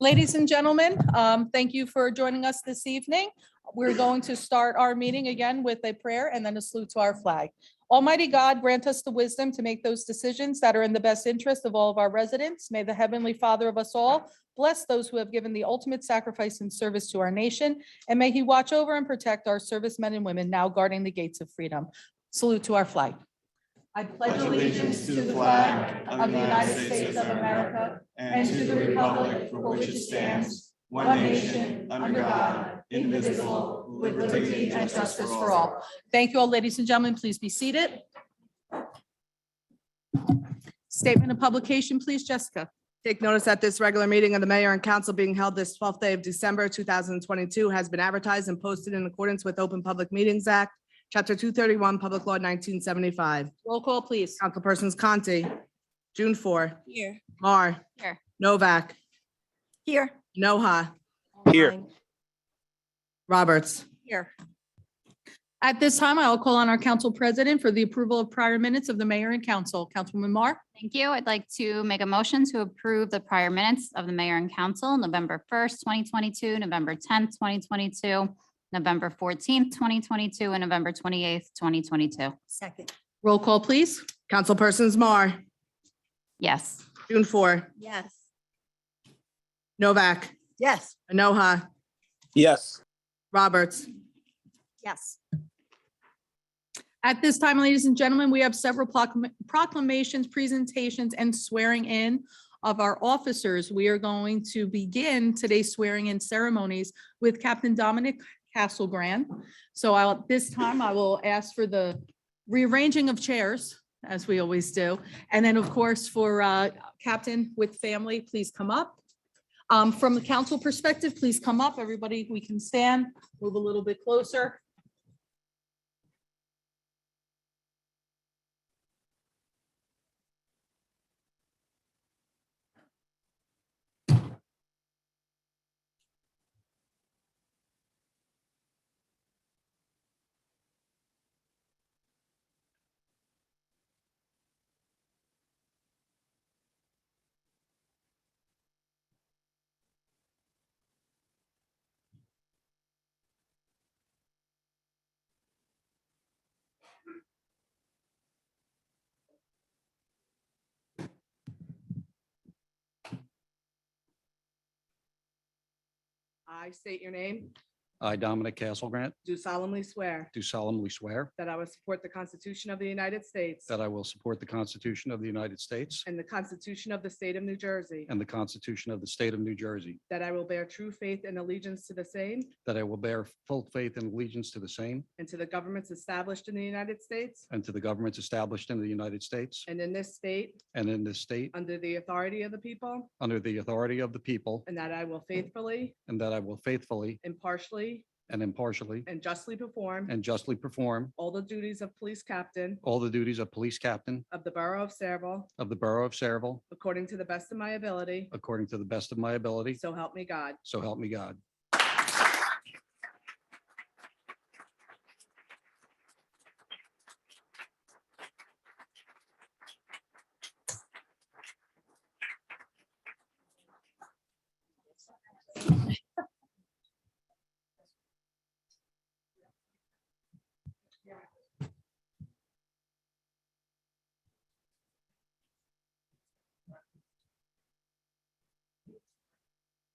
Ladies and gentlemen, thank you for joining us this evening. We're going to start our meeting again with a prayer and then a salute to our flag. Almighty God, grant us the wisdom to make those decisions that are in the best interest of all of our residents. May the Heavenly Father of us all bless those who have given the ultimate sacrifice in service to our nation, and may He watch over and protect our servicemen and women now guarding the gates of freedom. Salute to our flag. I pledge allegiance to the flag of the United States of America and to the republic for which it stands, one nation, under God, indivisible, with liberty and justice for all. Thank you all, ladies and gentlemen. Please be seated. Statement of publication, please, Jessica. Take notice that this regular meeting of the mayor and council being held this 12th day of December 2022 has been advertised and posted in accordance with Open Public Meetings Act, Chapter 231, Public Law 1975. Roll call, please. Councilpersons Conti, June 4, Here. Mar, Here. Novak, Here. Noha, Here. Roberts. Here. At this time, I will call on our council president for the approval of prior minutes of the mayor and council. Councilwoman Mar. Thank you. I'd like to make a motion to approve the prior minutes of the mayor and council, November 1st, 2022, November 10th, 2022, November 14th, 2022, and November 28th, 2022. Second. Roll call, please. Councilpersons Mar, Yes. June 4, Yes. Novak, Yes. Noha, Yes. Roberts. Yes. At this time, ladies and gentlemen, we have several proclamations, presentations, and swearing in of our officers. We are going to begin today's swearing in ceremonies with Captain Dominic Castlegrand. So this time I will ask for the rearranging of chairs, as we always do. And then, of course, for Captain with family, please come up. From the council perspective, please come up. Everybody, we can stand, move a little bit closer. I state your name, I, Dominic Castlegrant, do solemnly swear do solemnly swear that I will support the Constitution of the United States that I will support the Constitution of the United States and the Constitution of the State of New Jersey, and the Constitution of the State of New Jersey, that I will bear true faith and allegiance to the same that I will bear full faith and allegiance to the same and to the governments established in the United States and to the governments established in the United States and in this state and in this state under the authority of the people, under the authority of the people, and that I will faithfully, and that I will faithfully impartially, and impartially and justly perform and justly perform all the duties of police captain all the duties of police captain of the Borough of Saraville of the Borough of Saraville according to the best of my ability. according to the best of my ability. So help me God. So help me God.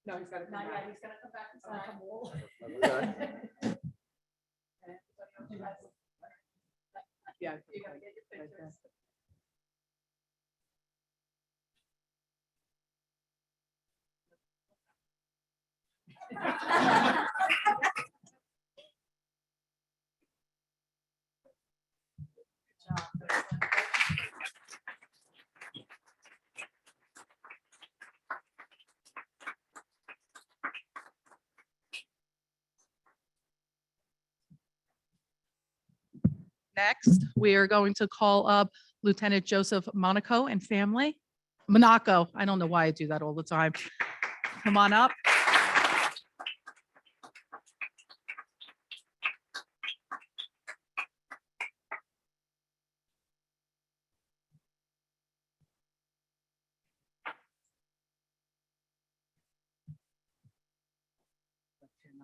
No, he's got to come back. He's gonna come back and sign. Yeah. You gotta get your pictures. Next, we are going to call up Lieutenant Joseph Monaco and family. Monaco, I don't know why I do that all the time. Come on up.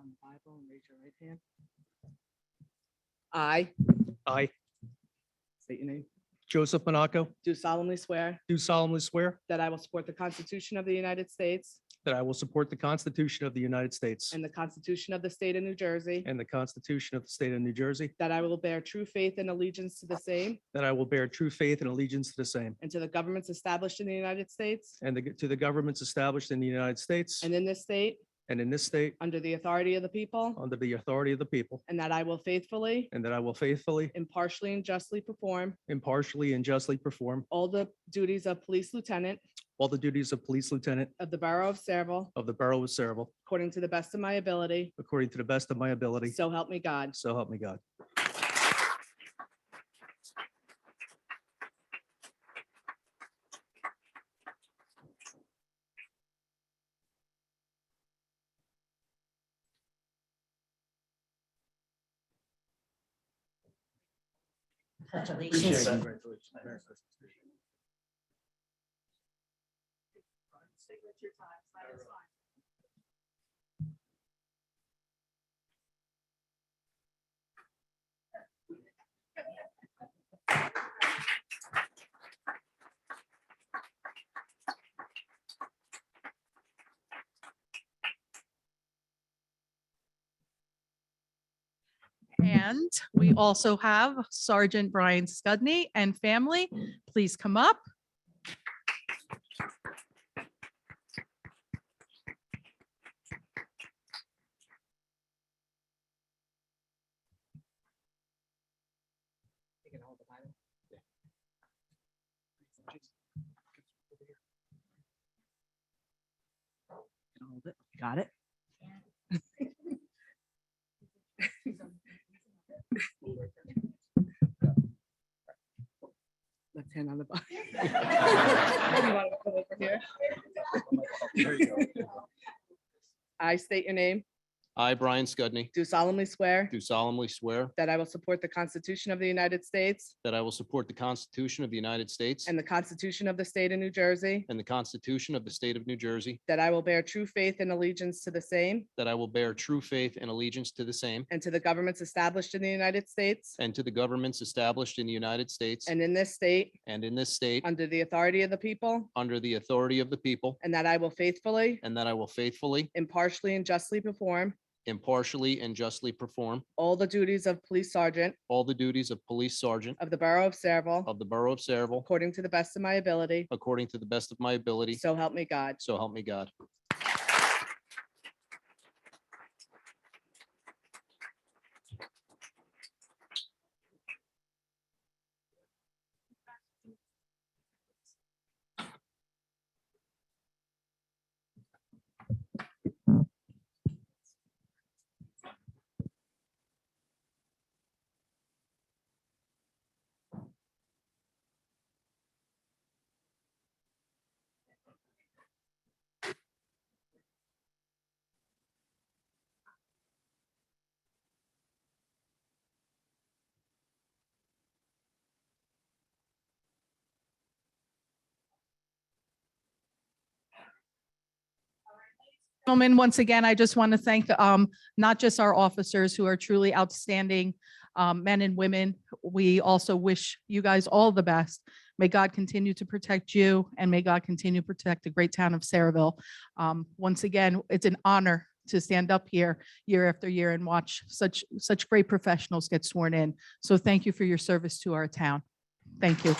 on the Bible and raise your right hand. I I, state your name. Joseph Monaco, Do solemnly swear do solemnly swear that I will support the Constitution of the United States that I will support the Constitution of the United States and the Constitution of the State of New Jersey, and the Constitution of the State of New Jersey, that I will bear true faith and allegiance to the same that I will bear true faith and allegiance to the same, and to the governments established in the United States and to the governments established in the United States and in this state and in this state under the authority of the people, under the authority of the people, and that I will faithfully, and that I will faithfully, impartially, and justly perform impartially, and justly perform all the duties of police lieutenant all the duties of police lieutenant of the Borough of Saraville of the Borough of Saraville according to the best of my ability. according to the best of my ability. So help me God. So help me God. And we also have Sergeant Brian Scudney and family. Please come up. Hold it. Got it? Left hand on the Bible. You want to come over here? I state your name. I, Brian Scudney, Do solemnly swear do solemnly swear that I will support the Constitution of the United States that I will support the Constitution of the United States and the Constitution of the State of New Jersey, and the Constitution of the State of New Jersey, that I will bear true faith and allegiance to the same that I will bear true faith and allegiance to the same and to the governments established in the United States and to the governments established in the United States and in this state and in this state under the authority of the people, under the authority of the people, and that I will faithfully, and that I will faithfully, impartially, and justly perform impartially, and justly perform all the duties of police sergeant all the duties of police sergeant of the Borough of Saraville of the Borough of Saraville according to the best of my ability. according to the best of my ability. So help me God. So help me God. Gentlemen, once again, I just want to thank not just our officers who are truly outstanding men and women. We also wish you guys all the best. May God continue to protect you, and may God continue to protect the great town of Saraville. Once again, it's an honor to stand up here year after year and watch such great professionals get sworn in. So thank you for your service to our town. Thank you.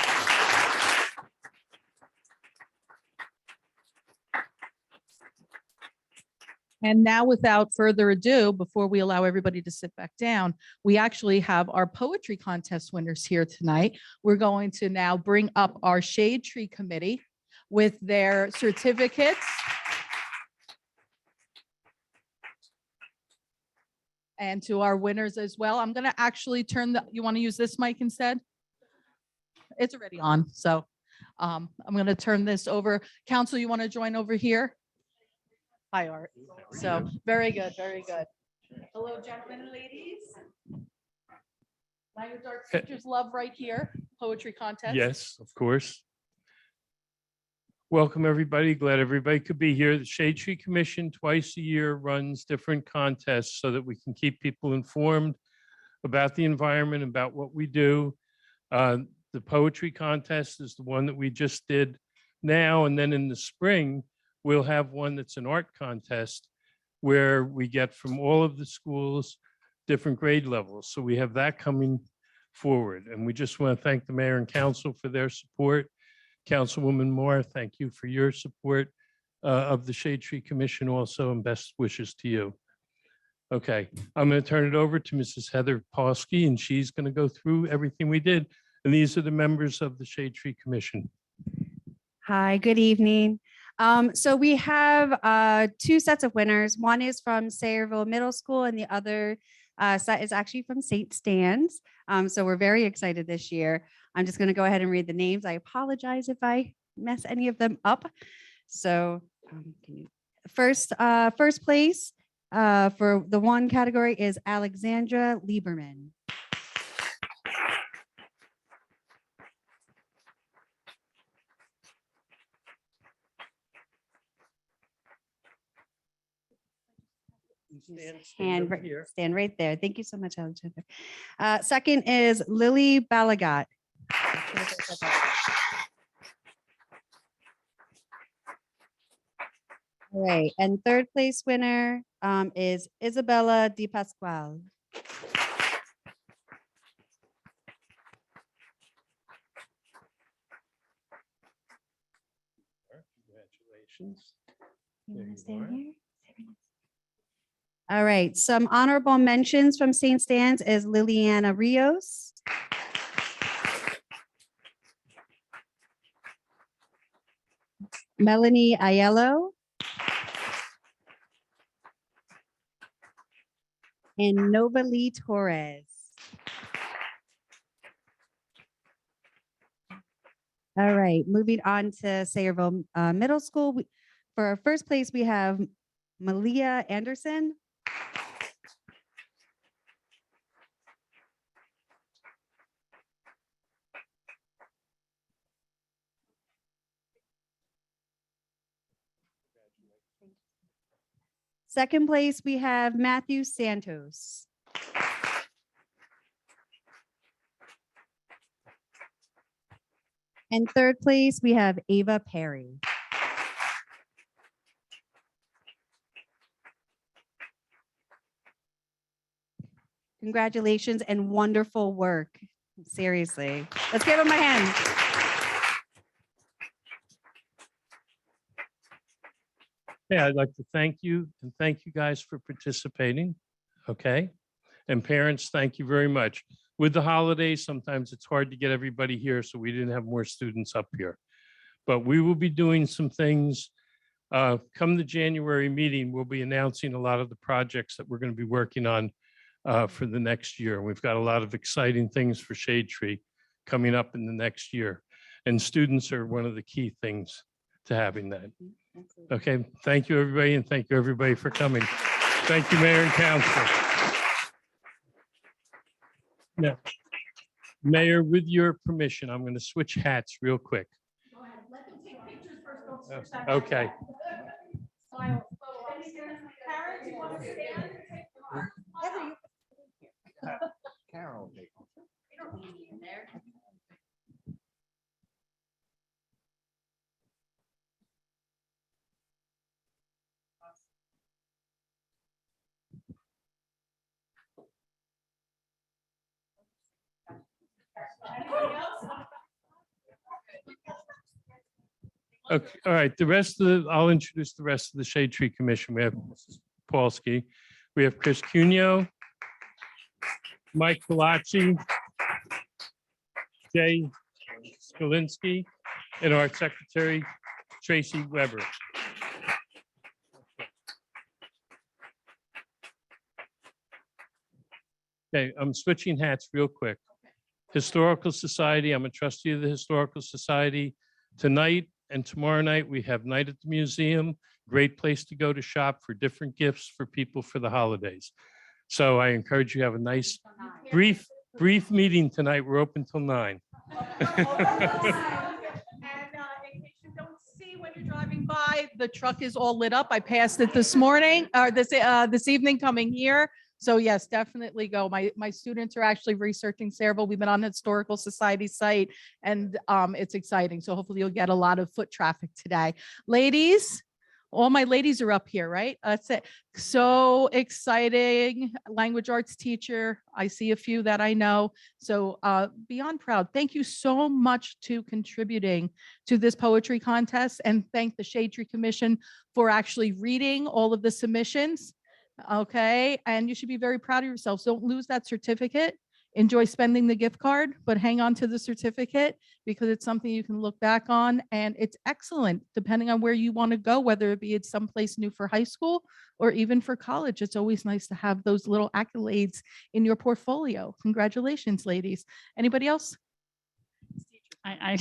And now, without further ado, before we allow everybody to sit back down, we actually have our poetry contest winners here tonight. We're going to now bring up our Shade Tree Committee with their certificates. And to our winners as well. I'm going to actually you want to use this mic instead? It's already on, so I'm going to turn this over. Council, you want to join over here? Hi, Art. So, very good, very good. Hello, gentlemen and ladies. Language arts teachers love right here, poetry contest. Yes, of course. Welcome, everybody. Glad everybody could be here. The Shade Tree Commission twice a year runs different contests so that we can keep people informed about the environment, about what we do. The poetry contest is the one that we just did now, and then in the spring, we'll have one that's an art contest where we get from all of the schools, different grade levels. So we have that coming forward. And we just want to thank the mayor and council for their support. Councilwoman Moore, thank you for your support of the Shade Tree Commission also, and best wishes to you. Okay, I'm going to turn it over to Mrs. Heather Paulsky, and she's going to go through everything we did. And these are the members of the Shade Tree Commission. Hi, good evening. So we have two sets of winners. One is from Sayreville Middle School and the other set is actually from St. Stan's. So we're very excited this year. I'm just going to go ahead and read the names. I apologize if I mess any of them up. So first place for the one category is Alexandra Lieberman. Stand right there. Thank you so much, Alexander. Second is Lily Balagat. All right, and third place winner is Isabella Di Pasquale. Congratulations. You There wanna you stand are. here? All right, some honorable mentions from St. Stan's is Liliana Rios. Melanie Aiello. And Novali Torres. All right, moving on to Sayreville Middle School. For our first place, we have Malia Anderson. Second place, we have Matthew Santos. And third place, we have Ava Perry. Congratulations and wonderful work. Seriously. Let's give them a hand. Hey, I'd like to thank you and thank you guys for participating. Okay. And parents, thank you very much. With the holidays, sometimes it's hard to get everybody here, so we didn't have more students up here. But we will be doing some things. Come the January meeting, we'll be announcing a lot of the projects that we're going to be working on for the next year. We've got a lot of exciting things for Shade Tree coming up in the next year. And students are one of the key things to having that. Okay, thank you, everybody, and thank you, everybody, for coming. Thank you, Mayor and Council. Now, Mayor, with your permission, I'm going to switch hats real quick. Okay. Carol. Okay, all right, the rest of the, I'll introduce the rest of the Shade Tree Commission. We have Mrs. Paulsky, we have Chris Cuneo, Mike Palazzi, Jay Skalinsky, and our Secretary, Tracy Weber. Okay, I'm switching hats real quick. Historical Society, I'm a trustee of the Historical Society. Tonight and tomorrow night, we have Night at the Museum. Great place to go to shop for different gifts for people for the holidays. So I encourage you to have a nice, brief meeting tonight. We're open till 9. And in case you don't see when driving by, the truck is all lit up. I passed it this morning, or this evening coming here. So yes, definitely go. My students are actually researching Sayreville. We've been on the Historical Society site and it's exciting. So hopefully you'll get a lot of foot traffic today. Ladies, all my ladies are up here, right? That's it. So exciting. Language arts teacher. I see a few that I know. So beyond proud. Thank you so much to contributing to this poetry contest, and thank the Shade Tree Commission for actually reading all of the submissions. Okay, and you should be very proud of yourselves. Don't lose that certificate. Enjoy spending the gift card, but hang on to the certificate because it's something you can look back on, and it's excellent depending on where you want to go, whether it be it's someplace new for high school or even for college. It's always nice to have those little accolades in your portfolio. Congratulations, ladies. Anybody else? I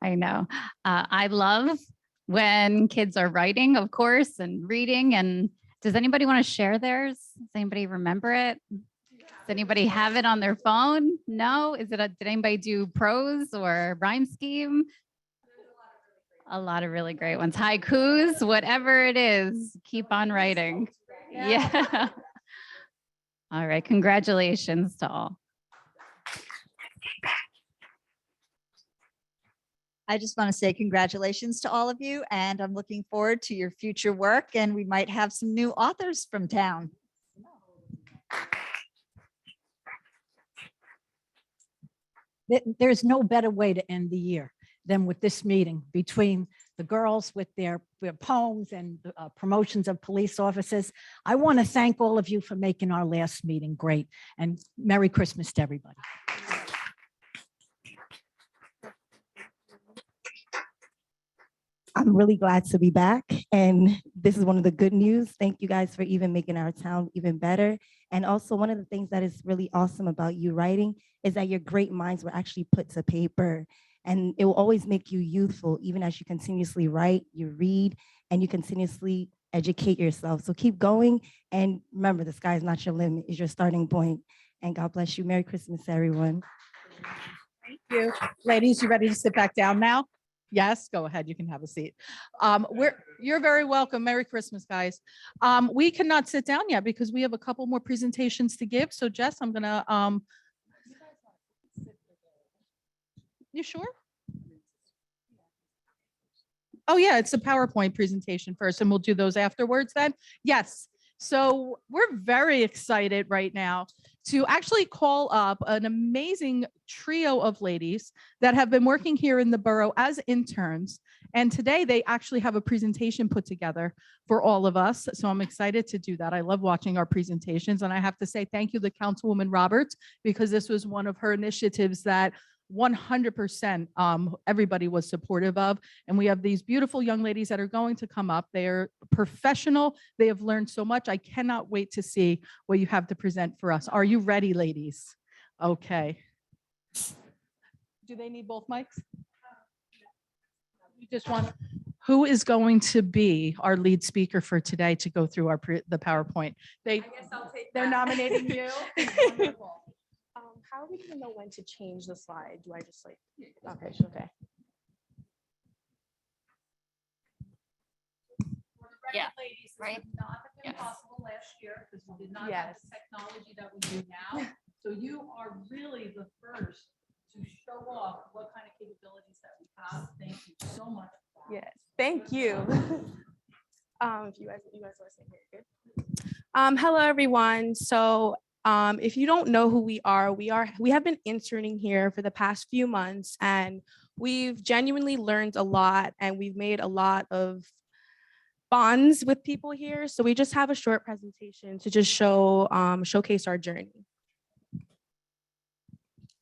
I know. I love when kids are writing, of course, and reading. And does anybody want to share theirs? Does anybody remember it? Does anybody have it on their phone? No? Did anybody do prose or rhyme scheme? A lot of really great ones. Haikus, whatever it is, keep on writing. Yeah. All right. Congratulations to all. I just want to say congratulations to all of you, and I'm looking forward to your future work, and we might have some new authors from town. There's no better way to end the year than with this meeting between the girls with their poems and promotions of police officers. I want to thank all of you for making our last meeting great, and Merry Christmas to everybody. I'm really glad to be back, and this is one of the good news. Thank you guys for even making our town even better. And also, one of the things that is really awesome about you writing is that your great minds were actually put to paper, and it will always make you youthful, even as you continuously write, you read, and you continuously educate yourself. So keep going, and remember, the sky is not your limit, it's your starting point. And God bless you. Merry Christmas, everyone. Thank you. Ladies, you ready to sit back down now? Yes, go ahead. You can have a seat. You're very welcome. Merry Christmas, guys. We cannot sit down yet because we have a couple more presentations to give. So Jess, I'm gonna, you sure? Oh yeah, it's a PowerPoint presentation first and we'll do those afterwards then. Yes. So we're very excited right now to actually call up an amazing trio of ladies that have been working here in the borough as interns. And today they actually have a presentation put together for all of us. So I'm excited to do that. I love watching our presentations. And I have to say thank you to Councilwoman Roberts, because this was one of her initiatives that 100% everybody was supportive of. And we have these beautiful young ladies that are going to come up. They are professional. They have learned so much. I cannot wait to see what you have to present for us. Are you ready, ladies? Okay. Do they need both mics? You just want, who is going to be our lead speaker for today to go through the PowerPoint? They're nominating you. Wonderful. How are we gonna know when to change the slide? Do I just like, okay, okay. Yeah, Ladies, this right? would not have been Yes. possible last year because we did not have Yes. the technology that we do now. So you are really the first to show off what kind of capabilities that we have. Thank you so much. for that. Yes, thank you. If you guys listening here, good. Hello everyone. So if you don't know who we have been interning here for the past few months, and we've genuinely learned a lot, and we've made a lot of bonds with people here. So we just have a short presentation to just showcase our journey.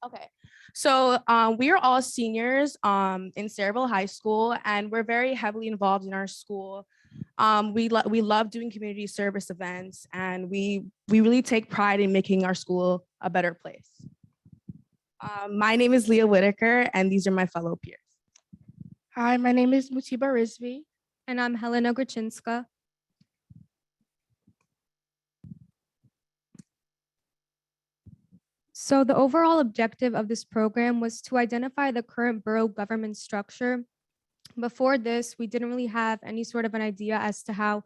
Okay, so we are all seniors in Sayreville High School, and we're very heavily involved in our school. We love doing community service events, and we really take pride in making our school a better place. My name is Leah Whitaker, and these are my fellow peers. Hi, my name is Mutiba Rizvi. And I'm Helena Grachinska. So the overall objective of this program was to identify the current borough government structure Before this, we didn't really have any sort of an idea as to how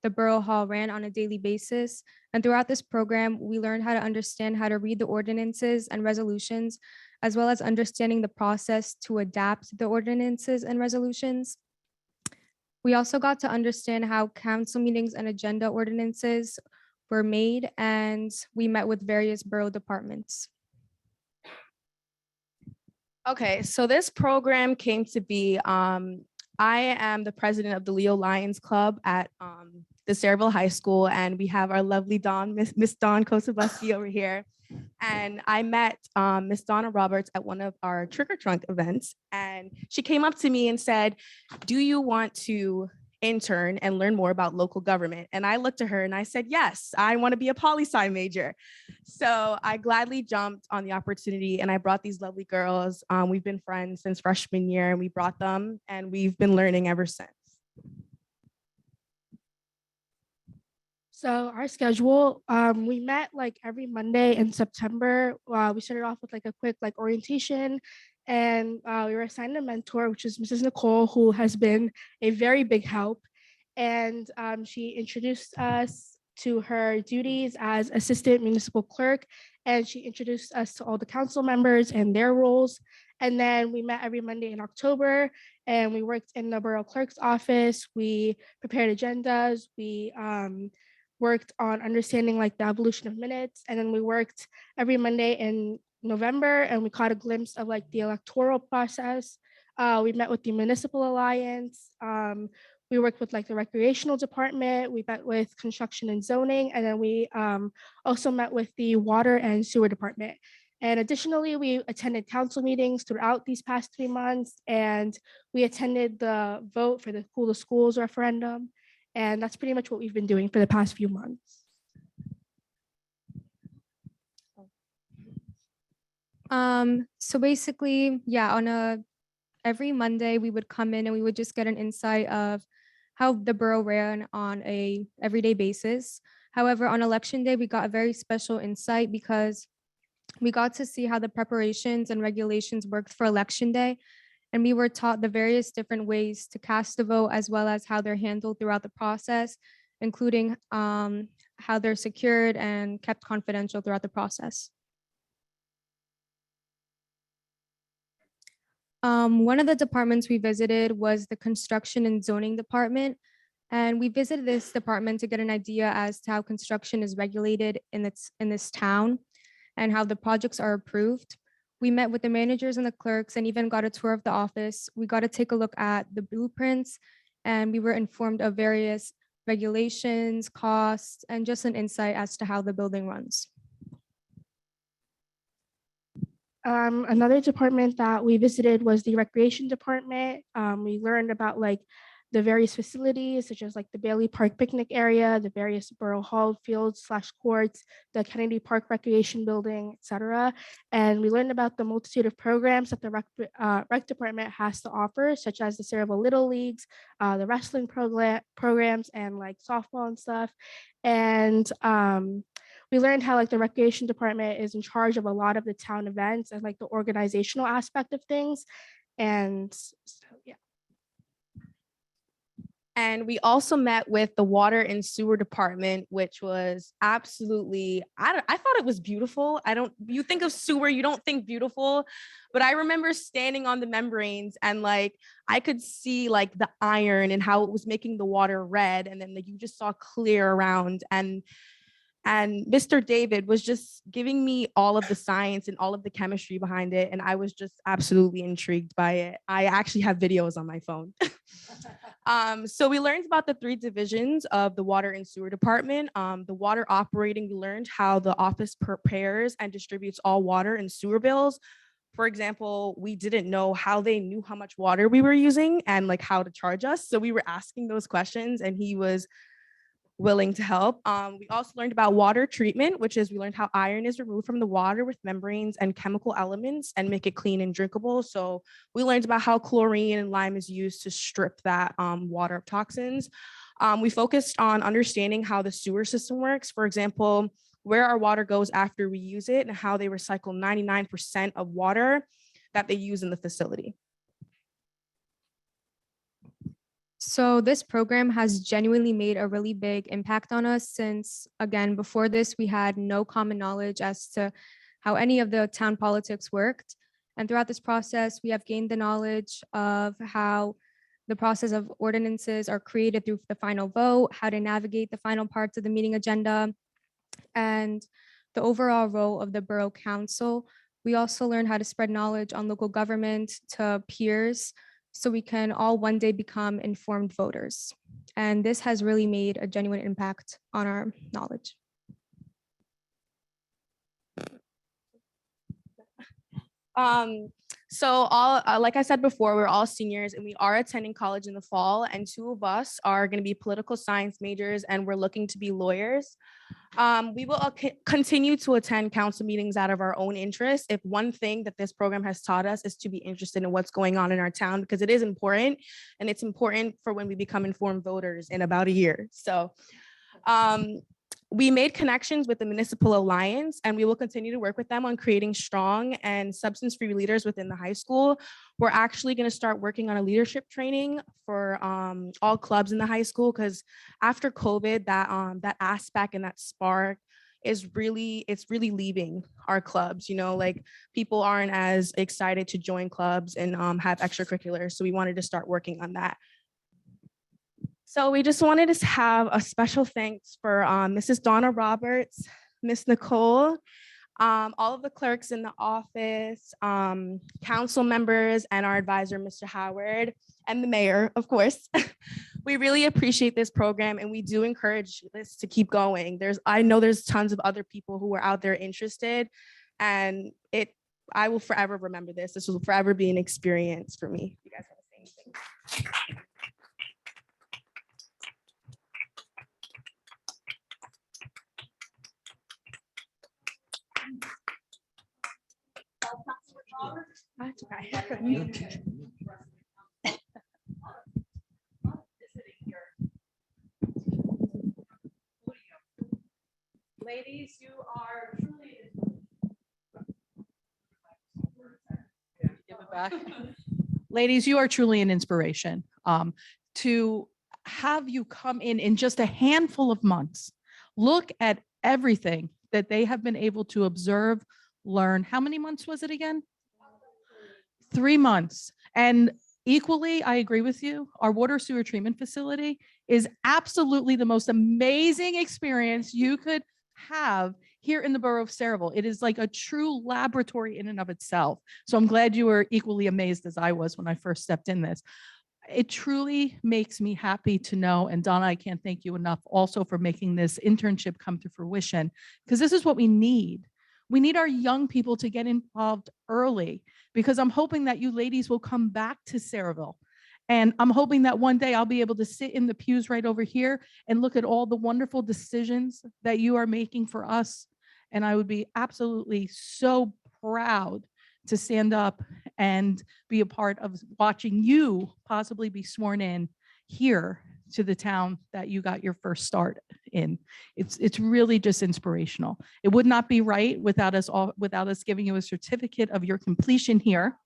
the Borough Hall ran on a daily basis. And throughout this program, we learned how to understand how to read the ordinances and resolutions, as well as understanding the process to adapt the ordinances and resolutions. We also got to understand how council meetings and agenda ordinances were made, and we met with various borough departments. Okay, so this program came to be, I am the president of the Leo Lions Club at the Sayreville High School, and we have our lovely Dawn, Miss Dawn Kosobuski over here. And I met Miss Donna Roberts at one of our Trick or Trunk events, and she came up to me and said, "Do you want to intern and learn more about local government?" And I looked at her and I said, "Yes, I want to be a poli-sci major." So I gladly jumped on the opportunity and I brought these lovely girls. We've been friends since freshman year, and we brought them and we've been learning ever since. So our schedule, we met like every Monday in September. We started off with like a quick like orientation, and we were assigned a mentor, which is Mrs. Nicole, who has been a very big help. And she introduced us to her duties as assistant municipal clerk, and she introduced us to all the council members and their roles. And then we met every Monday in October, and we worked in the borough clerk's office. We prepared agendas. We worked on understanding like the evolution of minutes. And then we worked every Monday in November, and we caught a glimpse of like the electoral process. We met with the Municipal Alliance. We worked with like the recreational department. We met with construction and zoning, and then we also met with the water and sewer department. And additionally, we attended council meetings throughout these past 3 months, and we attended the vote for the Cool to Schools referendum. And that's pretty much what we've been doing for the past few months. So basically, yeah, every Monday we would come in and we would just get an insight of how the borough ran on a everyday basis. However, on election day, we got a very special insight because we got to see how the preparations and regulations worked for election day. And we were taught the various different ways to cast a vote, as well as how they're handled throughout the process, including how they're secured and kept confidential throughout the process. One of the departments we visited was the construction and zoning department. And we visited this department to get an idea as to how construction is regulated in this town and how the projects are approved. We met with the managers and the clerks and even got a tour of the office. We got to take a look at the blueprints, and we were informed of various regulations, costs, and just an insight as to how the building runs. Another department that we visited was the recreation department. We learned about like the various facilities, such as like the Bailey Park picnic area, the various Borough Hall fields / courts, the Kennedy Park Recreation Building, etc. And we learned about the multitude of programs that the rec department has to offer, such as the Sayreville Little Leagues, the wrestling programs, and like softball and stuff. And we learned how like the recreation department is in charge of a lot of the town events and like the organizational aspect of things. And so, yeah. And we also met with the water and sewer department, which was absolutely, I thought it was beautiful. You think of sewer, you don't think beautiful, but I remember standing on the membranes and like, I could see like the iron and how it was making the water red. And then like, you just saw clear around, and Mr. David was just giving me all of the science and all of the chemistry behind it. And I was just absolutely intrigued by it. I actually have videos on my phone. So we learned about the 3 divisions of the water and sewer department. The water operating, we learned how the office prepares and distributes all water and sewer bills. For example, we didn't know how they knew how much water we were using and like how to charge us. So we were asking those questions, and he was willing to help. We also learned about water treatment, which is we learned how iron is removed from the water with membranes and chemical elements and make it clean and drinkable. So we learned about how chlorine and lime is used to strip that water of toxins. We focused on understanding how the sewer system works. For example, where our water goes after we use it and how they recycle 99% of water that they use in the facility. So this program has genuinely made a really big impact on us since, again, before this, we had no common knowledge as to how any of the town politics worked. And throughout this process, we have gained the knowledge of how the process of ordinances are created through the final vote, how to navigate the final parts of the meeting agenda, and the overall role of the Borough Council. We also learned how to spread knowledge on local government to peers so we can all one day become informed voters. And this has really made a genuine impact on our knowledge. So like I said before, we're all seniors and we are attending college in the fall, and 2 of us are going to be political science majors and we're looking to be lawyers. We will continue to attend council meetings out of our own interest. If one thing that this program has taught us is to be interested in what's going on in our town, because it is important, and it's important for when we become informed voters in about a year. So we made connections with the Municipal Alliance, and we will continue to work with them on creating strong and substance-free leaders within the high school. We're actually going to start working on a leadership training for all clubs in the high school, because after COVID, that aspect and that spark is really leaving our clubs. You know, like people aren't as excited to join clubs and have extracurriculars. So we wanted to start working on that. So we just wanted to have a special thanks for Mrs. Donna Roberts, Miss Nicole, all of the clerks in the office, council members, and our advisor, Mr. Howard, and the mayor, of course. We really appreciate this program, and we do encourage this to keep going. I know there's tons of other people who are out there interested, and I will forever remember this. This will forever be an experience for me. You guys want to say anything? That's okay. Ladies, you are truly. Give it back. Ladies, you are truly an inspiration. To have you come in just a handful of months, look at everything that they have been able to observe, learn. How many months was it again? 3 months. And equally, I agree with you. Our water sewer treatment facility is absolutely the most amazing experience you could have here in the borough of Saraville. It is like a true laboratory in and of itself. So I'm glad you were equally amazed as I was when I first stepped in this. It truly makes me happy to know, and Donna, I can't thank you enough also for making this internship come to fruition, because this is what we need. We need our young people to get involved early, because I'm hoping that you ladies will come back to Saraville. And I'm hoping that one day I'll be able to sit in the pews right over here and look at all the wonderful decisions that you are making for us. And I would be absolutely so proud to stand up and be a part of watching you possibly be sworn in here to the town that you got your first start in. It's really just inspirational. It would not be right without us giving you a certificate of your completion here.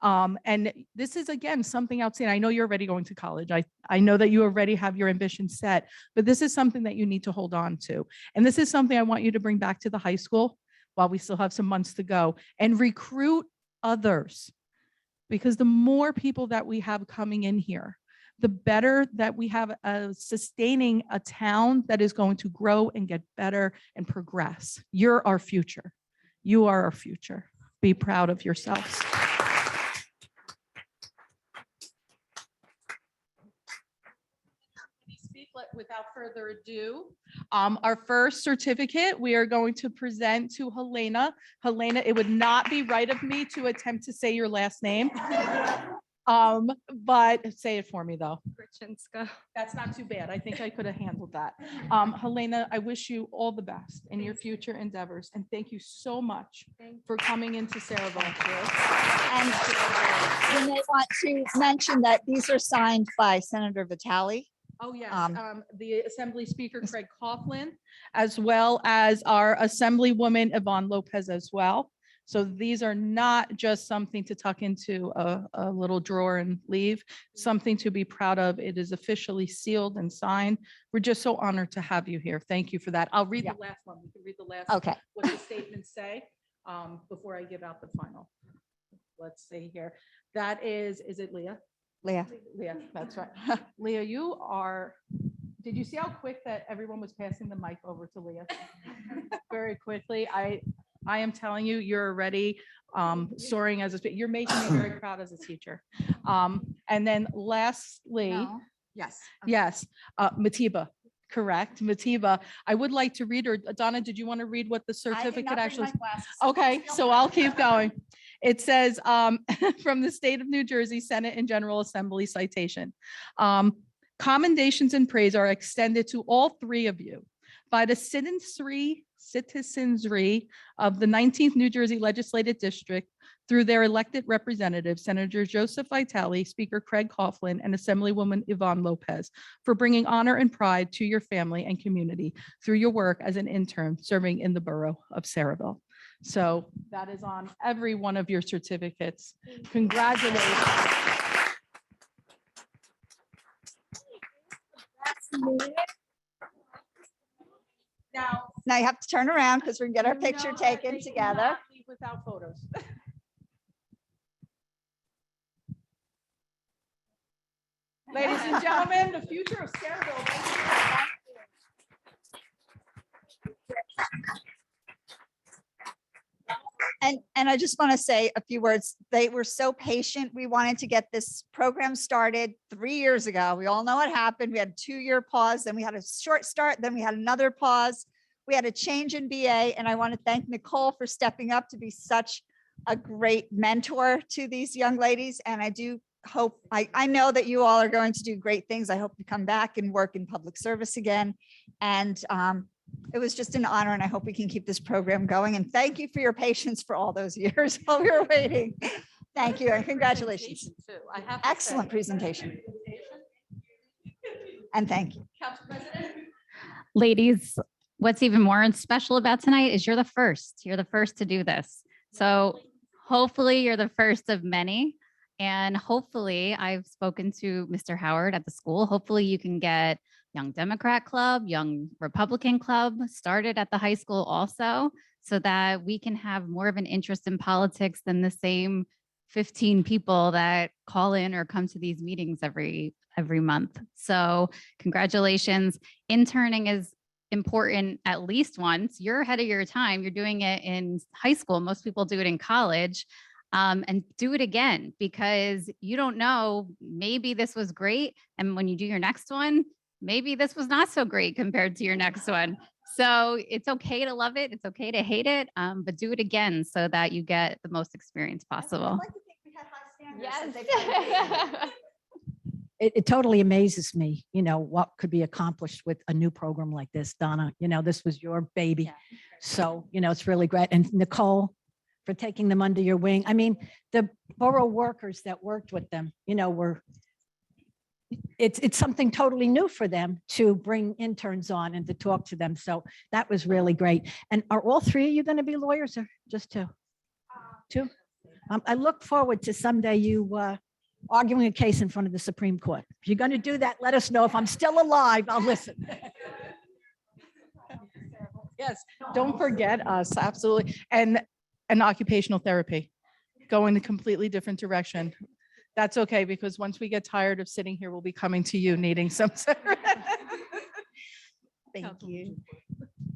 And this is, again, something outstanding. I know you're already going to college. I know that you already have your ambition set, but this is something that you need to hold on to. And this is something I want you to bring back to the high school while we still have some months to go, and recruit others. Because the more people that we have coming in here, the better that we have sustaining a town that is going to grow and get better and progress. You're our future. You are our future. Be proud of yourselves. Without further ado, our first certificate we are going to present to Helena. Helena, it would not be right of me to attempt to say your last name. But say it for me though. Gryczynska. That's not too bad. I think I could have handled that. Helena, I wish you all the best in your future endeavors. And thank you so much for coming into Saraville. And you may want to mention that these are signed by Senator Vitale. Oh, yes. The Assembly Speaker Craig Coughlin, as well as our Assemblywoman Yvonne Lopez as well. So these are not just something to tuck into a little drawer and leave, something to be proud of. It is officially sealed and signed. We're just so honored to have you here. Thank you for that. I'll read the last one. We can read the last. Okay. What the statements say before I give out the final. Let's see here. That is it Leah? Leah. Leah, that's right. Leah, you are, did you see how quick that everyone was passing the mic over to Leah? Very quickly. I am telling you, you're already soaring as you're making me very proud as a teacher. And then lastly, No. yes, Matiba, correct, Matiba. I would like to read her. Donna, did you want to read what the certificate actually? Okay, so I'll keep going. It says from the state of New Jersey Senate and General Assembly citation. Commendations and praise are extended to all three of you by the citizenry of the 19th New Jersey Legislative District through their elected representatives, Senator Joseph Vitale, Speaker Craig Coughlin, and Assemblywoman Yvonne Lopez, for bringing honor and pride to your family and community through your work as an intern serving in the borough of Saraville. So that is on every one of your certificates. Congratulations. Now you have to turn around because we can get our picture taken together. Without photos. Ladies and gentlemen, the future of Saraville. And I just want to say a few words. They were so patient. We wanted to get this program started 3 years ago. We all know what happened. We had a 2-year pause, then we had a short start, then we had another pause. We had a change in BA, and I want to thank Nicole for stepping up to be such a great mentor to these young ladies. And I do hope, I know that you all are going to do great things. I hope you come back and work in public service again. And it was just an honor, and I hope we can keep this program going. And thank you for your patience for all those years while we were waiting. Thank you, and congratulations. Excellent presentation. And thank you. Ladies, what's even more special about tonight is you're the first. You're the first to do this. So hopefully you're the first of many. And hopefully I've spoken to Mr. Howard at the school. Hopefully you can get Young Democrat Club, Young Republican Club started at the high school also, so that we can have more of an interest in politics than the same 15 people that call in or come to these meetings every month. So congratulations. Interning is important at least once. You're ahead of your time. You're doing it in high school. Most people do it in college. And do it again, because you don't know, maybe this was great. And when you do your next one, maybe this was not so great compared to your next one. So it's okay to love it. It's okay to hate it, but do it again so that you get the most experience possible. Yes. It totally amazes me, what could be accomplished with a new program like this, Donna. This was your baby. So, it's really great. And Nicole, for taking them under your wing. I mean, the borough workers that worked with them, it's something totally new for them to bring interns on and to talk to them. So that was really great. And are all three of you going to be lawyers or just two? Two? I look forward to someday you arguing a case in front of the Supreme Court. If you're going to do that, let us know. If I'm still alive, I'll listen. Yes, don't forget us, absolutely. And occupational therapy, go in a completely different direction. That's okay, because once we get tired of sitting here, we'll be coming to you needing some. Thank you.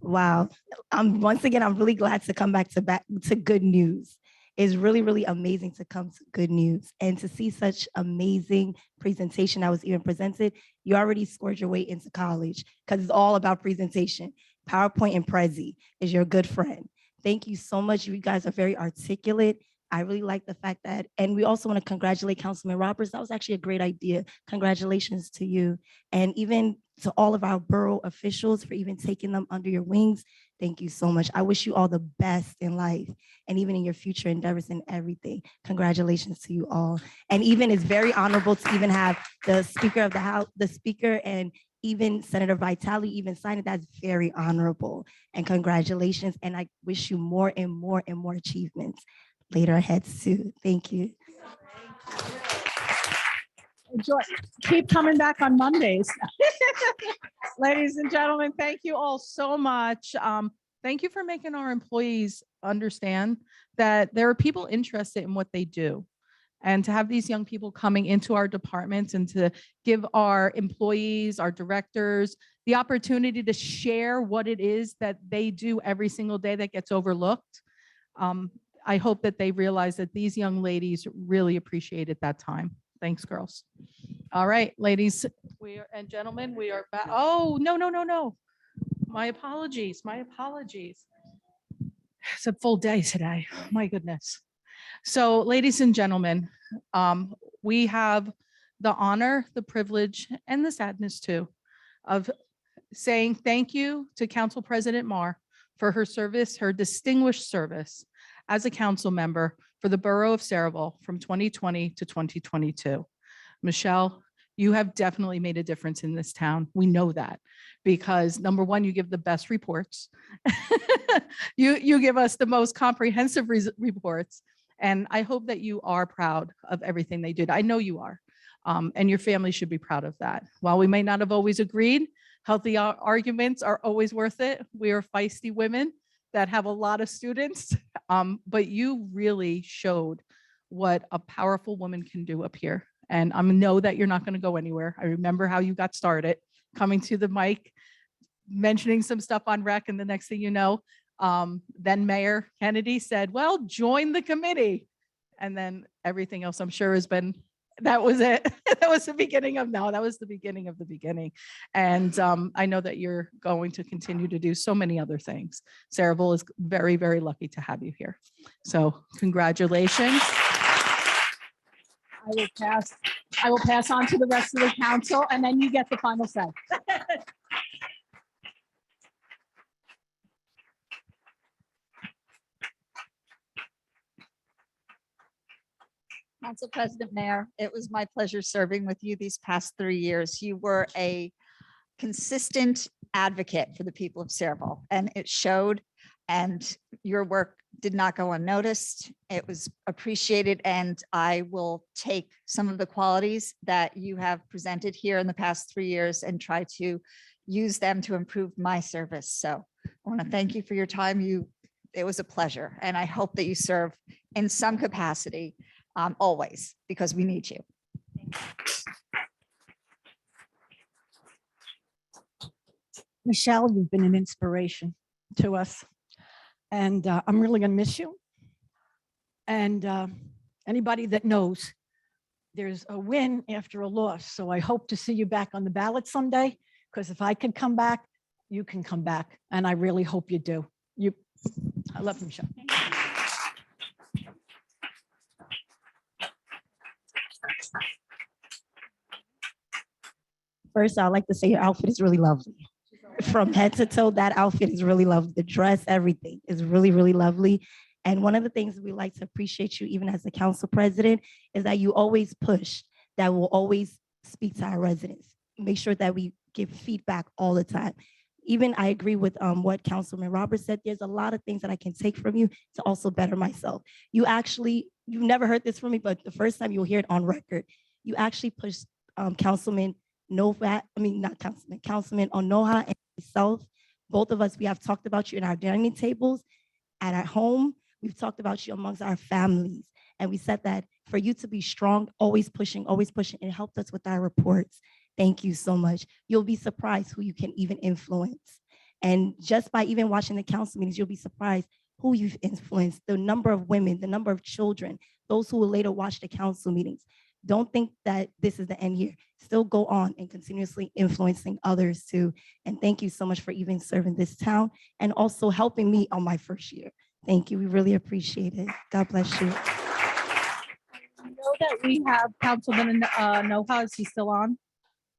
Wow. Once again, I'm really glad to come back to good news. It's really, really amazing to come to good news and to see such amazing presentation that was even presented. You already scored your way into college because it's all about presentation. PowerPoint and Prezi is your good friend. Thank you so much. You guys are very articulate. I really like the fact that, and we also want to congratulate Councilman Roberts. That was actually a great idea. Congratulations to you. And even to all of our borough officials for even taking them under your wings. Thank you so much. I wish you all the best in life and even in your future endeavors and everything. Congratulations to you all. And even it's very honorable to even have the Speaker of the House, the Speaker and even Senator Vitale even signed it. That's very honorable, and congratulations. And I wish you more and more and more achievements later ahead too. Thank you. Enjoy. Keep coming back on Mondays. Ladies and gentlemen, thank you all so much. Thank you for making our employees understand that there are people interested in what they do. And to have these young people coming into our departments and to give our employees, our directors, the opportunity to share what it is that they do every single day that gets overlooked. I hope that they realize that these young ladies really appreciated that time. Thanks, girls. All right, ladies and gentlemen, we are back. Oh, no. My apologies. It's a full day today. My goodness. So, ladies and gentlemen, we have the honor, the privilege, and the sadness too of saying thank you to Council President Mar for her service, her distinguished service as a council member for the Borough of Saraville from 2020 to 2022. Michelle, you have definitely made a difference in this town. We know that because number one, you give the best reports. You give us the most comprehensive reports. And I hope that you are proud of everything they did. I know you are. And your family should be proud of that. While we may not have always agreed, healthy arguments are always worth it. We are feisty women that have a lot of students, but you really showed what a powerful woman can do up here. And I know that you're not going to go anywhere. I remember how you got started, coming to the mic, mentioning some stuff on rec, and the next thing you know, then Mayor Kennedy said, well, join the committee. And then everything else I'm sure has been, that was it. That was the beginning of the beginning. And I know that you're going to continue to do so many other things. Saraville is very, very lucky to have you here. So congratulations. I will pass on to the rest of the council, and then you get the final say. Council President, Mayor, it was my pleasure serving with you these past 3 years. You were a consistent advocate for the people of Saraville, and it showed, and your work did not go unnoticed. It was appreciated, and I will take some of the qualities that you have presented here in the past 3 years and try to use them to improve my service. So I want to thank you for your time. It was a pleasure, and I hope that you serve in some capacity always, because we need you. Michelle, you've been an inspiration to us, and I'm really going to miss you. And anybody that knows, there's a win after a loss. So I hope to see you back on the ballot someday, because if I can come back, you can come back. And I really hope you do. I love you, Michelle. First, I'd like to say your outfit is really lovely. From head to toe, that outfit is really lovely. The dress, everything is really, really lovely. And one of the things we like to appreciate you, even as the council president, is that you always push, that will always speak to our residents. Make sure that we give feedback all the time. Even I agree with what Councilman Roberts said. There's a lot of things that I can take from you to also better myself. You've never heard this from me, but the first time you'll hear it on record, you actually pushed Councilman Onoha and myself. Both of us, we have talked about you in our dining tables and at home. We've talked about you amongst our families. And we said that for you to be strong, always pushing, it helped us with our reports. Thank you so much. You'll be surprised who you can even influence. And just by even watching the council meetings, you'll be surprised who you've influenced, the number of women, the number of children, those who will later watch the council meetings. Don't think that this is the end here. Still go on and continuously influencing others too. And thank you so much for even serving this town and also helping me on my first year. Thank you. We really appreciate it. God bless you. I know that we have Councilman Onoha. Is he still on?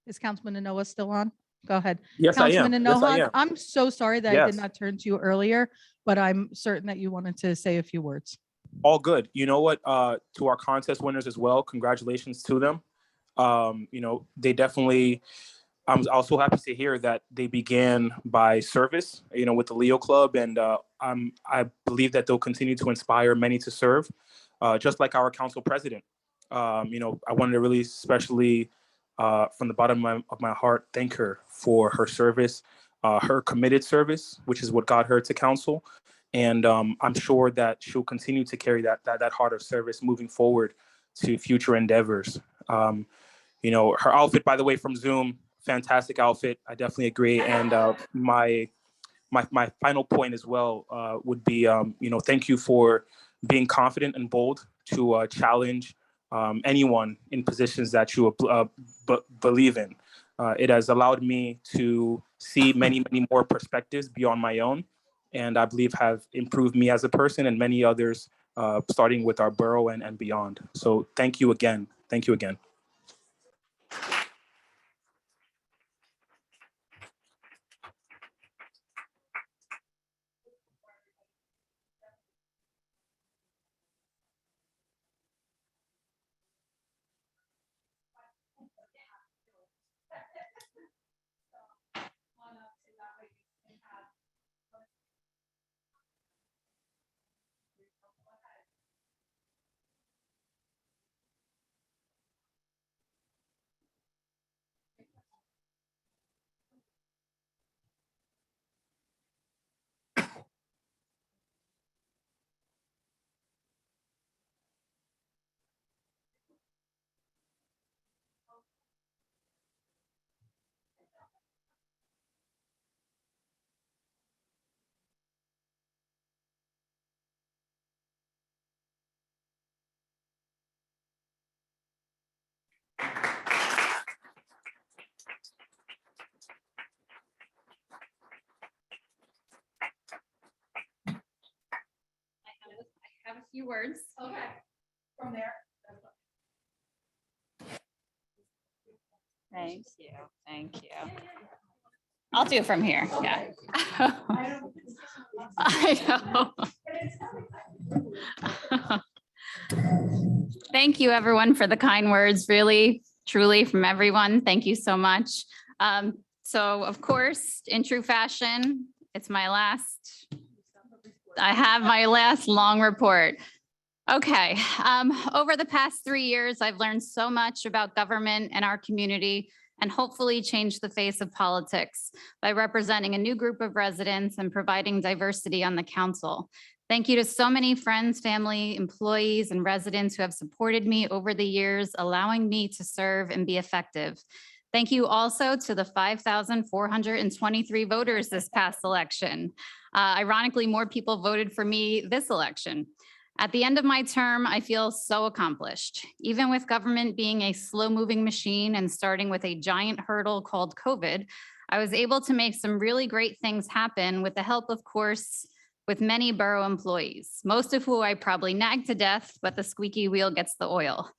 Is Councilman Onoha still on? Go ahead. Yes, I am. Councilman Yes, I Onoha, am. I'm so sorry that I did Yes. not turn to you earlier, but I'm certain that you wanted to say a few words. All good. You know what? To our contest winners as well, congratulations to them. They definitely I'm also happy to hear that they began by service, with the Leo Club, and I believe that they'll continue to inspire many to serve, just like our council president. I wanted to really especially, from the bottom of my heart, thank her for her service, her committed service, which is what got her to council. And I'm sure that she'll continue to carry that heart of service moving forward to future endeavors. Her outfit, by the way, from Zoom, fantastic outfit. I definitely agree. And my final point as well would be, thank you for being confident and bold to challenge anyone in positions that you believe in. It has allowed me to see many, many more perspectives beyond my own, and I believe have improved me as a person and many others, starting with our borough and beyond. So thank you again. Thank you again. I have a few words. Okay, from there. Thank you. Thank you. I'll do it from here. Yeah. I know. Thank you, everyone, for the kind words. Really, truly, from everyone. Thank you so much. So, of course, in true fashion, I have my last long report. Okay. Over the past 3 years, I've learned so much about government and our community, and hopefully change the face of politics by representing a new group of residents and providing diversity on the council. Thank you to so many friends, family, employees, and residents who have supported me over the years, allowing me to serve and be effective. Thank you also to the 5,423 voters this past election. Ironically, more people voted for me this election. At the end of my term, I feel so accomplished. Even with government being a slow-moving machine and starting with a giant hurdle called COVID, I was able to make some really great things happen with the help, of course, with many borough employees, most of who I probably nagged to death, but the squeaky wheel gets the oil.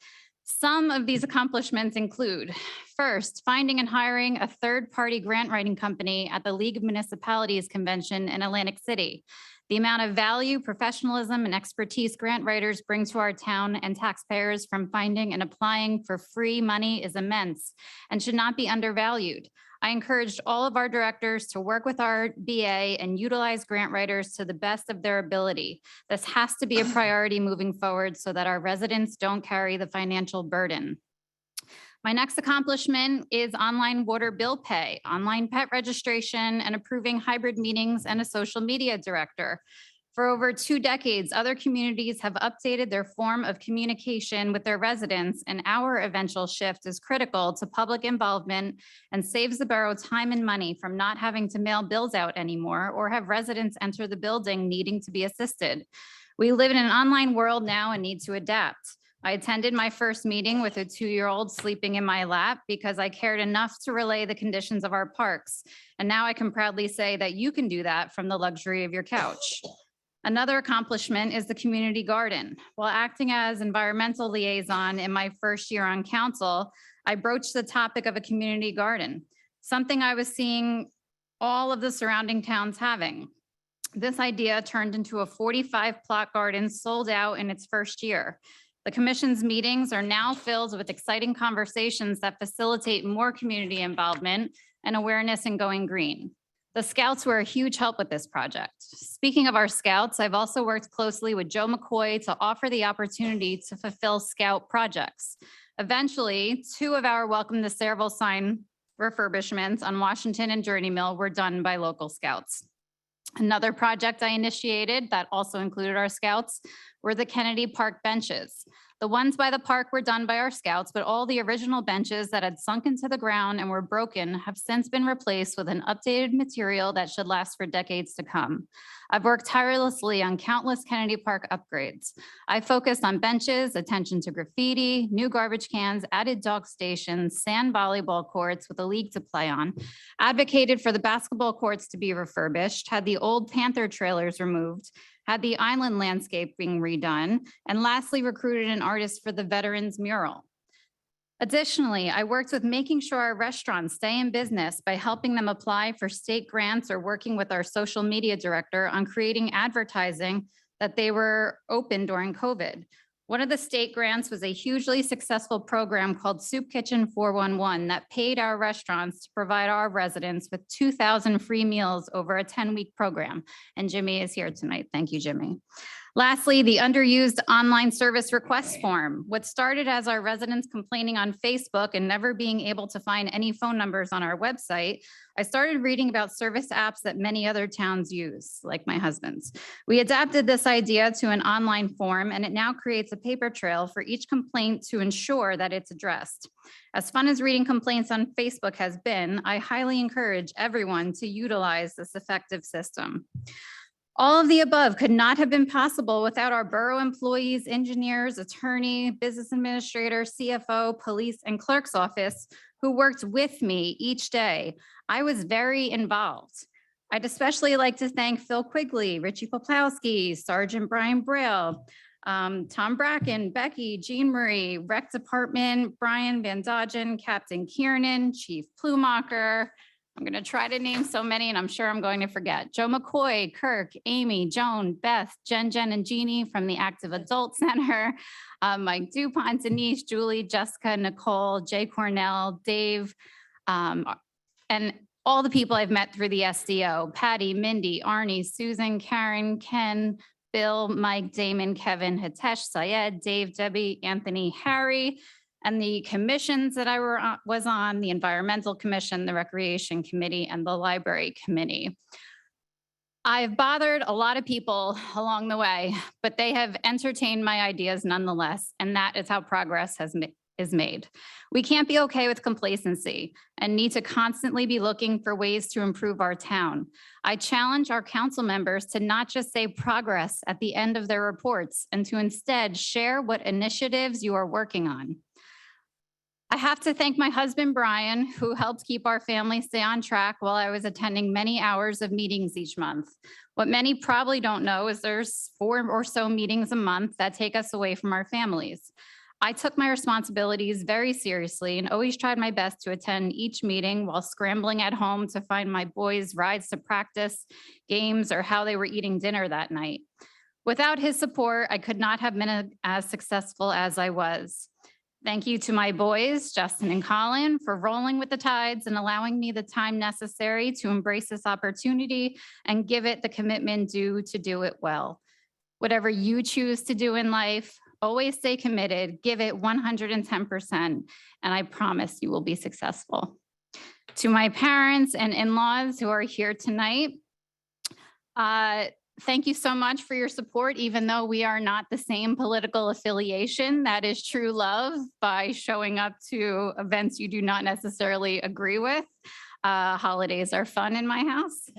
Some of these accomplishments include, first, finding and hiring a third-party grant writing company at the League of Municipalities Convention in Atlantic City. The amount of value, professionalism, and expertise grant writers bring to our town and taxpayers from finding and applying for free money is immense and should not be undervalued. I encouraged all of our directors to work with our BA and utilize grant writers to the best of their ability. This has to be a priority moving forward so that our residents don't carry the financial burden. My next accomplishment is online water bill pay, online pet registration, and approving hybrid meetings and a social media director. For over 2 decades, other communities have updated their form of communication with their residents, and our eventual shift is critical to public involvement and saves the borough time and money from not having to mail bills out anymore or have residents enter the building needing to be assisted. We live in an online world now and need to adapt. I attended my first meeting with a 2-year-old sleeping in my lap because I cared enough to relay the conditions of our parks. And now I can proudly say that you can do that from the luxury of your couch. Another accomplishment is the community garden. While acting as environmental liaison in my first year on council, I broached the topic of a community garden, something I was seeing all of the surrounding towns having. This idea turned into a 45-plot garden sold out in its first year. The commission's meetings are now filled with exciting conversations that facilitate more community involvement and awareness in going green. The Scouts were a huge help with this project. Speaking of our Scouts, I've also worked closely with Joe McCoy to offer the opportunity to fulfill Scout projects. Eventually, 2 of our Welcome to Sayreville sign refurbishments on Washington and Journey Mill were done by local Scouts. Another project I initiated that also included our Scouts were the Kennedy Park benches. The ones by the park were done by our Scouts, but all the original benches that had sunk into the ground and were broken have since been replaced with an updated material that should last for decades to come. I've worked tirelessly on countless Kennedy Park upgrades. I focused on benches, attention to graffiti, new garbage cans, added dog stations, sand volleyball courts with a league to play on, advocated for the basketball courts to be refurbished, had the old Panther trailers removed, had the island landscape being redone, and lastly, recruited an artist for the Veterans Mural. Additionally, I worked with making sure our restaurants stay in business by helping them apply for state grants or working with our social media director on creating advertising that they were open during COVID. One of the state grants was a hugely successful program called Soup Kitchen 411 that paid our restaurants to provide our residents with 2,000 free meals over a 10-week program. And Jimmy is here tonight. Thank you, Jimmy. Lastly, the underused online service request form. What started as our residents complaining on Facebook and never being able to find any phone numbers on our website, I started reading about service apps that many other towns use, like my husband's. We adapted this idea to an online form, and it now creates a paper trail for each complaint to ensure that it's addressed. As fun as reading complaints on Facebook has been, I highly encourage everyone to utilize this effective system. All of the above could not have been possible without our borough employees, engineers, attorney, business administrator, CFO, police, and clerk's office who worked with me each day. I was very involved. I'd especially like to thank Phil Quigley, Richie Poplowski, Sergeant Brian Braille, Tom Bracken, Becky, Jean Marie, Rec Department, Brian Van Dodgen, Captain Kiernan, Chief Plumacher. I'm going to try to name so many, and I'm sure I'm going to forget. Joe McCoy, Kirk, Amy, Joan, Beth, Jen, and Jeannie from the Active Adult Center, Mike DuPont, Denise, Julie, Jessica, Nicole, Jay Cornell, Dave, and all the people I've met through the SDO, Patty, Mindy, Arnie, Susan, Karen, Ken, Bill, Mike, Damon, Kevin, Hitesh, Syed, Dave, Debbie, Anthony, Harry, and the commissions that I was on, the Environmental Commission, the Recreation Committee, and the Library Committee. I've bothered a lot of people along the way, but they have entertained my ideas nonetheless, and that is how progress is made. We can't be okay with complacency and need to constantly be looking for ways to improve our town. I challenge our council members to not just say progress at the end of their reports and to instead share what initiatives you are working on. I have to thank my husband, Brian, who helped keep our family stay on track while I was attending many hours of meetings each month. What many probably don't know is there's 4 or so meetings a month that take us away from our families. I took my responsibilities very seriously and always tried my best to attend each meeting while scrambling at home to find my boys' rides to practice, games, or how they were eating dinner that night. Without his support, I could not have been as successful as I was. Thank you to my boys, Justin and Colin, for rolling with the tides and allowing me the time necessary to embrace this opportunity and give it the commitment due to do it well. Whatever you choose to do in life, always stay committed, give it 110%, and I promise you will be successful. To my parents and in-laws who are here tonight, thank you so much for your support, even though we are not the same political affiliation. That is true love by showing up to events you do not necessarily agree with. Holidays are fun in my house.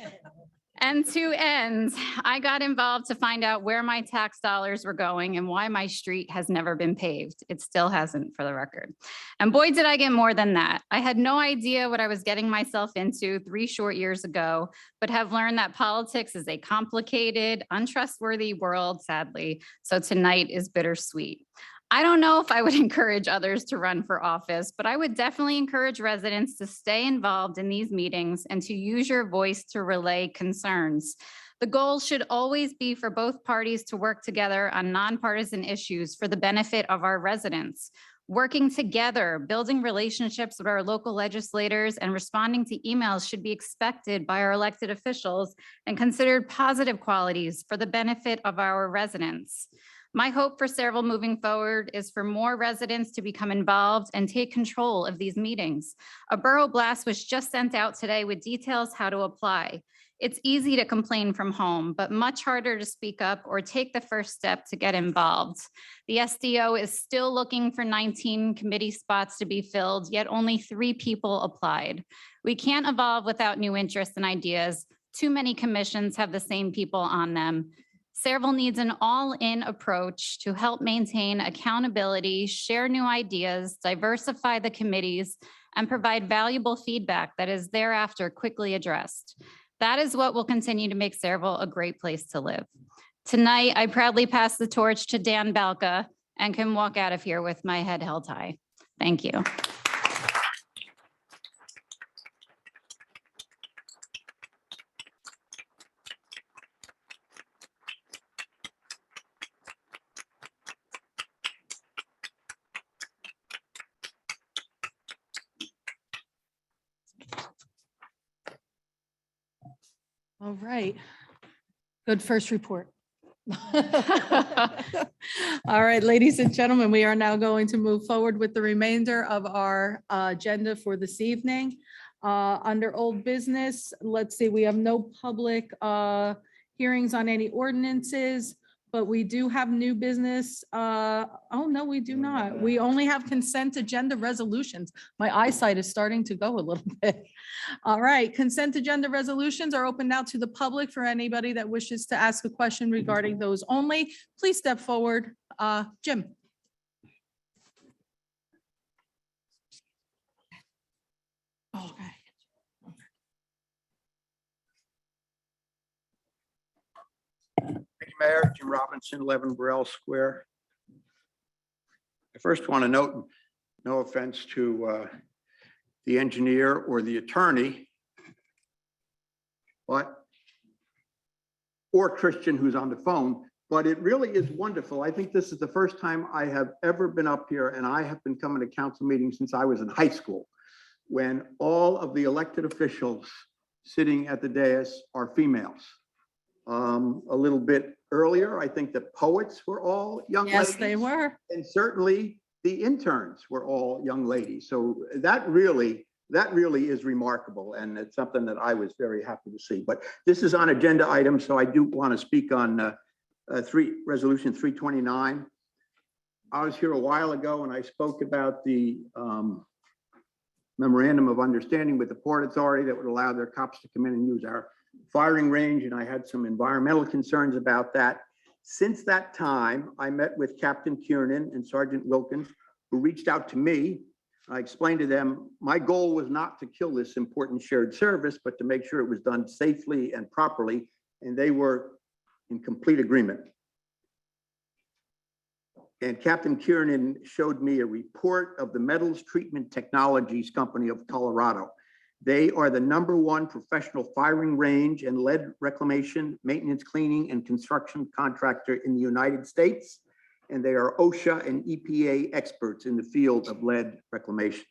And to end, I got involved to find out where my tax dollars were going and why my street has never been paved. It still hasn't, for the record. And boy, did I get more than that. I had no idea what I was getting myself into 3 short years ago, but have learned that politics is a complicated, untrustworthy world, sadly. So tonight is bittersweet. I don't know if I would encourage others to run for office, but I would definitely encourage residents to stay involved in these meetings and to use your voice to relay concerns. The goal should always be for both parties to work together on nonpartisan issues for the benefit of our residents. Working together, building relationships with our local legislators, and responding to emails should be expected by our elected officials and considered positive qualities for the benefit of our residents. My hope for Sayreville moving forward is for more residents to become involved and take control of these meetings. A borough blast was just sent out today with details how to apply. It's easy to complain from home, but much harder to speak up or take the first step to get involved. The SDO is still looking for 19 committee spots to be filled, yet only 3 people applied. We can't evolve without new interests and ideas. Too many commissions have the same people on them. Sayreville needs an all-in approach to help maintain accountability, share new ideas, diversify the committees, and provide valuable feedback that is thereafter quickly addressed. That is what will continue to make Sayreville a great place to live. Tonight, I proudly pass the torch to Dan Balka and can walk out of here with my head held high. Thank you. All right. Good first report. All right, ladies and gentlemen, we are now going to move forward with the remainder of our agenda for this evening. Under old business, let's see, we have no public hearings on any ordinances, but we do have new business. Oh, no, we do not. We only have consent agenda resolutions. My eyesight is starting to go a little bit. All right, consent agenda resolutions are open now to the public for anybody that wishes to ask a question regarding those only. Please step forward. Jim. Okay. Thank you, Mayor. Jim Robinson, 11 Burrell Square. I first want to note, no offense to the engineer or the attorney, or Christian who's on the phone, but it really is wonderful. I think this is the first time I have ever been up here, and I have been coming to council meetings since I was in high school, when all of the elected officials sitting at the dais are females. A little bit earlier, I think the poets were all young ladies. Yes, they were. And certainly the interns were all young ladies. So that really is remarkable. And it's something that I was very happy to see. But this is on agenda item, so I do want to speak on Resolution 329. I was here a while ago and I spoke about the memorandum of understanding with the Port Authority that would allow their cops to come in and use our firing range, and I had some environmental concerns about that. Since that time, I met with Captain Kiernan and Sergeant Wilkins, who reached out to me. I explained to them, my goal was not to kill this important shared service, but to make sure it was done safely and properly, and they were in complete agreement. And Captain Kiernan showed me a report of the Metals Treatment Technologies Company of Colorado. They are the #1 professional firing range and lead reclamation, maintenance, cleaning, and construction contractor in the United States. And they are OSHA and EPA experts in the field of lead reclamation.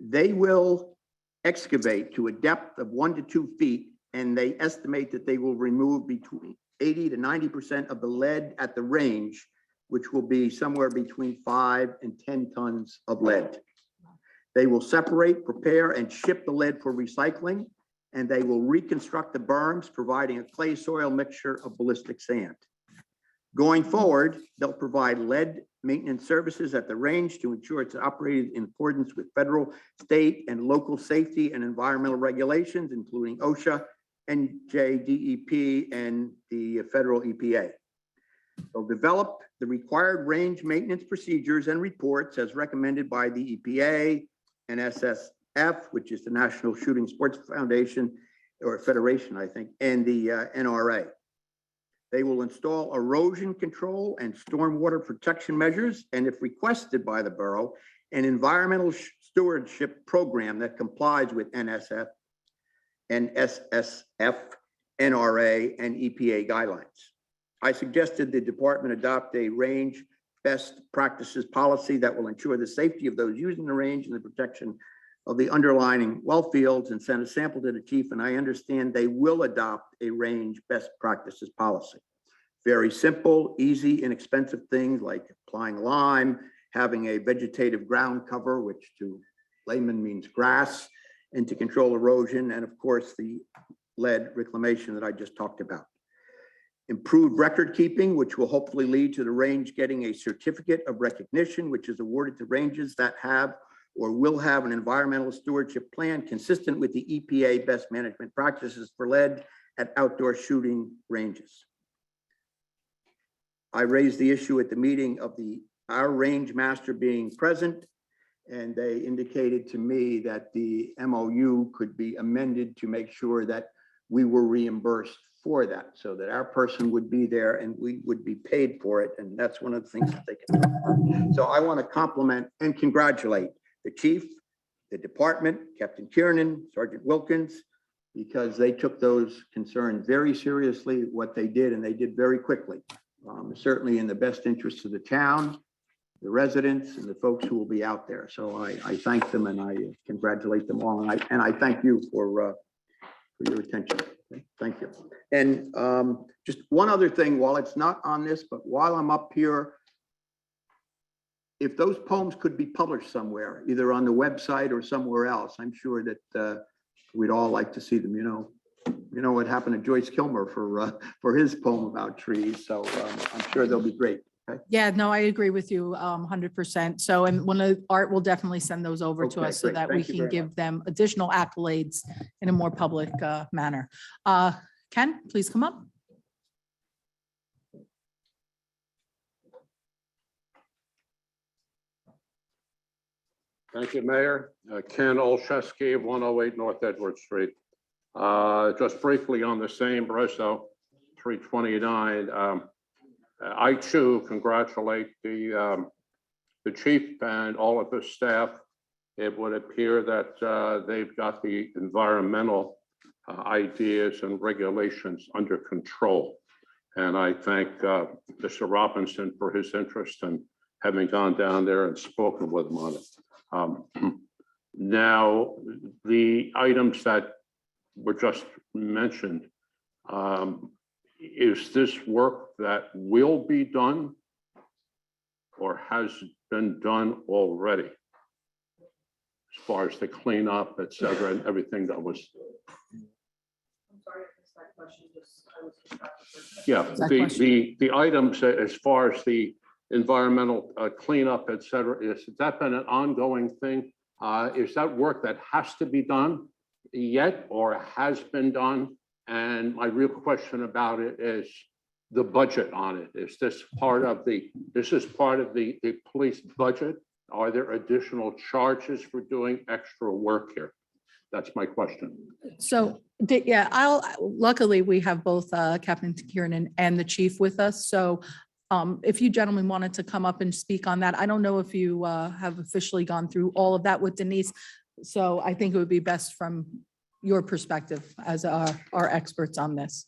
They will excavate to a depth of 1 to 2 feet, and they estimate that they will remove between 80 to 90% of the lead at the range, which will be somewhere between 5 and 10 tons of lead. They will separate, prepare, and ship the lead for recycling, and they will reconstruct the berms, providing a clay soil mixture of ballistic sand. Going forward, they'll provide lead maintenance services at the range to ensure it's operated in accordance with federal, state, and local safety and environmental regulations, including OSHA, NJDEP, and the federal EPA. They'll develop the required range maintenance procedures and reports as recommended by the EPA, and SSF, which is the National Shooting Sports Foundation or Federation, I think, and the NRA. They will install erosion control and stormwater protection measures, and if requested by the borough, an environmental stewardship program that complies with NSF, NSSF, NRA, and EPA guidelines. I suggested the department adopt a range best practices policy that will ensure the safety of those using the range and the protection of the underlying well fields, and send a sample to the chief, and I understand they will adopt a range best practices policy. Very simple, easy, inexpensive things like applying lime, having a vegetative ground cover, which to layman means grass, and to control erosion, and of course, the lead reclamation that I just talked about. Improved record keeping, which will hopefully lead to the range getting a certificate of recognition, which is awarded to ranges that have or will have an environmental stewardship plan consistent with the EPA best management practices for lead at outdoor shooting ranges. I raised the issue at the meeting of our range master being present, and they indicated to me that the MOU could be amended to make sure that we were reimbursed for that, so that our person would be there and we would be paid for it, and that's one of the things that they can do. So I want to compliment and congratulate the chief, the department, Captain Kiernan, Sergeant Wilkins, because they took those concerns very seriously, what they did, and they did very quickly. Certainly in the best interest of the town, the residents, and the folks who will be out there. So I thank them and I congratulate them all, and I thank you for your attention. Okay, thank you. And just one other thing, while it's not on this, but while I'm up here, if those poems could be published somewhere, either on the website or somewhere else, I'm sure that we'd all like to see them. You know what happened to Joyce Kilmer for his poem about trees. So I'm sure they'll be great. Okay. Yeah, no, I agree with you 100%. So, and one of Art will definitely send those over to Okay, us so great. that we Thank you can very give them additional accolades in a more public manner. Ken, please come up. Thank you, Mayor. Ken Olszewski, 108 North Edward Street. Just briefly on the same, Broso 329. I too congratulate the chief and all of his staff. It would appear that they've got the environmental ideas and regulations under control. And I thank Mr. Robinson for his interest in having gone down there and spoken with him on it. Now, the items that were just mentioned, is this work that will be done or has been done already? As far as the cleanup, et cetera, and everything that was. I'm sorry, I missed that question. Yeah, the items as far as the environmental cleanup, et cetera, has that been an ongoing thing? Is that work that has to be done yet or has been done? And my real question about it is the budget on it. Is this part of the police budget? Are there additional charges for doing extra work here? That's my question. So, yeah, luckily we have both Captain Kiernan and the chief with us. So if you gentlemen wanted to come up and speak on that, I don't know if you have officially gone through all of that with Denise. So I think it would be best from your perspective as our experts on this.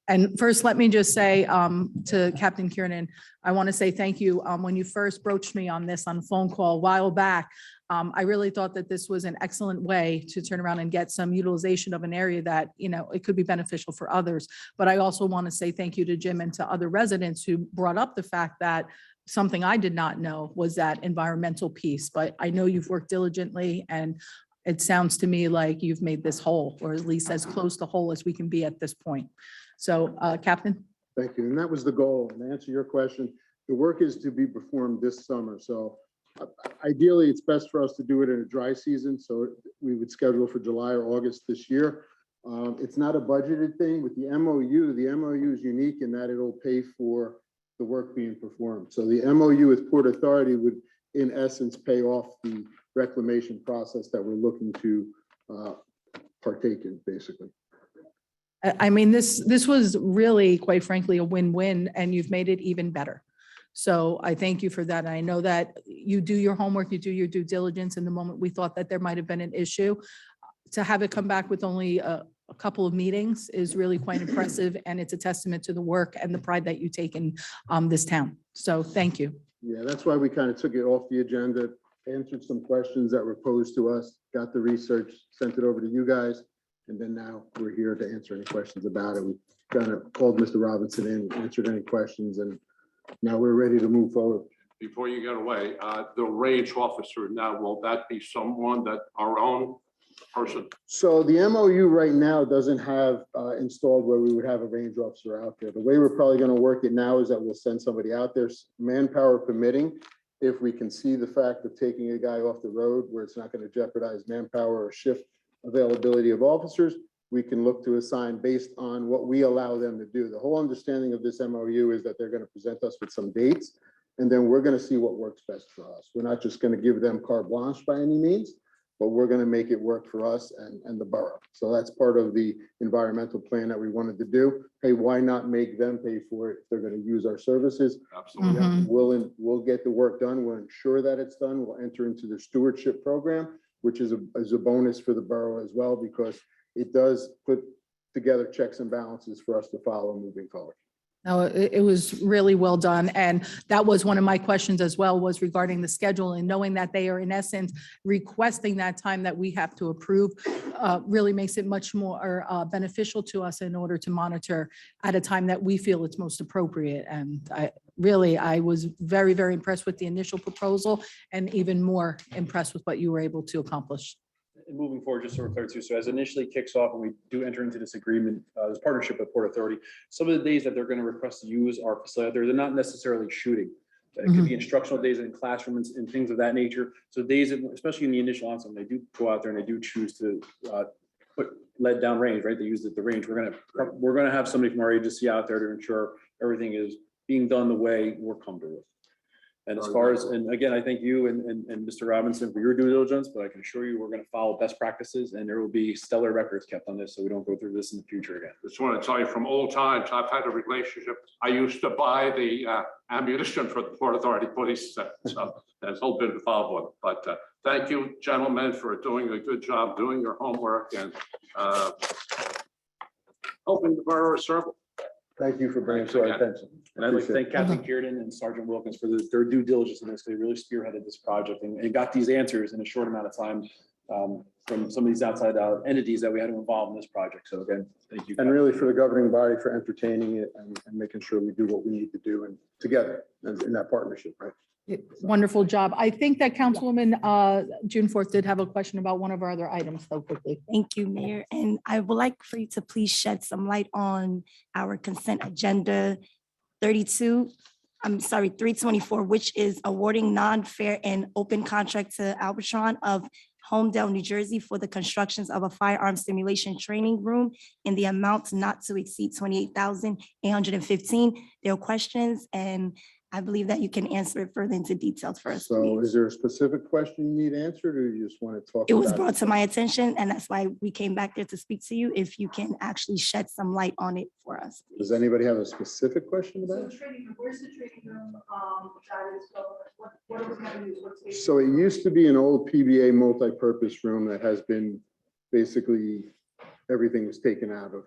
And first, let me just say to Captain Kiernan, I want to say thank you. When you first broached me on this on a phone call a while back, I really thought that this was an excellent way to turn around and get some utilization of an area that, it could be beneficial for others. But I also want to say thank you to Jim and to other residents who brought up the fact that something I did not know was that environmental piece. But I know you've worked diligently, and it sounds to me like you've made this whole, or at least as close to whole as we can be at this point. So, Captain? Thank you. And that was the goal. And to answer your question, the work is to be performed this summer. So ideally, it's best for us to do it in a dry season. So we would schedule for July or August this year. It's not a budgeted thing with the MOU. The MOU is unique in that it'll pay for the work being performed. So the MOU with Port Authority would, in essence, pay off the reclamation process that we're looking to partake in, basically. I mean, this was really, quite frankly, a win-win, and you've made it even better. So I thank you for that. And I know that you do your homework, you do your due diligence. In the moment we thought that there might have been an issue, to have it come back with only a couple of meetings is really quite impressive. And it's a testament to the work and the pride that you take in this town. So thank you. Yeah, that's why we kind of took it off the agenda, answered some questions that were posed to us, got the research, sent it over to you guys. And then now we're here to answer any questions about it. We kind of called Mr. Robinson in, answered any questions, and now we're ready to move forward. Before you get away, the range officer now, will that be someone that our own person? So the MOU right now doesn't have installed where we would have a range officer out there. The way we're probably going to work it now is that we'll send somebody out there, manpower permitting. If we can see the fact of taking a guy off the road where it's not going to jeopardize manpower or shift availability of officers, we can look to assign based on what we allow them to do. The whole understanding of this MOU is that they're going to present us with some dates, and then we're going to see what works best for us. We're not just going to give them carte blanche by any means, but we're going to make it work for us and the borough. So that's part of the environmental plan that we wanted to do. Hey, why not make them pay for it if they're going to use our services? Absolutely. Mhm. We'll get the work done. We'll ensure that it's done. We'll enter into the stewardship program, which is a bonus for the borough as well, because it does put together checks and balances for us to follow moving forward. No, it was really well done. And that was one of my questions as well, was regarding the schedule, and knowing that they are in essence requesting that time that we have to approve really makes it much more beneficial to us in order to monitor at a time that we feel it's most appropriate. And I was very, very impressed with the initial proposal, and even more impressed with what you were able to accomplish. And moving forward, just so we're clear too, so as initially kicks off and we do enter into this agreement, this partnership with Port Authority, some of the days that they're going to request to use our facility, they're not necessarily shooting. It could be instructional days in classrooms and things of that nature. So days, especially in the initial onset, when they do go out there and they do choose to put lead down range, right? They use the range. We're going to have somebody from our agency out there to ensure everything is being done the way we're comfortable with. And as far as, and again, I thank you and Mr. Robinson for your due diligence, but I can assure you, we're going to follow best practices, and there will be stellar records kept on this, so we don't go through this in the future again. Just want to tell you from old times, I've had a relationship. I used to buy the ammunition for the Port Authority Police, so there's a little bit involved with it. But thank you, gentlemen, for doing a good job, doing your homework, and helping the borough serve. Thank you for bringing it to our attention. And I'd like to thank Appreciate Captain Kiernan and Sergeant Wilkins for their due diligence in this. They really spearheaded this project and got these answers in a short amount of time from some of these outside entities that we had to involve in this project. So again, thank you. And really for the governing body for entertaining it and making sure we do what we need to do and together in that partnership, right? Wonderful job. I think that Councilwoman June 4th did have a question about one of our other items, though, quickly. Thank you, Mayor. And I would like for you to please shed some light on our consent agenda 324, which is awarding non-fair and open contract to Albatron of Homedale, New Jersey for the constructions of a firearm simulation training room in the amount not to exceed $28,815. There are questions, and I believe that you can answer it further into details for us. So please. is there a specific question you need answered, or you just want to talk? It was about brought to my attention, and that's why we came back there to speak to you. If you can actually shed some light on it for us. Does anybody have a specific question about it? Where's the training room that is going? What are we going to use? So it used to be an old PBA multi-purpose room that has been basically, everything was taken out of.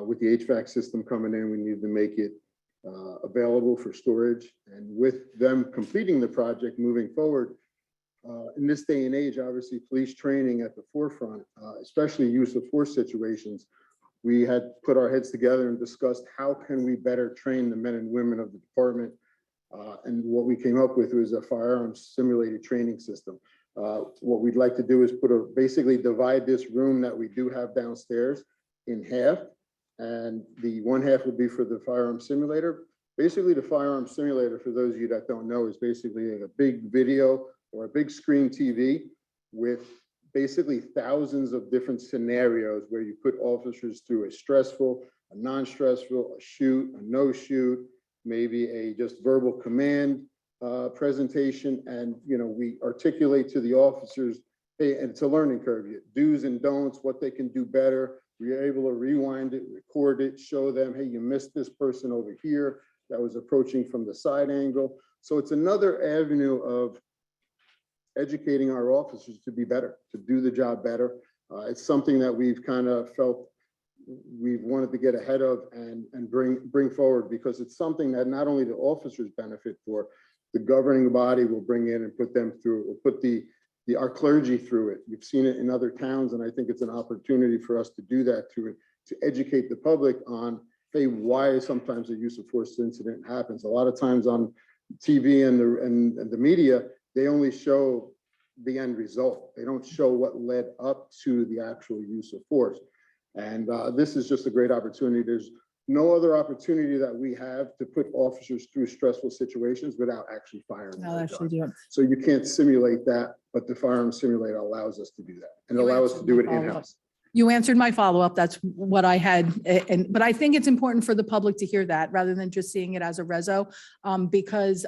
With the HVAC system coming in, we needed to make it available for storage. And with them completing the project moving forward, in this day and age, obviously police training at the forefront, especially use of force situations, we had put our heads together and discussed how can we better train the men and women of the department. And what we came up with was a firearms simulated training system. What we'd like to do is basically divide this room that we do have downstairs in half. And the one half will be for the firearm simulator. Basically, the firearm simulator, for those of you that don't know, is basically a big video or a big screen TV with basically thousands of different scenarios where you put officers through a stressful, a non-stressful, a shoot, a no shoot, maybe a just verbal command presentation. And, we articulate to the officers, hey, and it's a learning curve, do's and don'ts, what they can do better, We are able to rewind it, record it, show them, hey, you missed this person over here that was approaching from the side angle. So it's another avenue of educating our officers to be better, to do the job better. It's something that we've kind of felt we've wanted to get ahead of and bring forward, because it's something that not only the officers benefit for, the governing body will bring in and put them through, will put our clergy through it. You've seen it in other towns, and I think it's an opportunity for us to do that, to educate the public on, hey, why sometimes a use of force incident happens. A lot of times on TV and the media, they only show the end result. They don't show what led up to the actual use of force. And this is just a great opportunity. There's no other opportunity that we have to put officers through stressful situations without actually firing. I'll actually do it. So you can't simulate that, but the firearm simulator allows us to do that and allow us to do it in-house. You answered my follow-up. That's what I had. But I think it's important for the public to hear that rather than just seeing it as a reso, because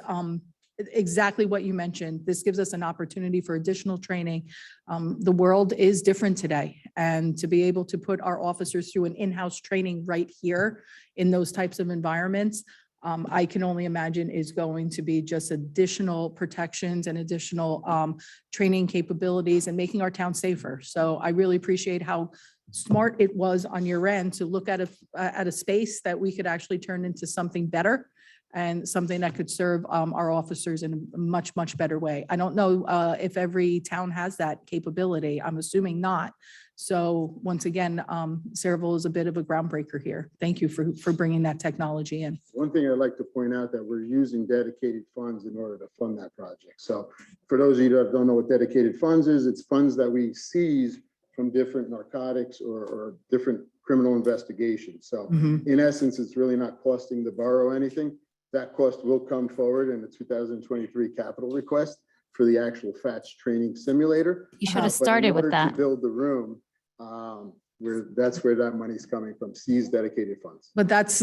exactly what you mentioned, this gives us an opportunity for additional training. The world is different today, and to be able to put our officers through an in-house training right here in those types of environments, I can only imagine is going to be just additional protections and additional training capabilities and making our town safer. So I really appreciate how smart it was on your end to look at a space that we could actually turn into something better and something that could serve our officers in a much, much better way. I don't know if every town has that capability. I'm assuming not. So once again, Saraville is a bit of a groundbreaker here. Thank you for bringing that technology in. One thing I'd like to point out that we're using dedicated funds in order to fund that project. So for those of you that don't know what dedicated funds is, it's funds that we seize from different narcotics or different criminal investigations. So in essence, it's really not costing the borough anything. That cost will come forward in the 2023 capital request for the actual FATS training simulator. You should have But in started with order to that. build the room, that's where that money's coming from, seized dedicated funds. But that's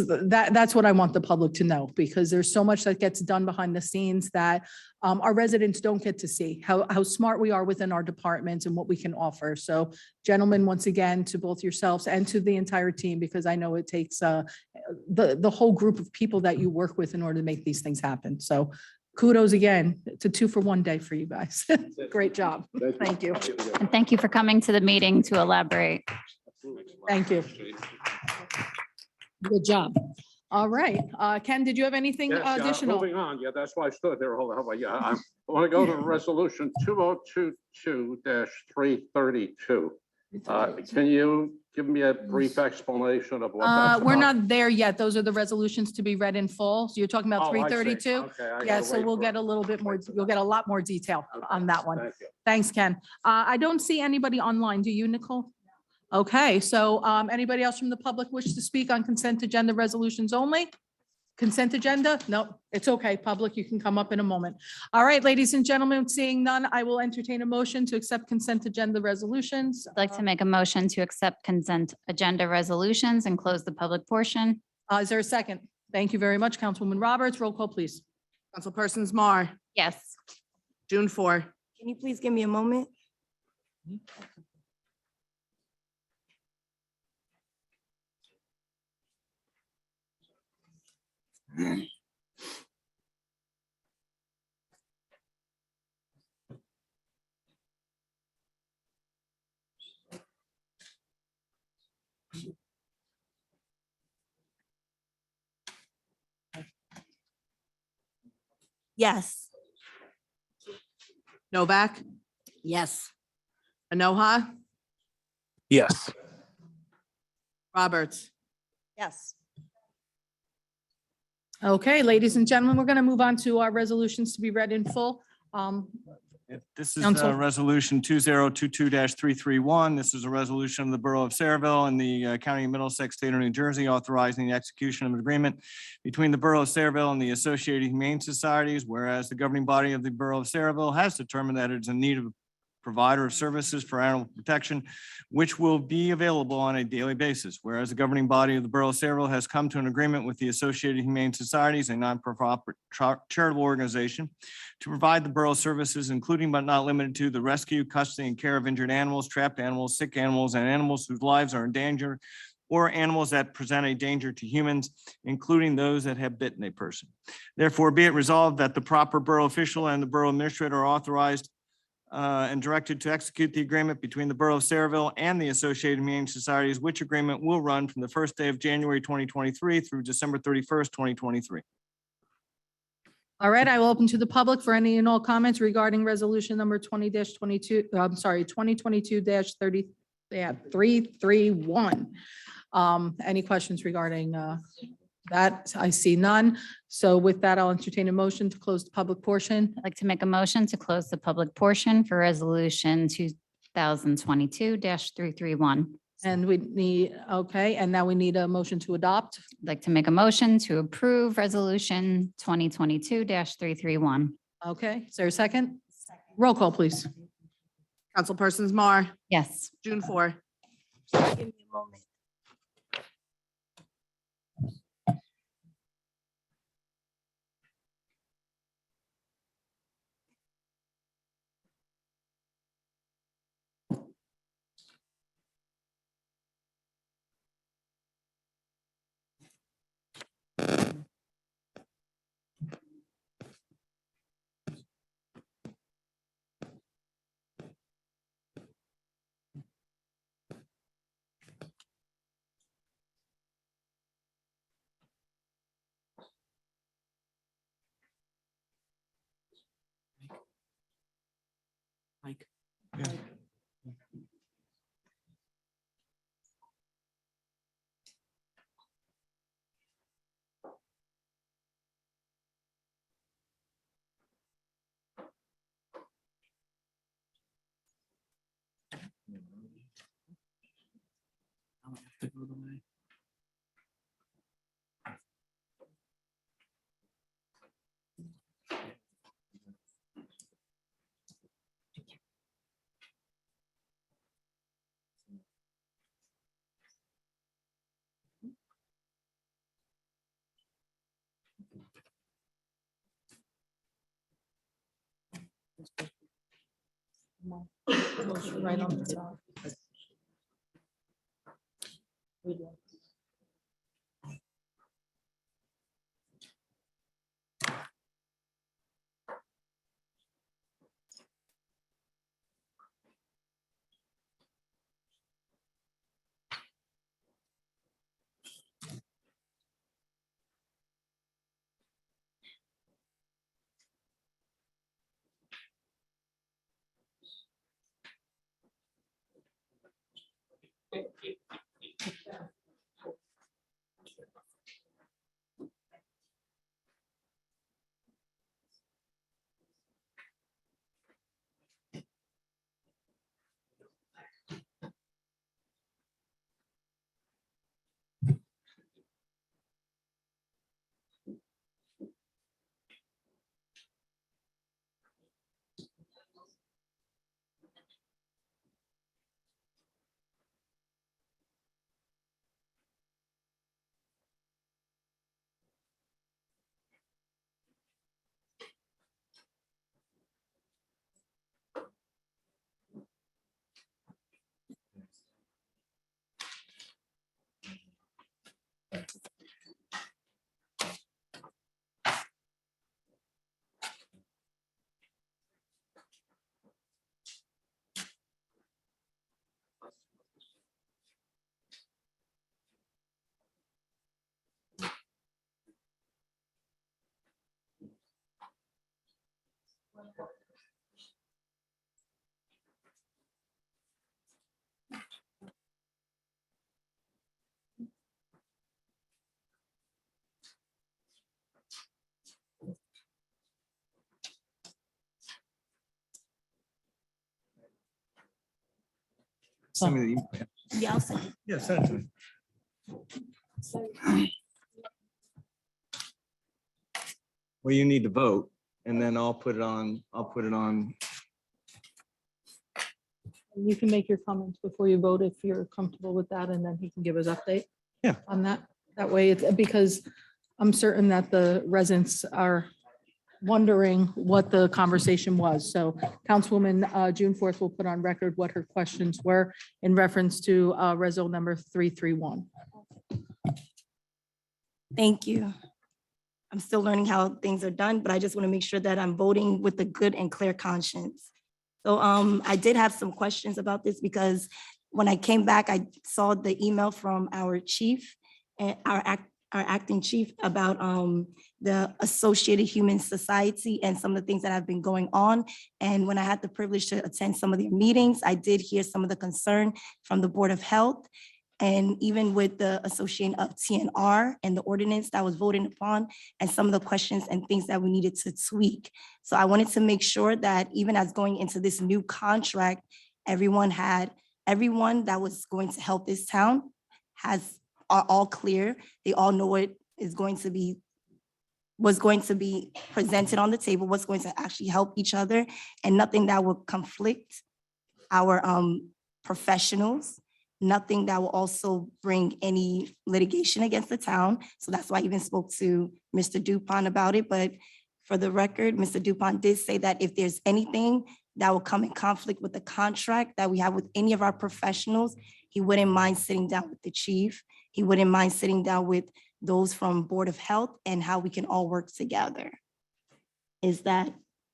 what I want the public to know, because there's so much that gets done behind the scenes that our residents don't get to see, how smart we are within our departments and what we can offer. So gentlemen, once again, to both yourselves and to the entire team, because I know it takes the whole group of people that you work with in order to make these things happen. So kudos again. It's a 2-for-1 day for you guys. Great job. Thank you. And thank you for coming to the meeting to elaborate. Thank you. Good job. All right. Ken, did you have anything Yes, yeah, additional? moving on, yeah, that's why I stood there. Hold on, yeah, I want to go to resolution 2022-332. Can you give me a brief explanation of what that's We're about? not there yet. Those are the resolutions to be read in full. So you're talking about Oh, I see. 332? Okay, I Yeah, gotta so wait we'll for get it. a little bit more, you'll get a lot more detail on that one. Thank you. Thanks, Ken. I don't see anybody online. Do you, Nicole? Okay, so anybody else from the public wish to speak on consent agenda resolutions only? Consent agenda? No, it's okay. Public, you can come up in a moment. All right, ladies and gentlemen, seeing none, I will entertain a motion to accept consent agenda resolutions. I'd like to make a motion to accept consent agenda resolutions and close the public portion. Is there a second? Thank you very much, Councilwoman Roberts. Roll call, please. Councilpersons Mar, Yes. June 4, Can you please give me a moment? Yes. Novak, Yes. Anoha, Yes. Roberts. Yes. Okay, ladies and gentlemen, we're going to move on to our resolutions to be read in full. This is Council. Resolution 2022-331. This is a resolution of the Borough of Saraville and the County of Middlesex, State of New Jersey, authorizing the execution of an agreement between the Borough of Saraville and the Associated Humane Societies, whereas the governing body of the Borough of Saraville has determined that it is in need of provider of services for animal protection, which will be available on a daily basis. Whereas the governing body of the Borough of Sayreville has come to an agreement with the Associated Humane Societies, a non-profit charitable organization, to provide the borough services, including but not limited to the rescue, custody, and care of injured animals, trapped animals, sick animals, and animals whose lives are in danger, or animals that present a danger to humans, including those that have bitten a person. Therefore, be it resolved that the proper borough official and the borough administrator are authorized and directed to execute the agreement between the Borough of Sayreville and the Associated Humane Societies, which agreement will run from the first day of January 2023 through December 31st, 2023. All right, I will open to the public for any and all comments regarding resolution number 20-22, I'm sorry, 2022-30, 331. Any questions regarding that? I see none. So with that, I'll entertain a motion to close the public portion. I'd like to make a motion to close the public portion for resolution 2022-331. And we need, okay, and now we need a motion to adopt. I'd like to make a motion to approve resolution 2022-331. Okay, is there a second? Roll call, please. Councilpersons Mar, Yes. June 4, Give me a moment. Mike. Right on the top. Send me the email. Yeah, I'll send it. Yeah, send it to me. Well, you need to vote and then I'll put it on You can make your comments before you vote if you're comfortable with that, and then he can give his update. Yeah. On that. That way it's because I'm certain that the residents are wondering what the conversation was. So Councilwoman June 4th will put on record what her questions were in reference to resol number 331. Thank you. I'm still learning how things are done, but I just want to make sure that I'm voting with a good and clear conscience. So I did have some questions about this because when I came back, I saw the email from our chief and our acting chief about the Associated Human Society and some of the things that have been going on. And when I had the privilege to attend some of their meetings, I did hear some of the concern from the Board of Health. And even with the association of TNR and the ordinance that was voted upon and some of the questions and things that we needed to tweak. So I wanted to make sure that even as going into this new contract, everyone that was going to help this town are all clear. They all know what is going to be, was going to be presented on the table, what's going to actually help each other, and nothing that will conflict our professionals. Nothing that will also bring any litigation against the town. So that's why I even spoke to Mr. Dupont about it. But for the record, Mr. Dupont did say that if there's anything that will come in conflict with the contract that we have with any of our professionals, he wouldn't mind sitting down with the chief. He wouldn't mind sitting down with those from Board of Health and how we can all work together. Is that?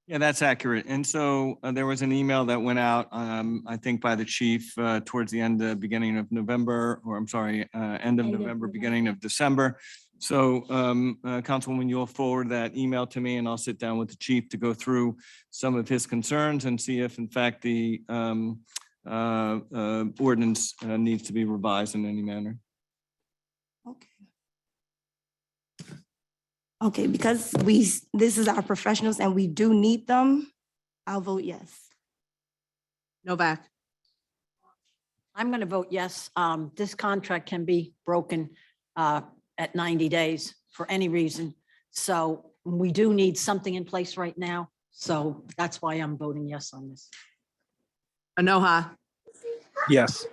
Yeah, that's accurate. And so there was an email that went out, I think by the chief towards the beginning of November, or I'm sorry, end of November, beginning of December. So Councilwoman, you'll forward that email to me and I'll sit down with the chief to go through some of his concerns and see if in fact the ordinance needs to be revised in any manner. Okay, because this is our professionals and we do need them, I'll vote yes. Novak. I'm going to vote yes. This contract can be broken at 90 days for any reason. So we do need something in place right now. So that's why I'm voting yes on this. Anoha. Yes.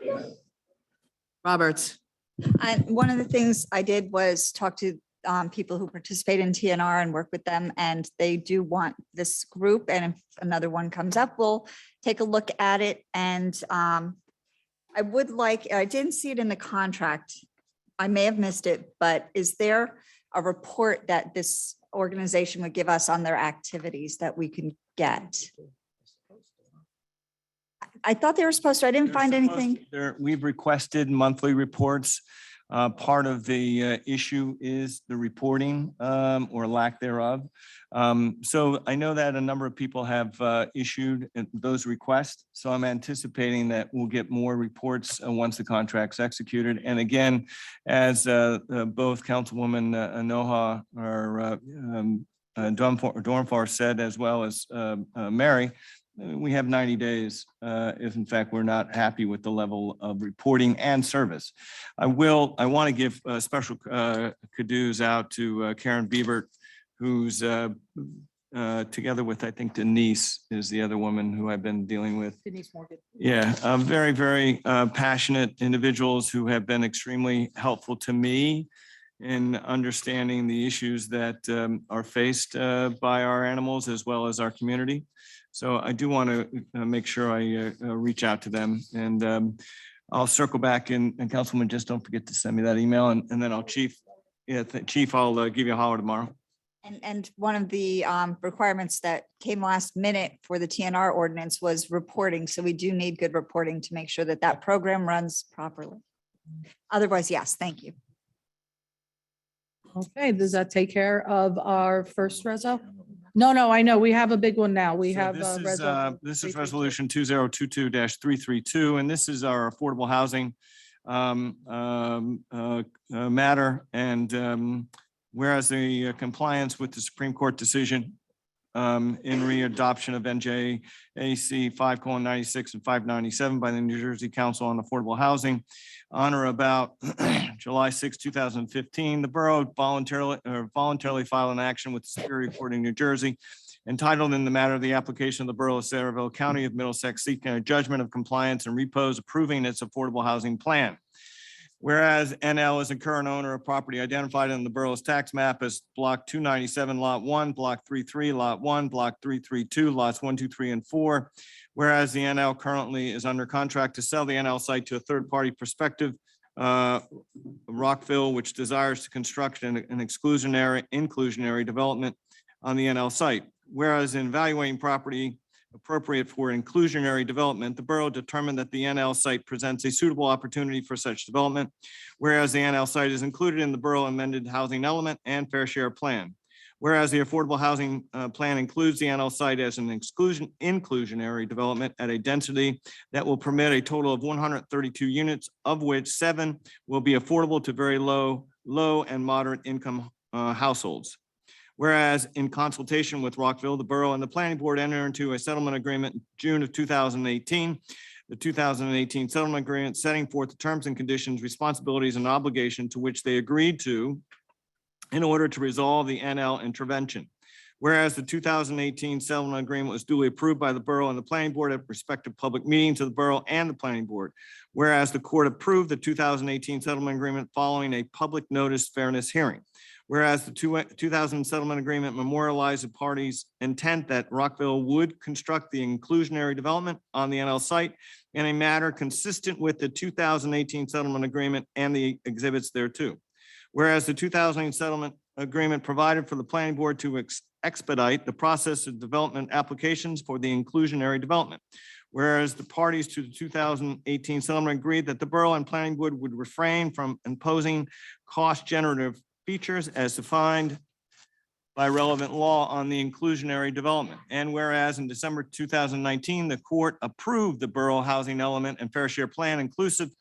Roberts. One of the things I did was talk to people who participate in TNR and work with them, and they do want this group. And if another one comes up, we'll take a look at it. And I didn't see it in the contract. I may have missed it, but is there a report that this organization would give us on their activities that we can get? I thought they were supposed to. I didn't find anything. We've requested monthly reports. Part of the issue is the reporting or lack thereof. So I know that a number of people have issued those requests. So I'm anticipating that we'll get more reports once the contract's executed. And again, as both Councilwoman Anoha or Dornfar said, as well as Mary, we have 90 days if in fact we're not happy with the level of reporting and service. I want to give special kudos out to Karen Biebert, who's together with, I think Denise is the other woman who I've been dealing with. Denise Morgan. Yeah, very, very passionate individuals who have been extremely helpful to me in understanding the issues that are faced by our animals as well as our community. So I do want to make sure I reach out to them, and I'll circle back, and Councilwoman, just don't forget to send me that email, and then I'll Chief, I'll give you a holler tomorrow. And one of the requirements that came last minute for the TNR ordinance was reporting. So we do need good reporting to make sure that that program runs properly. Otherwise, yes, thank you. Okay, does that take care of our first reso? No, I know, we have a big one now. We So have. This is resolution 2022-332, and this is our affordable housing matter. And whereas the compliance with the Supreme Court decision in readoption of NJAC 5:96 and 597 by the New Jersey Council on Affordable Housing on or about July 6, 2015, the borough voluntarily filed an action with the Superior Court in New Jersey entitled in the matter of the application of the Borough of Saraville, County of Middlesex, seeking a judgment of compliance and repose approving its affordable housing plan. Whereas NL is a current owner of property identified in the borough's tax map as Block 297, Lot 1, Block 33, Lot 1, Block 332, Lots 1, 2, 3, and 4. Whereas the NL currently is under contract to sell the NL site to a third-party prospective, Rockville, which desires to construct an inclusionary development on the NL site. Whereas in evaluating property appropriate for inclusionary development, the borough determined that the NL site presents a suitable opportunity for such development, whereas the NL site is included in the borough amended housing element and fair share plan. Whereas the affordable housing plan includes the NL site as an inclusionary development at a density that will permit a total of 132 units, of which 7 will be affordable to very low and moderate income households. Whereas in consultation with Rockville, the borough and the planning board entered into a settlement agreement in June of 2018. The 2018 settlement agreement setting forth the terms and conditions, responsibilities, and obligation to which they agreed to in order to resolve the NL intervention. Whereas the 2018 settlement agreement was duly approved by the borough and the planning board at respective public meetings of the borough and the planning board. Whereas the court approved the 2018 settlement agreement following a public notice fairness hearing. Whereas the 2000 settlement agreement memorialized the parties' intent that Rockville would construct the inclusionary development on the NL site in a manner consistent with the 2018 settlement agreement and the exhibits thereto. Whereas the 2000 settlement agreement provided for the planning board to expedite the process of development applications for the inclusionary development. Whereas the parties to the 2018 settlement agreed that the borough and planning board would refrain from imposing cost generative features as defined by relevant law on the inclusionary development. And whereas in December 2019, the court approved the borough housing element and fair share plan inclusive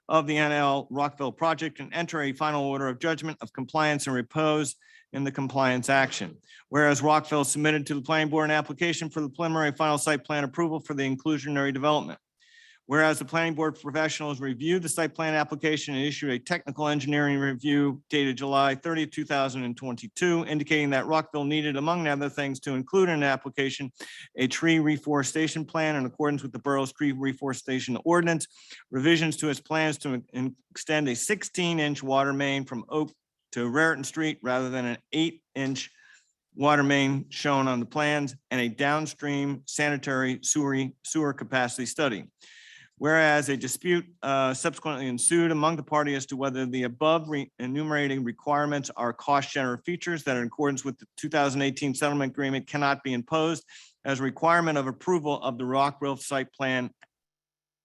of the NL Rockville project and enter a final order of judgment of compliance and repose in the compliance action. Whereas Rockville submitted to the planning board an application for the preliminary final site plan approval for the inclusionary development. Whereas the planning board professionals reviewed the site plan application and issued a technical engineering review dated July 30, 2022, indicating that Rockville needed, among other things, to include in an application a tree reforestation plan in accordance with the borough's tree reforestation ordinance, revisions to its plans to extend a 16-inch water main from Oak to Raritan Street rather than an 8-inch water main shown on the plans, and a downstream sanitary sewer capacity study. Whereas a dispute subsequently ensued among the parties as to whether the above enumerating requirements are cost generative features that in accordance with the 2018 settlement agreement cannot be imposed as a requirement of approval of the Rockville site plan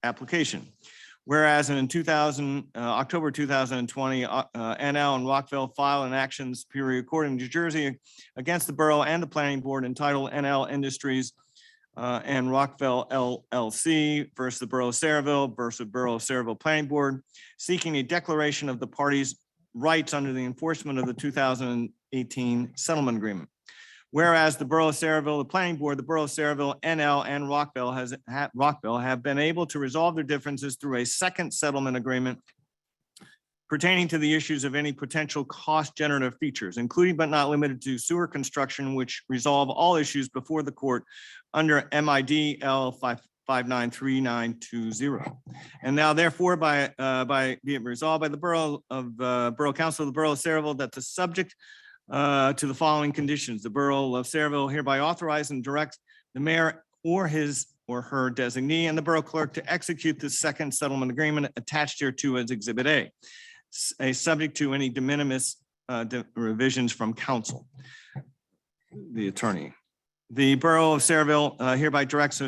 application. Whereas in October 2020, NL and Rockville filed an action in Superior Court in New Jersey against the borough and the planning board entitled NL Industries and Rockville LLC versus the Borough of Saraville versus Borough of Saraville Planning Board, seeking a declaration of the parties' rights under the enforcement of the 2018 settlement agreement. Whereas the Borough of Saraville, the Planning Board, the Borough of Saraville, NL, and Rockville have been able to resolve their differences through a second settlement agreement pertaining to the issues of any potential cost generative features, including but not limited to sewer construction, which resolve all issues before the court under MID L 593920. And now therefore be it resolved by the Borough Council of the Borough of Saraville that the subject to the following conditions, the Borough of Saraville hereby authorizes and directs the mayor or his or her designee and the borough clerk to execute the second settlement agreement attached hereto as Exhibit A, subject to any de minimis revisions from council. The attorney. The Borough of Saraville hereby directs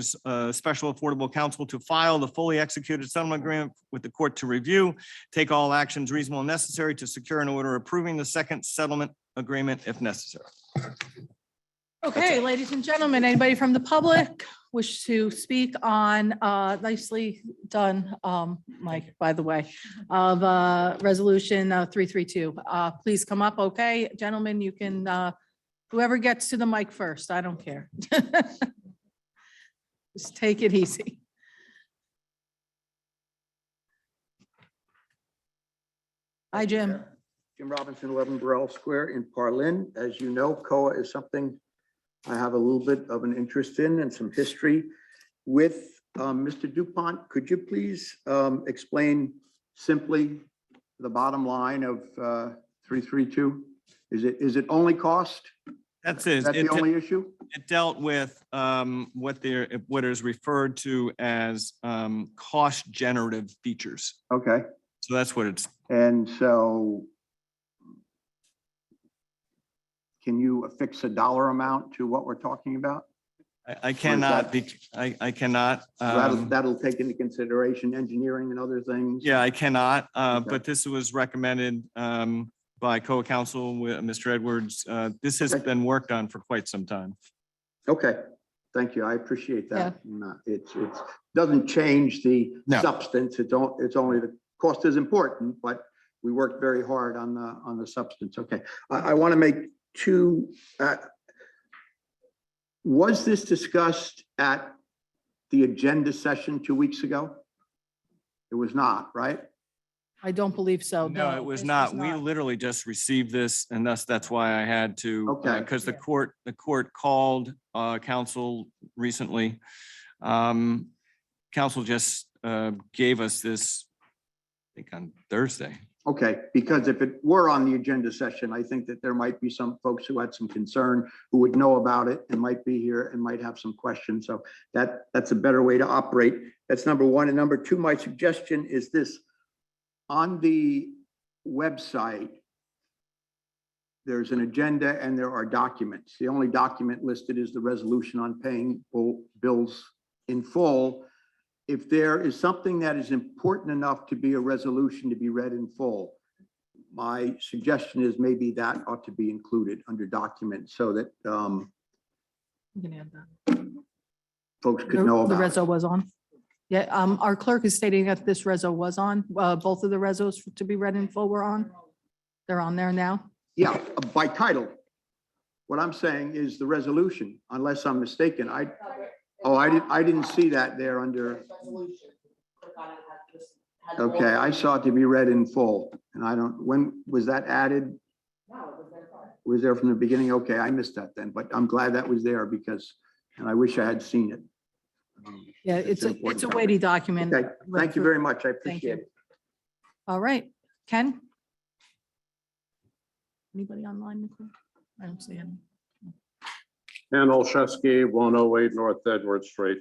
special affordable counsel to file the fully executed settlement agreement with the court to review, take all actions reasonable and necessary to secure an order approving the second settlement agreement if necessary. Okay, ladies and gentlemen, anybody from the public wish to speak on, nicely done, Mike, by the way, of resolution 332. Please come up, okay? Gentlemen, you can, whoever gets to the mic first, I don't care. Just take it easy. Hi, Jim. Jim Robinson, 11 Burrell Square in Parlin. As you know, COA is something I have a little bit of an interest in and some history with. Mr. Dupont, could you please explain simply the bottom line of 332? Is it only cost? That's it. Is that the only issue? It dealt with what is referred to as cost generative features. Okay. So that's what it's. And so can you affix a dollar amount to what we're talking about? I cannot be, I cannot. That'll take into consideration engineering and other things. Yeah, I cannot, but this was recommended by co-counsel with Mr. Edwards. This has been worked on for quite some time. Okay, thank you. I appreciate that. It's doesn't change the substance. It's only the cost is important, but we worked very hard on the substance. Okay, I want to make two. Was this discussed at the agenda session 2 weeks ago? It was not, right? I don't believe so. No, it was not. We literally just received this, and that's why I had to, Okay. because the court called council recently. Council just gave us this, I think on Thursday. Okay, because if it were on the agenda session, I think that there might be some folks who had some concern, who would know about it and might be here and might have some questions. So that's a better way to operate. That's number one. And number two, my suggestion is this. On the website, there's an agenda and there are documents. The only document listed is the resolution on paying bills in full. If there is something that is important enough to be a resolution to be read in full, my suggestion is maybe that ought to be included under documents so that You can add that. folks could know The about it. reso was on. Yeah, our clerk is stating that this reso was on. Both of the resos to be read in full were on. They're on there now. Yeah, by title. What I'm saying is the resolution, unless I'm mistaken. I didn't see that there under. Okay, I saw it to be read in full, and I don't, when was that added? Was there from the beginning? Okay, I missed that then, but I'm glad that was there because, and I wish I had seen it. Yeah, it's a important weighty document. Okay, thank you very much. I Thank appreciate you. it. All right, Ken? Anybody online, Nicole? I don't see any. Ken Olszewski, 108 North Edward Street,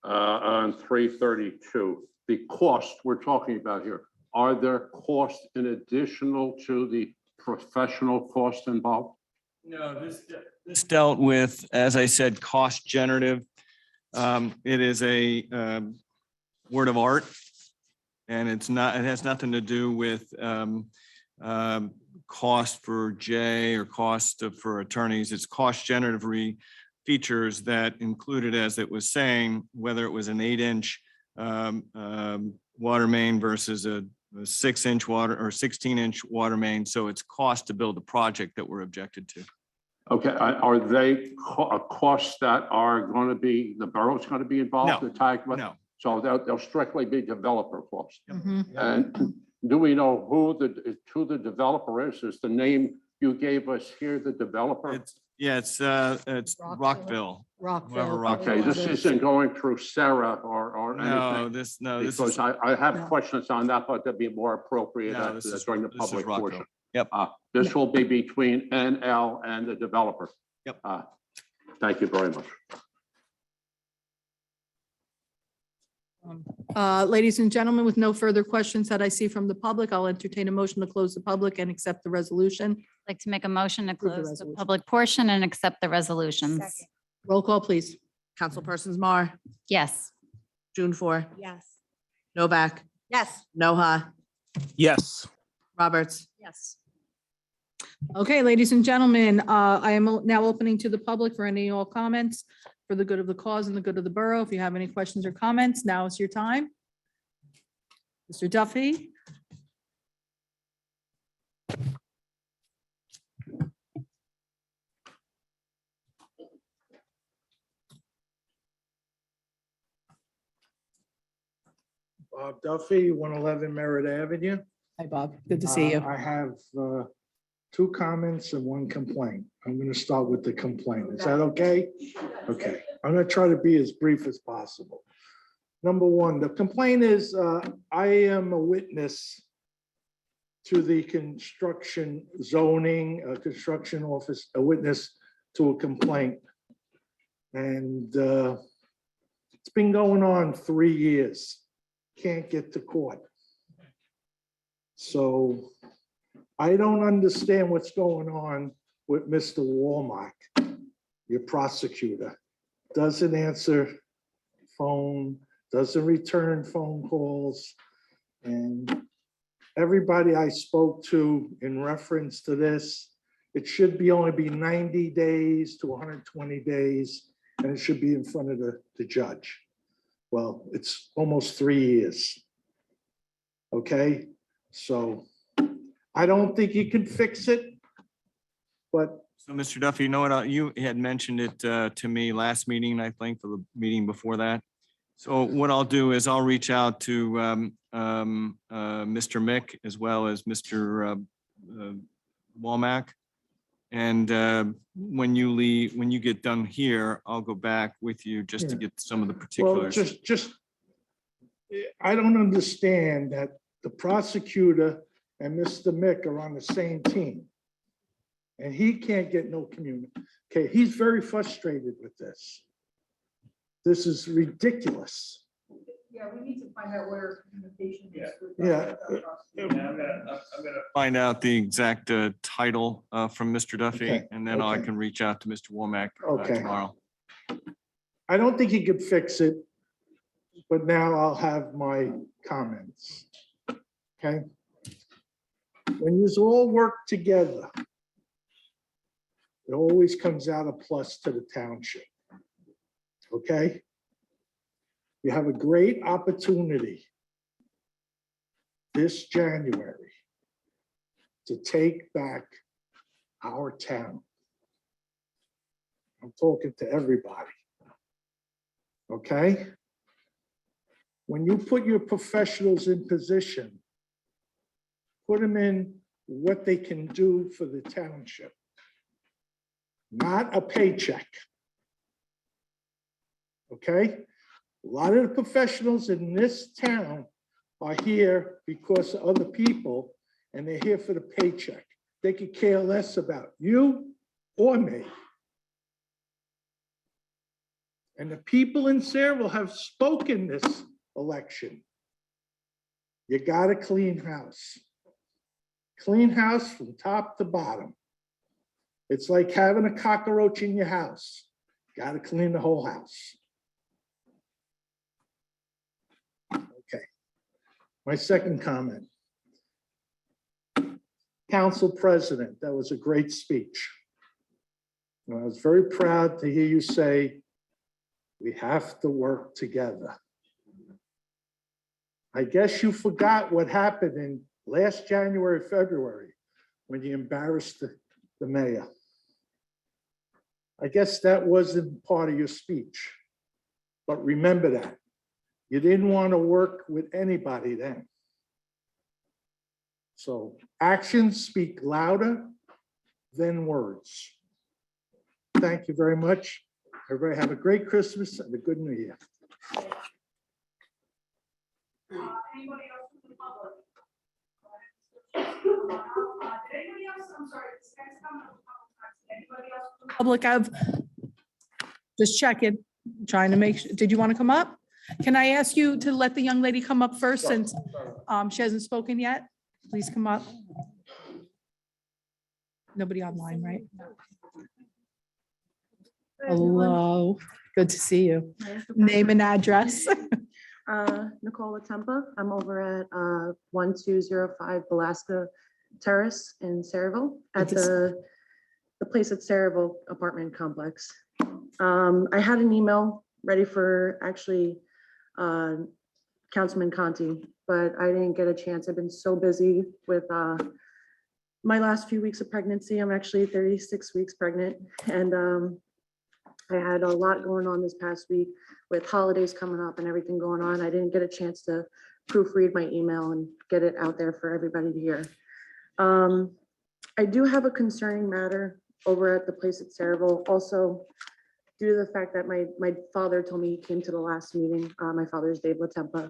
on 332. The cost we're talking about here, are there costs in additional to the professional cost involved? No, this dealt with, as I said, cost generative. It is a word of art. And it has nothing to do with cost for Jay or cost for attorneys. It's cost generative features that included, as it was saying, whether it was an 8-inch water main versus a 6-inch water or 16-inch water main. So it's cost to build the project that we're objected to. Okay, are they costs that are going to be, the borough's going to be involved? No, no. So they'll strictly be developer costs. Mhm. And do we know who the developer is? Is the name you gave us here the developer? It's Rockville. Whoever Okay, this isn't going through Sarah or No, anything. this Because is. I have questions on that, but that'd be more appropriate No, this is- during the this is public Rockville. portion. Yep. This will be between NL and the developer. Yep. Thank you very much. Ladies and gentlemen, with no further questions that I see from the public, I'll entertain a motion to close the public and accept the resolution. I'd like to make a motion to Approve the close the resolution. public portion and accept the resolutions. Roll call, please. Councilpersons Mar, Yes. June 4, Yes. Novak, Yes. Noha, Yes. Roberts. Yes. Okay, ladies and gentlemen, I am now opening to the public for any and all comments for the good of the cause and the good of the borough. If you have any questions or comments, now is your time. Mr. Duffy? Bob Duffy, 111 Merritt Avenue. Hi, Bob. Good to see you. I have 2 comments and 1 complaint. I'm going to start with the complaint. Is that okay? Okay, I'm going to try to be as brief as possible. Number 1, the complaint is, I am a witness to the construction zoning, construction office, a witness to a complaint. And it's been going on 3 years. Can't get to court. So I don't understand what's going on with Mr. Walmart, your prosecutor. Doesn't answer phone, doesn't return phone calls. And everybody I spoke to in reference to this, it should be only be 90 days to 120 days, and it should be in front of the judge. Well, it's almost 3 years. Okay, so I don't think you can fix it, but So, Mr. Duffy, you know what, you had mentioned it to me last meeting, I think, for the meeting before that. So what I'll do is I'll reach out to Mr. Mick as well as Mr. Walmack. And when you get done here, I'll go back with you just to Yeah. get some of the well, particulars. just, I don't understand that the prosecutor and Mr. Mick are on the same team. And he can't get no communication. Okay, he's very frustrated with this. This is ridiculous. Yeah, we need to find out where communication is. Yeah. I'm gonna find out the exact title from Mr. Duffy, Okay, and then I okay. can reach out to Mr. Womack Okay. tomorrow. I don't think he could fix it, but now I'll have my comments. Okay? When you all work together, it always comes out a plus to the township. Okay? You have a great opportunity this January to take back our town. I'm talking to everybody. Okay? When you put your professionals in position, put them in what they can do for the township, not a paycheck. Okay? A lot of the professionals in this town are here because of other people, and they're here for the paycheck. They could care less about you or me. And the people in Sayreville have spoken this election. You got a clean house. Clean house from top to bottom. It's like having a cockroach in your house. Got to clean the whole house. Okay. My second comment. Council President, that was a great speech. And I was very proud to hear you say, we have to work together. I guess you forgot what happened in last January, February, when you embarrassed the mayor. I guess that wasn't part of your speech, but remember that. You didn't want to work with anybody then. So actions speak louder than words. Thank you very much. Everybody have a great Christmas and a good New Year. Anybody else from the public? Anybody else? I'm sorry, this guy's coming up a couple times. Anybody else from the public have? Just check it, trying to make, did you want to come up? Can I ask you to let the young lady come up first since she hasn't spoken yet? Please come up. Nobody online, right? Hello, good to see you. Name and address. Nicole Tempa. I'm over at 1205 Velasca Terrace in Sayreville at the place at Sayreville Apartment Complex. I had an email ready for actually Councilman Conti, but I didn't get a chance. I've been so busy with my last few weeks of pregnancy. I'm actually 36 weeks pregnant, and I had a lot going on this past week with holidays coming up and everything going on. I didn't get a chance to proofread my email and get it out there for everybody to hear. I do have a concerning matter over at the place at Saraville. Also, due to the fact that my father told me he came to the last meeting, my father is Dave LaTempa.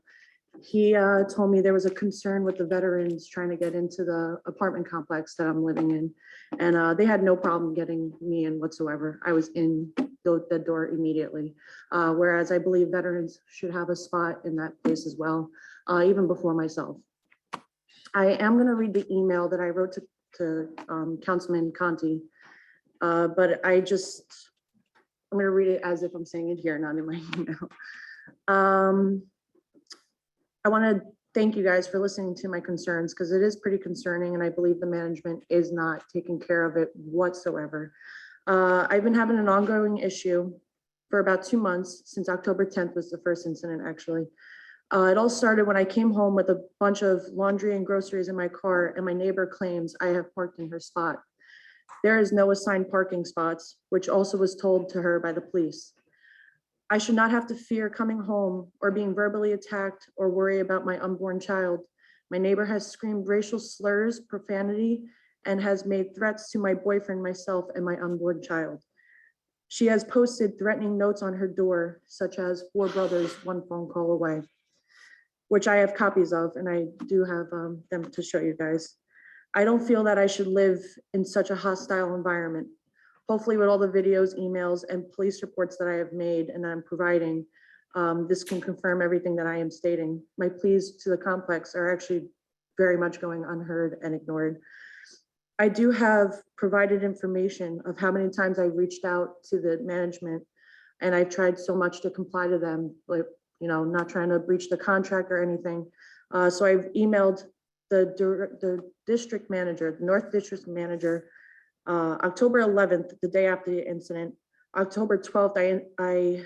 He told me there was a concern with the veterans trying to get into the apartment complex that I'm living in. And they had no problem getting me in whatsoever. I was in the door immediately. Whereas I believe veterans should have a spot in that place as well, even before myself. I am gonna read the email that I wrote to Councilman Conti, but I'm gonna read it as if I'm saying it here, not in my email. I want to thank you guys for listening to my concerns because it is pretty concerning and I believe the management is not taking care of it whatsoever. I've been having an ongoing issue for about 2 months, since October 10th was the first incident, actually. It all started when I came home with a bunch of laundry and groceries in my car and my neighbor claims I have parked in her spot. There is no assigned parking spots, which also was told to her by the police. I should not have to fear coming home or being verbally attacked or worry about my unborn child. My neighbor has screamed racial slurs, profanity, and has made threats to my boyfriend, myself, and my unborn child. She has posted threatening notes on her door, such as 4 brothers, 1 phone call away, which I have copies of, and I do have them to show you guys. I don't feel that I should live in such a hostile environment. Hopefully with all the videos, emails, and police reports that I have made and I'm providing, this can confirm everything that I am stating. My pleas to the complex are actually very much going unheard and ignored. I do have provided information of how many times I reached out to the management and I tried so much to comply to them, like, you know, not trying to breach the contract or anything. So I've emailed the district manager, the North District manager, October 11th, the day after the incident. October 12th, I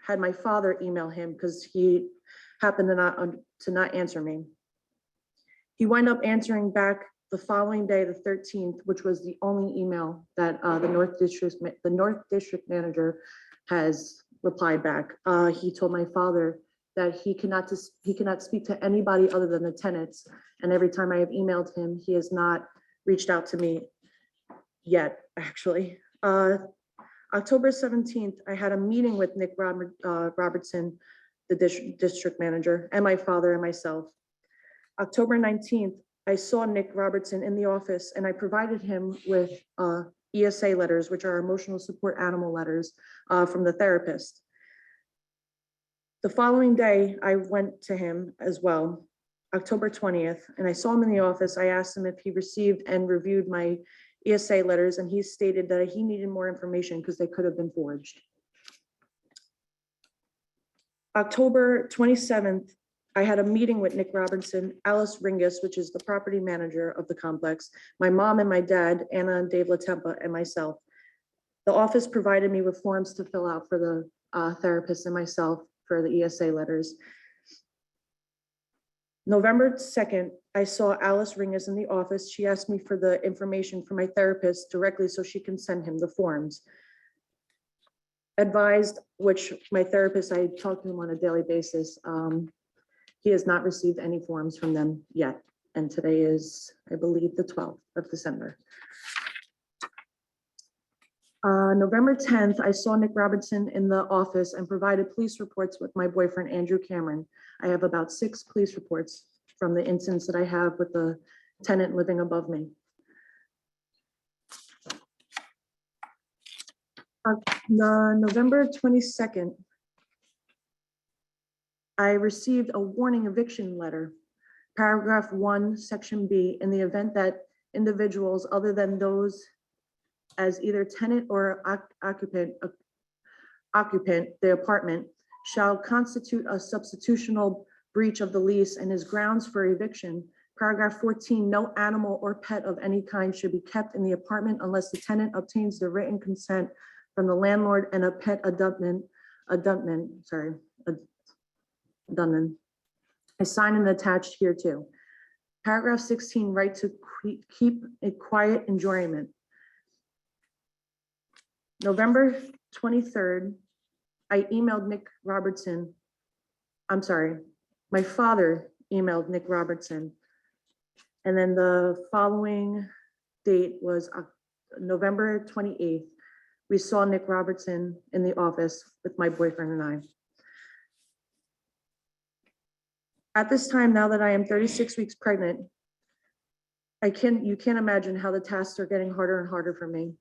had my father email him because he happened to not answer me. He wound up answering back the following day, the 13th, which was the only email that the North District manager has replied back. He told my father that he cannot speak to anybody other than the tenants. And every time I have emailed him, he has not reached out to me yet, actually. October 17th, I had a meeting with Nick Robertson, the district manager, and my father and myself. October 19th, I saw Nick Robertson in the office and I provided him with ESA letters, which are emotional support animal letters from the therapist. The following day, I went to him as well, October 20th, and I saw him in the office. I asked him if he received and reviewed my ESA letters, and he stated that he needed more information because they could have been forged. October 27th, I had a meeting with Nick Robertson, Alice Ringus, which is the property manager of the complex, my mom and my dad, Anna and Dave LaTempa, and myself. The office provided me with forms to fill out for the therapist and myself for the ESA letters. November 2nd, I saw Alice Ringus in the office. She asked me for the information from my therapist directly so she can send him the forms. Advised, which my therapist, I talk to him on a daily basis. He has not received any forms from them yet. And today is, I believe, the 12th of December. November 10th, I saw Nick Robertson in the office and provided police reports with my boyfriend, Andrew Cameron. I have about 6 police reports from the incidents that I have with the tenant living above me. November 22nd, I received a warning eviction letter, paragraph 1, section B, in the event that individuals other than those as either tenant or occupant, the apartment shall constitute a substitutional breach of the lease and is grounds for eviction. Paragraph 14, no animal or pet of any kind should be kept in the apartment unless the tenant obtains the written consent from the landlord and a pet abutment is signed and attached here too. Paragraph 16, right to keep a quiet enjoyment. November 23rd, I emailed Nick Robertson. I'm sorry, my father emailed Nick Robertson. And then the following date was November 28th. We saw Nick Robertson in the office with my boyfriend and I. At this time, now that I am 36 weeks pregnant, you can't imagine how the tasks are getting harder and harder for me.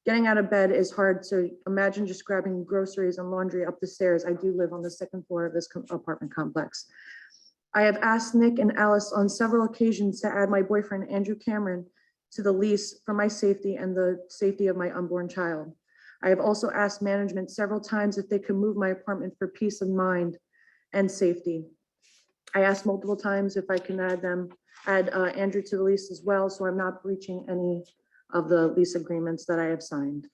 Getting out of bed is hard, so imagine just grabbing groceries and laundry up the stairs. I do live on the second floor of this apartment complex. I have asked Nick and Alice on several occasions to add my boyfriend, Andrew Cameron, to the lease for my safety and the safety of my unborn child. I have also asked management several times if they could move my apartment for peace of mind and safety. I asked multiple times if I can add Andrew to the lease as well, so I'm not breaching any of the lease agreements that I have signed.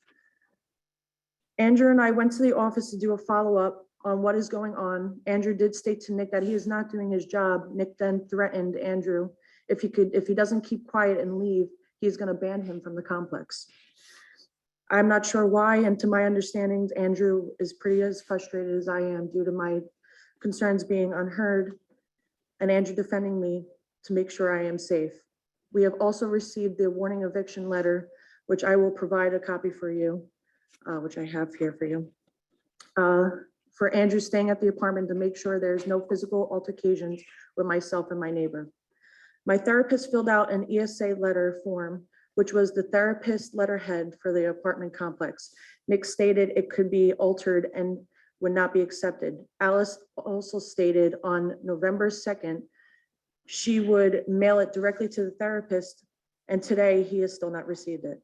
Andrew and I went to the office to do a follow-up on what is going on. Andrew did state to Nick that he is not doing his job. Nick then threatened Andrew if he doesn't keep quiet and leave, he's going to ban him from the complex. I'm not sure why, and to my understanding, Andrew is pretty as frustrated as I am due to my concerns being unheard and Andrew defending me to make sure I am safe. We have also received the warning eviction letter, which I will provide a copy for you, which I have here for you. For Andrew staying at the apartment to make sure there's no physical altercations with myself and my neighbor. My therapist filled out an ESA letter form, which was the therapist letterhead for the apartment complex. Nick stated it could be altered and would not be accepted. Alice also stated on November 2nd, she would mail it directly to the therapist, and today he has still not received it.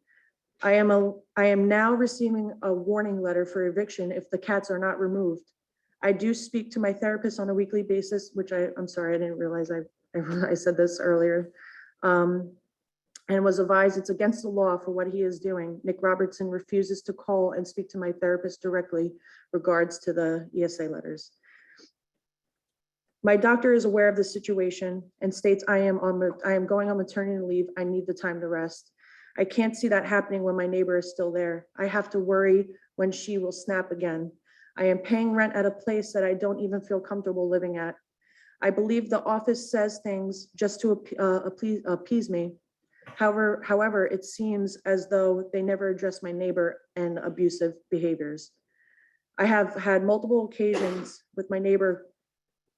I am now receiving a warning letter for eviction if the cats are not removed. I do speak to my therapist on a weekly basis, which I'm sorry, I didn't realize I said this earlier. And was advised it's against the law for what he is doing. Nick Robertson refuses to call and speak to my therapist directly regards to the ESA letters. My doctor is aware of the situation and states I am going on maternity leave. I need the time to rest. I can't see that happening when my neighbor is still there. I have to worry when she will snap again. I am paying rent at a place that I don't even feel comfortable living at. I believe the office says things just to appease me. However, it seems as though they never address my neighbor and abusive behaviors. I have had multiple occasions with my neighbor,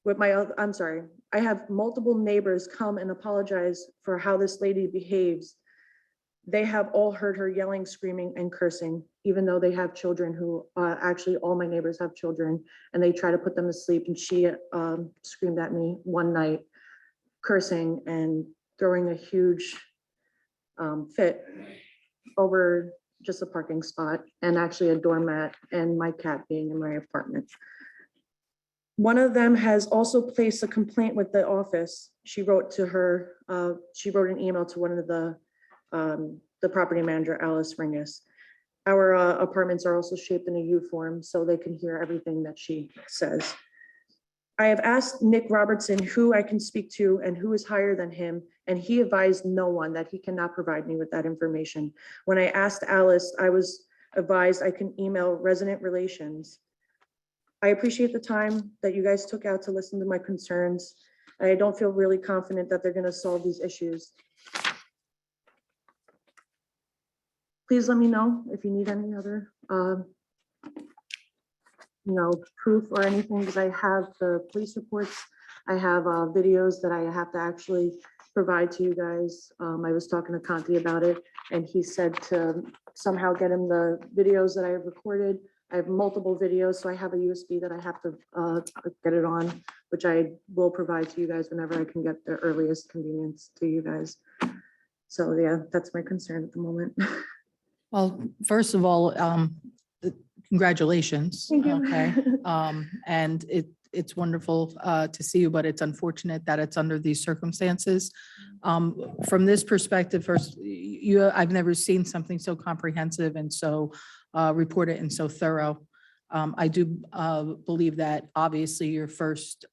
I have multiple neighbors come and apologize for how this lady behaves. They have all heard her yelling, screaming, and cursing, even though they have children who, actually all my neighbors have children, and they try to put them to sleep. And she screamed at me one night, cursing and throwing a huge fit over just a parking spot and actually a doormat and my cat being in my apartment. One of them has also placed a complaint with the office. She wrote to her, she wrote an email to one of the property manager, Alice Ringus. Our apartments are also shaped in a U form so they can hear everything that she says. I have asked Nick Robertson who I can speak to and who is higher than him, and he advised no one that he cannot provide me with that information. When I asked Alice, I was advised I can email resident relations. I appreciate the time that you guys took out to listen to my concerns. I don't feel really confident that they're going to solve these issues. Please let me know if you need any other proof or anything, because I have the police reports. I have videos that I have to actually provide to you guys. I was talking to Conti about it, and he said to somehow get him the videos that I have recorded. I have multiple videos, so I have a USB that I have to get it on, which I will provide to you guys whenever I can get the earliest convenience to you guys. So yeah, that's my concern at the moment. Well, first of all, congratulations. Thank you. Okay. And it's wonderful to see you, but it's unfortunate that it's under these circumstances. From this perspective, first, I've never seen something so comprehensive and so reported and so thorough. I do believe that obviously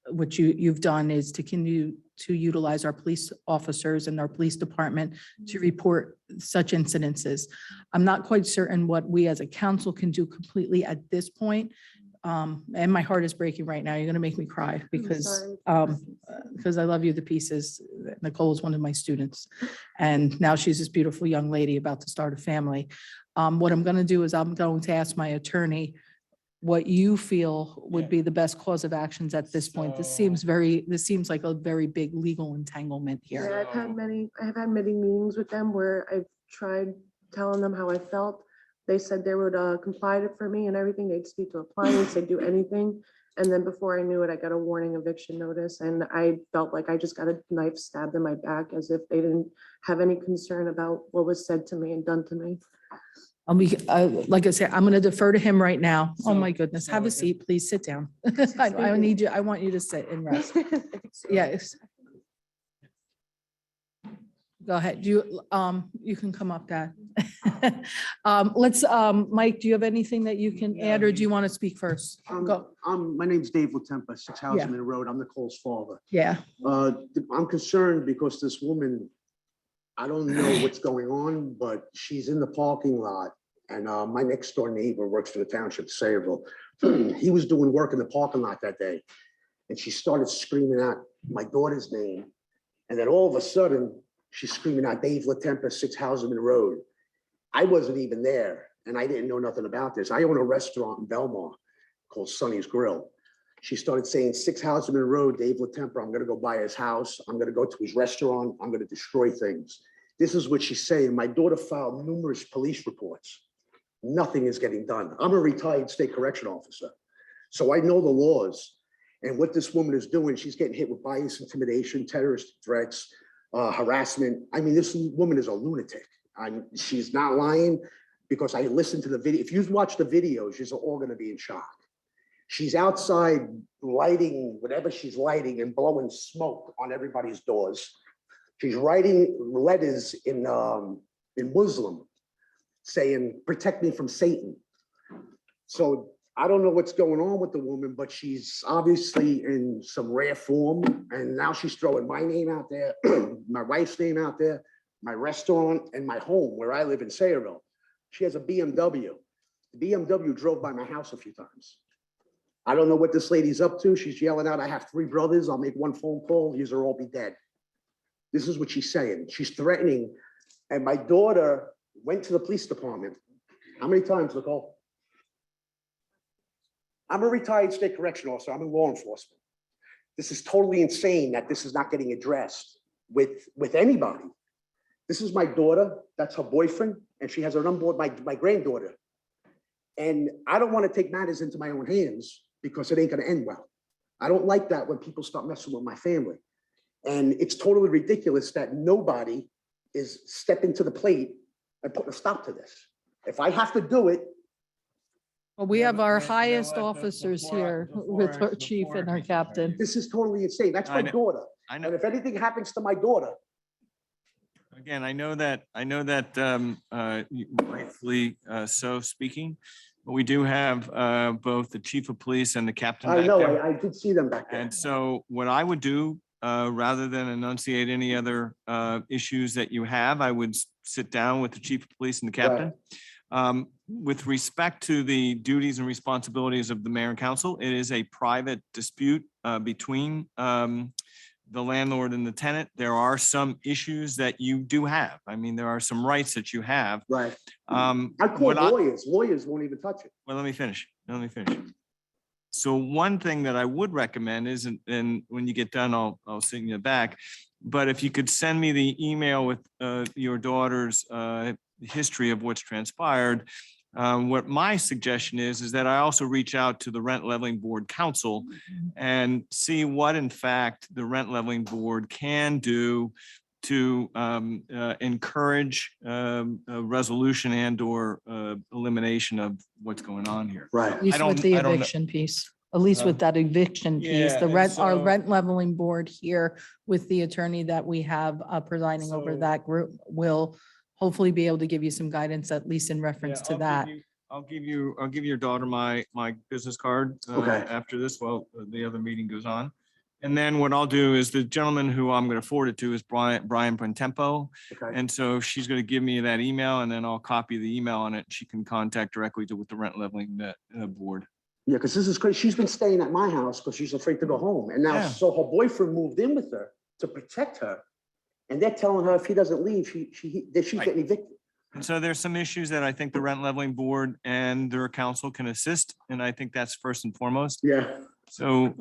what you've done is to continue to utilize our police officers and our police department to report such incidences. I'm not quite certain what we as a council can do completely at this point. and my heart is breaking right now. You're gonna make me cry because, sorry. because I love you to pieces. Nicole is one of my students. And now she's this beautiful young lady about to start a family. What I'm gonna do is I'm going to ask my attorney what you feel would be the best cause of actions at this point. This seems like a very big legal entanglement here. Yeah, I've had many meetings with them where I've tried telling them how I felt. They said they would comply for me and everything. They'd speak to appliance, they'd do anything. And then before I knew it, I got a warning eviction notice and I felt like I just got a knife stabbed in my back as if they didn't have any concern about what was said to me and done to me. Like I said, I'm going to defer to him right now. Oh So- my goodness. Have a so seat, please sit down. I need you, I want you to sit and rest. Yes. Go ahead. You can come up, Dad. Mike, do you have anything that you can add or do you want to speak first? Go. My name's Dave Latempa, 6 Yeah. Houseman Road. I'm Nicole's father. Yeah. I'm concerned because this woman, I don't know what's going on, but she's in the parking lot. And my next door neighbor works for the township of Sayreville. He was doing work in the parking lot that day. And she started screaming out my daughter's name. And then all of a sudden, she's screaming out Dave Latempa, 6 Houseman Road. I wasn't even there and I didn't know nothing about this. I own a restaurant in Belmar called Sonny's Grill. She started saying 6 Houseman Road, Dave Latempa, I'm gonna go buy his house. I'm gonna go to his restaurant. I'm gonna destroy things. This is what she's saying. My daughter filed numerous police reports. Nothing is getting done. I'm a retired state correction officer. So I know the laws and what this woman is doing. She's getting hit with bias, intimidation, terrorist threats, harassment. I mean, this woman is a lunatic. She's not lying because I listened to the video. If you watch the videos, you're all gonna be in shock. She's outside lighting whatever she's lighting and blowing smoke on everybody's doors. She's writing letters in Muslim saying, protect me from Satan. So I don't know what's going on with the woman, but she's obviously in some rare form. And now she's throwing my name out there, my wife's name out there, my restaurant and my home where I live in Sayreville. She has a BMW. The BMW drove by my house a few times. I don't know what this lady's up to. She's yelling out, I have 3 brothers. I'll make one phone call. Yous will all be dead. This is what she's saying. She's threatening. And my daughter went to the police department. How many times, Nicole? I'm a retired state correction officer. I'm in law enforcement. This is totally insane that this is not getting addressed with anybody. This is my daughter. That's her boyfriend. And she has her unboard, my granddaughter. And I don't want to take matters into my own hands because it ain't going to end well. I don't like that when people start messing with my family. And it's totally ridiculous that nobody is stepping to the plate and putting a stop to this. If I have to do it, Well, we have our highest officers here with our chief and our captain. this is totally insane. That's my I know- daughter. I know. And if anything happens to my daughter, Again, I know that rightfully so speaking, but we do have both the chief of police and the captain I back know, there. I did see them back there. And so what I would do, rather than enunciate any other issues that you have, I would sit down with the chief of police and the captain. With respect to the duties and responsibilities of the mayor and council, it is a private dispute between the landlord and the tenant. There are some issues that you do have. I mean, there are some rights that you have. Right. I I called lawyers. Lawyers won't even touch it. Well, let me finish. So one thing that I would recommend is, and when you get done, I'll send you back. But if you could send me the email with your daughter's history of what's transpired. What my suggestion is that I also reach out to the Rent Leveling Board Council and see what in fact the Rent Leveling Board can do to encourage a resolution and or elimination of what's going on here. Right. At least with the eviction piece, at least with that eviction piece, Yeah, the and rent, our so- rent leveling board here with the attorney that we have presiding over So- that group will hopefully be able to give you some guidance, at least in reference to that. I'll give your daughter my business card Okay. after this, while the other meeting goes on. And then what I'll do is the gentleman who I'm going to forward it to is Brian Printempo. Okay. And so she's going to give me that email and then I'll copy the email on it. She can contact directly with the rent leveling board. Yeah, because this is crazy. She's been staying at my house because she's afraid to go home. And now, Yeah. so her boyfriend moved in with her to protect her. And they're telling her if he doesn't leave, that she's Right. getting evicted. And so there's some issues that I think the rent leveling board and their council can assist, and I think that's first and foremost. Yeah. So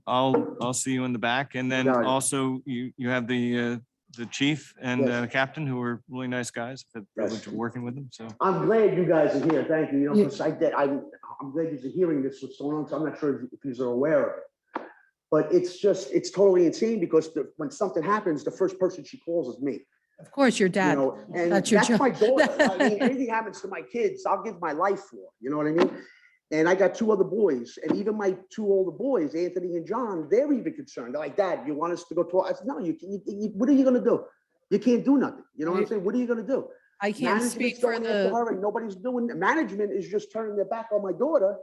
I'll see you in the back, and then Got it. also you have the chief and Yes. captain, who are really nice guys. I've had the privilege Yes. of working with them, so. I'm glad you guys are here. Thank you. You know, Yeah. because I'm glad you're hearing this, what's going on. So I'm not sure if you're aware of it. But it's totally insane because when something happens, the first person she calls is me. Of course, your You dad. know, and That's your that's job. my daughter. I mean, anything happens to my kids, I'll give my life for, you know what I mean? And I got 2 other boys, and even my 2 older boys, Anthony and John, they're even concerned. They're like, Dad, you want us to go to, I said, no, what are you gonna do? You can't do nothing. You know what I'm saying? What are you gonna do? I can't Management's speak for going after the, her and nobody's doing, management is just turning their back on my daughter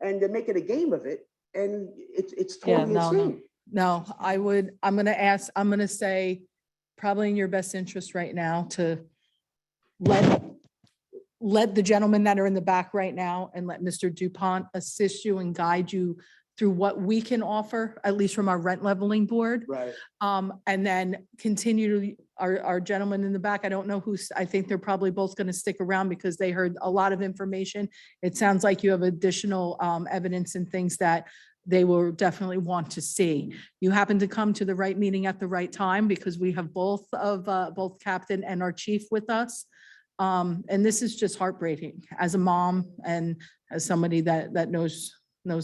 and they're making a game of it. And it's yeah, totally no, no, insane. no, I'm gonna say, probably in your best interest right now to let the gentlemen that are in the back right now and let Mr. Dupont assist you and guide you through what we can offer, at least from our rent leveling board. Right. And then continue to, our gentleman in the back, I don't know who's, I think they're probably both going to stick around because they heard a lot of information. It sounds like you have additional evidence and things that they will definitely want to see. You happen to come to the right meeting at the right time because we have both captain and our chief with us. And this is just heartbreaking as a mom and as somebody that knows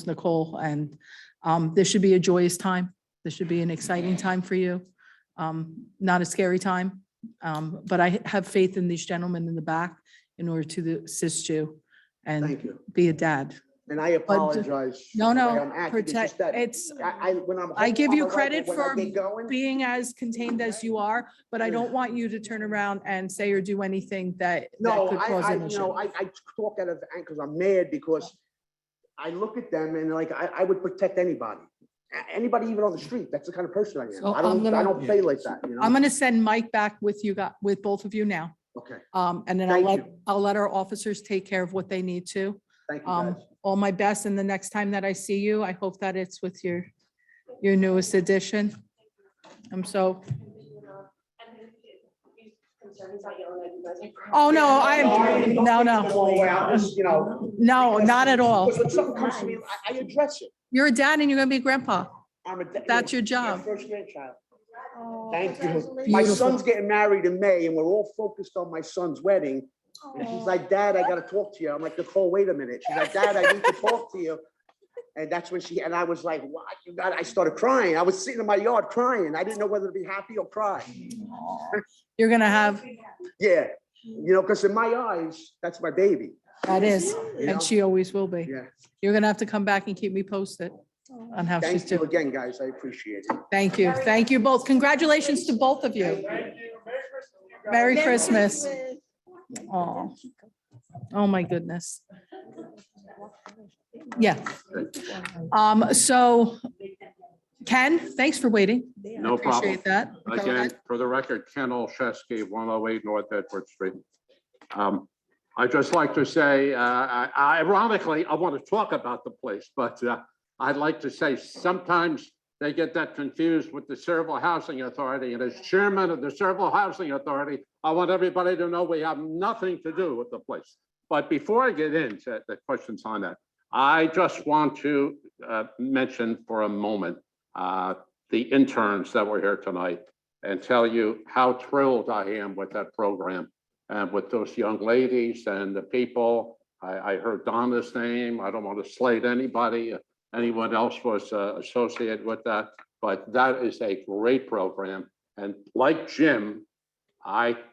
Nicole, and this should be a joyous time. This should be an exciting time for you. Not a scary time, but I have faith in these gentlemen in the back in order to assist you Thank and you. be a dad. And I apologize. No, for the way no, I'm acting. It's just that when I'm I home, give I'm you a rebel. credit When I for get going, being as contained as you are, but I don't want you to turn around and say or do anything that No, could cause an you issue. know, I talk out of anger because I'm mad because I look at them and like, I would protect anybody. Anybody even on the street. That's the kind of person I am. So I I'm don't gonna- play like that, you know? I'm gonna send Mike back with you, with both of you now. Okay, And then Thank I'll let our officers take care of what they need to. thank you guys. All my best, and the next time that I see you, I hope that it's with your newest edition. I'm so, oh, no, You know. no, not at all. Because when something comes to me, I address it. You're a dad and you're gonna be a grandpa. I'm a. That's your job. First grandchild. Thank you. My Beautiful. son's getting married in May and we're all focused on my son's wedding. And she's like, Dad, I gotta talk to you. I'm like, Nicole, wait a minute. She's like, Dad, I need to talk to you. And that's when and I was like, what? I started crying. I was sitting in my yard crying. I didn't know whether to be happy or cry. You're gonna have, Yeah, you know, because in my eyes, that's my baby. that is, You know? and she always will be. Yeah. You're gonna have to come back and keep me posted on how she's Thank you doing. again, guys. I appreciate it. Thank you. Thank you both. Congratulations to both of you. Merry Christmas. Oh, oh my goodness. Yeah. So Ken, thanks for waiting. No problem. Appreciate that. Go Again, ahead. for the record, Ken Olszewski, 108 North Edward Street. I'd just like to say, ironically, I want to talk about the place, but I'd like to say sometimes they get that confused with the Cerebral Housing Authority. And as chairman of the Cerebral Housing Authority, I want everybody to know we have nothing to do with the place. But before I get into the questions on that, I just want to mention for a moment the interns that were here tonight and tell you how thrilled I am with that program and with those young ladies and the people. I heard Donna's name. I don't want to slate anybody. Anyone else was associated with that, but that is a great program. And like Jim,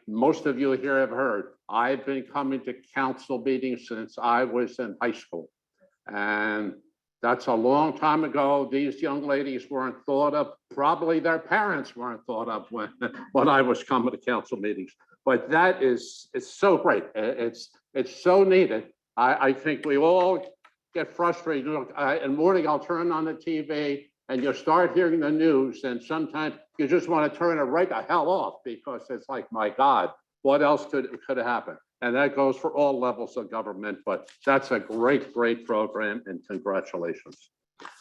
most of you here have heard, I've been coming to council meetings since I was in high school. And that's a long time ago. These young ladies weren't thought of. Probably their parents weren't thought of when I was coming to council meetings. But that it's so great. It's so needed. I think we all get frustrated. Look, in the morning, I'll turn on the TV and you'll start hearing the news. And sometimes you just want to turn it right the hell off because it's like, my God, what else could have happened? And that goes for all levels of government, but that's a great, great program and congratulations.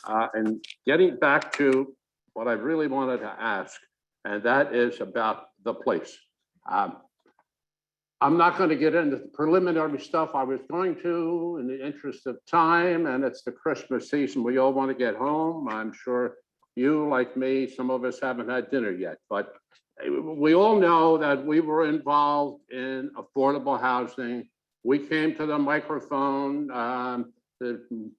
And getting back to what I really wanted to ask, and that is about the place. I'm not going to get into the preliminary stuff. I was going to in the interest of time, and it's the Christmas season. We all want to get home. I'm sure you, like me, some of us haven't had dinner yet, but we all know that we were involved in affordable housing. We came to the microphone.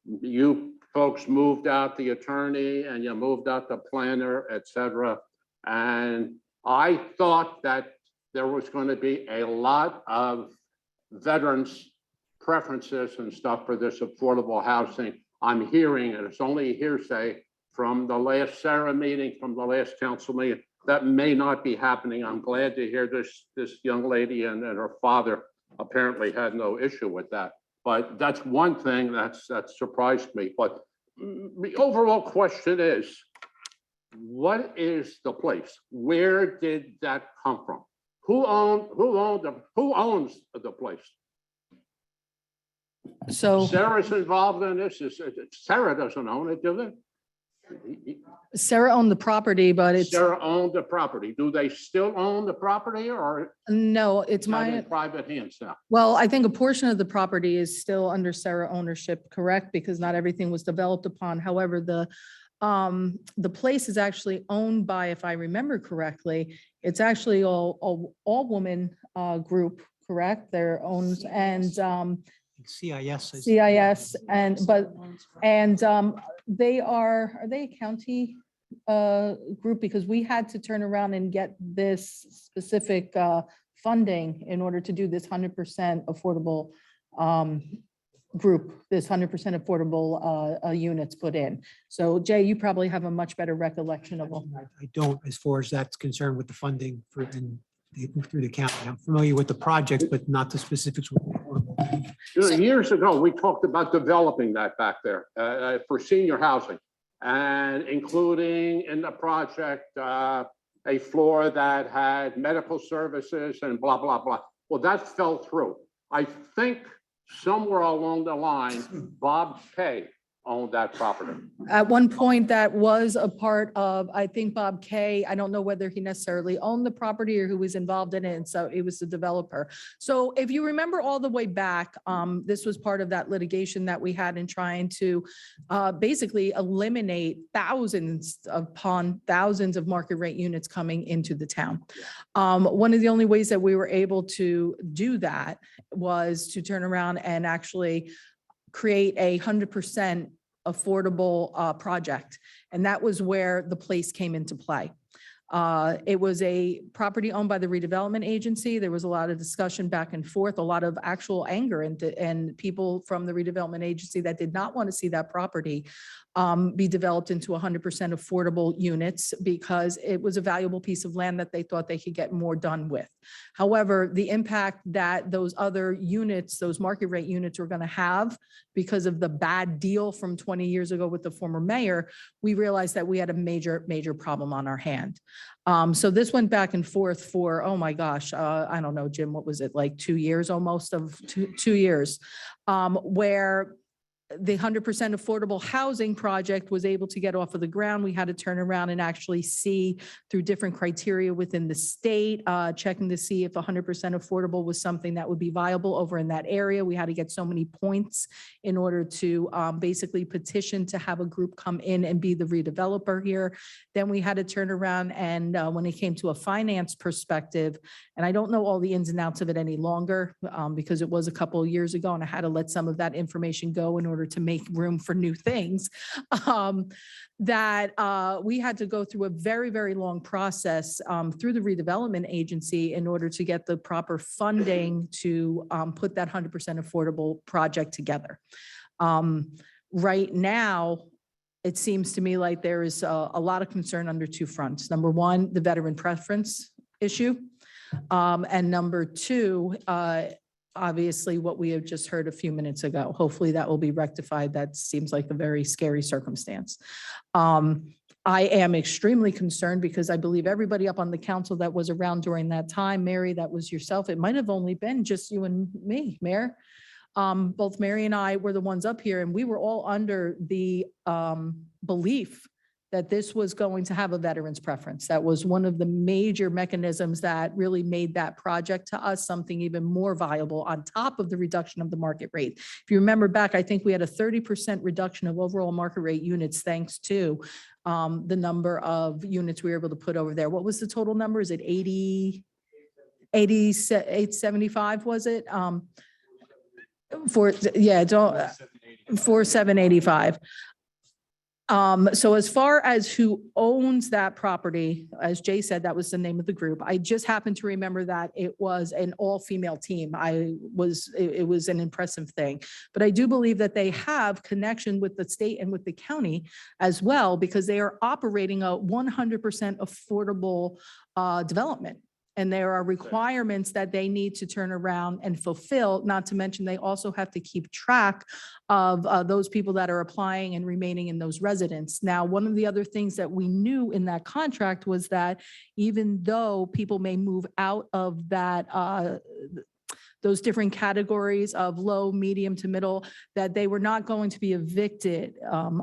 You folks moved out the attorney and you moved out the planner, et cetera. And I thought that there was going to be a lot of veterans' preferences and stuff for this affordable housing. I'm hearing, and it's only hearsay from the last Sarah meeting, from the last council meeting, that may not be happening. I'm glad to hear this young lady and her father apparently had no issue with that. But that's one thing that surprised me. But the overall question is, what is the place? Where did that come from? Who owns the place? So Sarah's involved in this. Sarah doesn't own it, do they? Sarah owned the property, but it's, Sarah owned the property. Do they still own the property or no, it's not in my, private hands now? well, I think a portion of the property is still under Sarah ownership, correct? Because not everything was developed upon. However, the place is actually owned by, if I remember correctly, it's actually all woman group, correct? They're owned and CIS. CIS and, they are they a county group? Because we had to turn around and get this specific funding in order to do this 100% affordable group, this 100% affordable units put in. So Jay, you probably have a much better recollection of them. I don't, as far as that's concerned with the funding through the county. I'm familiar with the project, but not the specifics. Years ago, we talked about developing that back there for senior housing and including in the project a floor that had medical services and blah, blah, blah. Well, that fell through. I think somewhere along the line, Bob Kay owned that property. At one point, that was a part of, I think Bob Kay, I don't know whether he necessarily owned the property or who was involved in it, and so it was the developer. So if you remember all the way back, this was part of that litigation that we had in trying to basically eliminate thousands upon thousands of market rate units coming into the town. One of the only ways that we were able to do that was to turn around and actually create 100% affordable project. And that was where the place came into play. It was a property owned by the redevelopment agency. There was a lot of discussion back and forth, a lot of actual anger and people from the redevelopment agency that did not want to see that property be developed into 100% affordable units because it was a valuable piece of land that they thought they could get more done with. However, the impact that those other units, those market rate units were going to have because of the bad deal from 20 years ago with the former mayor, we realized that we had a major, major problem on our hand. So this went back and forth for, oh my gosh, I don't know, Jim, what was it, like 2 years, almost of two years, where the 100% affordable housing project was able to get off of the ground. We had to turn around and actually see through different criteria within the state, checking to see if 100% affordable was something that would be viable over in that area. We had to get so many points in order to basically petition to have a group come in and be the redeveloper here. Then we had to turn around and when it came to a finance perspective, and I don't know all the ins and outs of it any longer because it was a couple of years ago and I had to let some of that information go in order to make room for new things, that we had to go through a very, very long process through the redevelopment agency in order to get the proper funding to put that 100% affordable project together. Right now, it seems to me like there is a lot of concern under two fronts. Number one, the veteran preference issue. And number two, obviously what we have just heard a few minutes ago. Hopefully that will be rectified. That seems like a very scary circumstance. I am extremely concerned because I believe everybody up on the council that was around during that time, Mary, that was yourself. It might have only been just you and me, Mayor. Both Mary and I were the ones up here and we were all under the belief that this was going to have a veterans preference. That was one of the major mechanisms that really made that project to us something even more viable on top of the reduction of the market rate. If you remember back, I think we had a 30% reduction of overall market rate units thanks to the number of units we were able to put over there. What was the total number? Is it 875 was it? For 785. So as far as who owns that property, as Jay said, that was the name of the group. I just happen to remember that it was an all-female team. It was an impressive thing. But I do believe that they have connection with the state and with the county as well, because they are operating a 100% affordable development. And there are requirements that they need to turn around and fulfill, not to mention they also have to keep track of those people that are applying and remaining in those residents. Now, one of the other things that we knew in that contract was that even though people may move out of that, those different categories of low, medium to middle, that they were not going to be evicted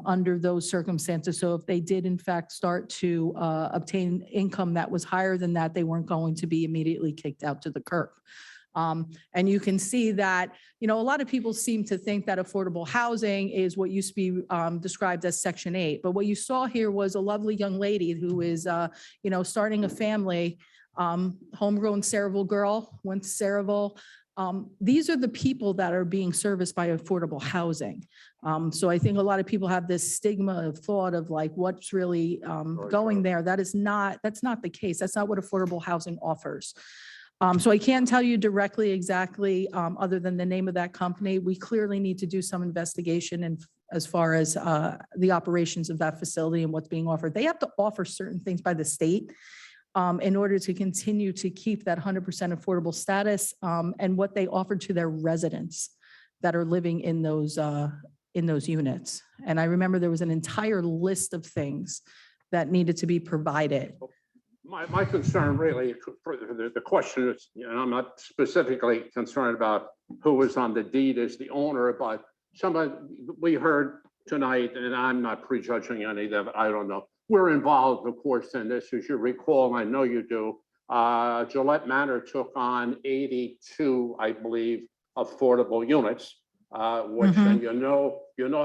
under those circumstances. So if they did in fact start to obtain income that was higher than that, they weren't going to be immediately kicked out to the curb. And you can see that, a lot of people seem to think that affordable housing is what used to be described as Section 8. But what you saw here was a lovely young lady who is, starting a family, homegrown Saraville girl, went to Saraville. These are the people that are being serviced by affordable housing. So I think a lot of people have this stigma of thought of like, what's really going there. That's not the case. That's not what affordable housing offers. So I can't tell you directly exactly, other than the name of that company. We clearly need to do some investigation and as far as the operations of that facility and what's being offered. They have to offer certain things by the state in order to continue to keep that 100% affordable status and what they offer to their residents that are living in those units. And I remember there was an entire list of things that needed to be provided. My concern really, for the question is, I'm not specifically concerned about who was on the deed as the owner, but somebody we heard tonight, and I'm not prejudging any of that, I don't know. We're involved, of course, in this, as you recall, I know you do. Gillette Manor took on 82, I believe, affordable units, which, and you know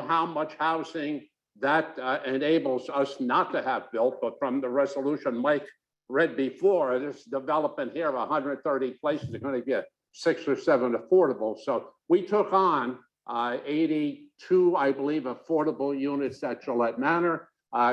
how much housing that enables us not to have built, but from the resolution Mike read before, this development here, 130 places are going to get 6 or 7 affordable. So we took on 82, I believe, affordable units at Gillette Manor.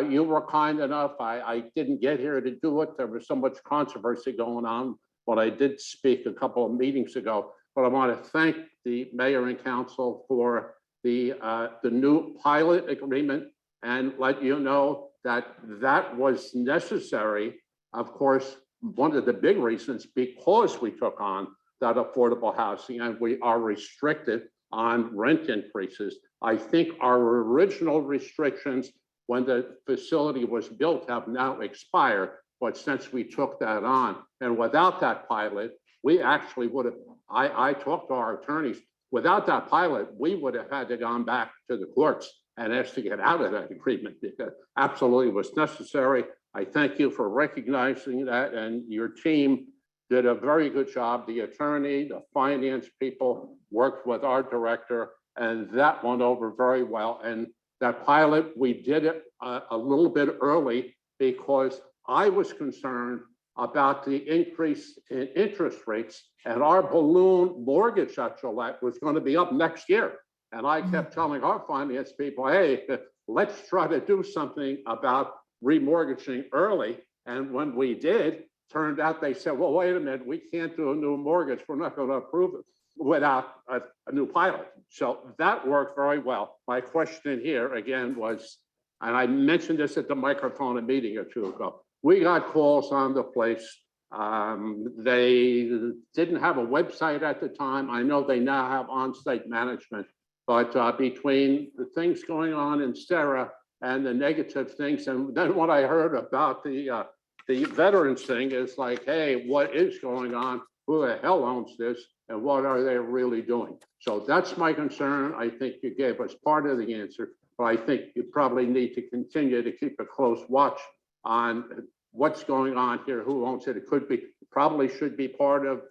You were kind enough. I didn't get here to do it. There was so much controversy going on, but I did speak a couple of meetings ago. But I want to thank the mayor and council for the new pilot agreement and let you know that that was necessary. Of course, one of the big reasons because we took on that affordable housing and we are restricted on rent increases. I think our original restrictions when the facility was built have now expired, but since we took that on, and without that pilot, we actually would have, I talked to our attorneys, without that pilot, we would have had to gone back to the courts and asked to get out of that agreement because absolutely was necessary. I thank you for recognizing that, and your team did a very good job. The attorney, the finance people worked with our director, and that went over very well. And that pilot, we did it a little bit early because I was concerned about the increase in interest rates, and our balloon mortgage at Gillette was going to be up next year. And I kept telling our finance people, hey, let's try to do something about remortgaging early. And when we did, turned out they said, well, wait a minute, we can't do a new mortgage. We're not going to approve it without a new pilot. So that worked very well. My question here again was, and I mentioned this at the microphone a meeting or two ago, we got calls on the place. They didn't have a website at the time. I know they now have on-site management, but between the things going on in Sarah and the negative things. And then what I heard about the veterans thing is like, hey, what is going on? Who the hell owns this? And what are they really doing? So that's my concern. I think you gave us part of the answer, but I think you probably need to continue to keep a close watch on what's going on here, who owns it. It could be, probably should be part of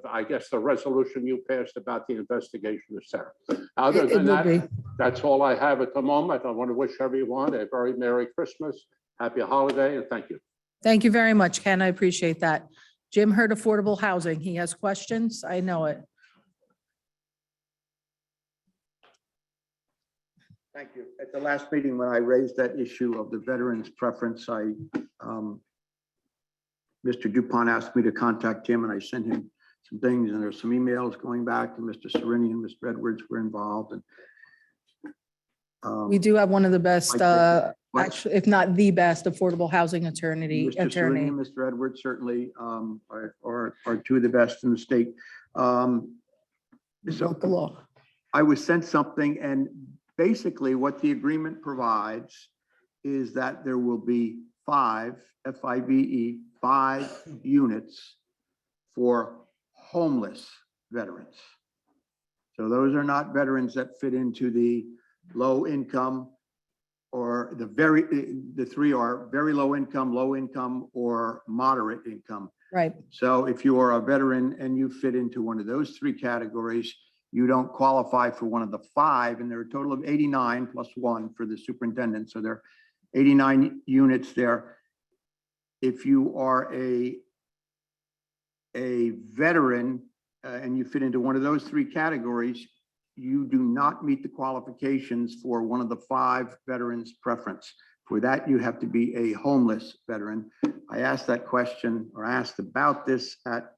I guess, the resolution you passed about the investigation of Sarah. Other It than will that, be. that's all I have at the moment. I want to wish everyone a very Merry Christmas, Happy Holiday, and thank you. Thank you very much, Ken. I appreciate that. Jim heard affordable housing. He has questions. I know it. Thank you. At the last meeting, when I raised that issue of the veterans preference, Mr. Dupont asked me to contact him, and I sent him some things, and there's some emails going back, and Mr. Serini and Mr. Edwards were involved, and We do have one of the best, What? actually, if not the best, affordable housing attorney. Mr. Serini and Mr. Edwards certainly are two of the best in the state. So Broke the law. I was sent something, and basically what the agreement provides is that there will be five, F-I-V-E, 5 units for homeless veterans. So those are not veterans that fit into the low income, or the three are very low income, or moderate income. Right. So if you are a veteran and you fit into one of those 3 categories, you don't qualify for one of the 5, and there are a total of 89 plus 1 for the superintendent. So there are 89 units there. If you are a veteran and you fit into one of those 3 categories, you do not meet the qualifications for one of the 5 veterans preference. For that, you have to be a homeless veteran. I asked that question, or asked about this at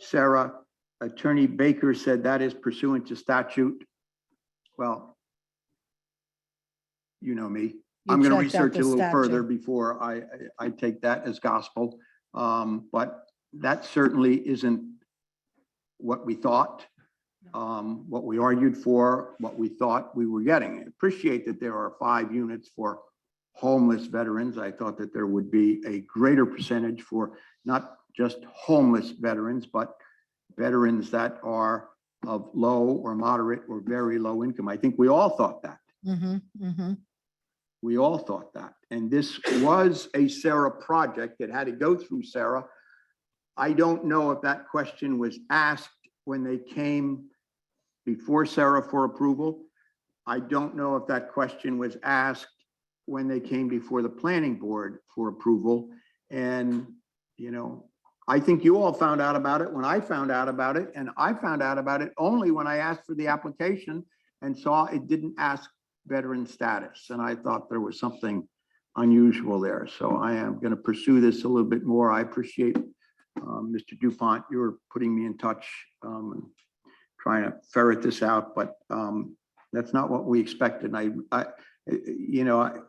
Sarah. Attorney Baker said that is pursuant to statute. Well, you know me. I'm going to checked out research the it a little further statute. before I take that as gospel. But that certainly isn't what we thought, what we argued for, what we thought we were getting. I appreciate that there are 5 units for homeless veterans. I thought that there would be a greater percentage for not just homeless veterans, but veterans that are of low or moderate or very low income. I think we all thought that. We all thought that. And this was a Sarah project that had to go through Sarah. I don't know if that question was asked when they came before Sarah for approval. I don't know if that question was asked when they came before the planning board for approval. And, you know, I think you all found out about it when I found out about it, and I found out about it only when I asked for the application and saw it didn't ask veteran status. And I thought there was something unusual there. So I am going to pursue this a little bit more. I appreciate Mr. Dupont, you're putting me in touch and trying to ferret this out, but that's not what we expected.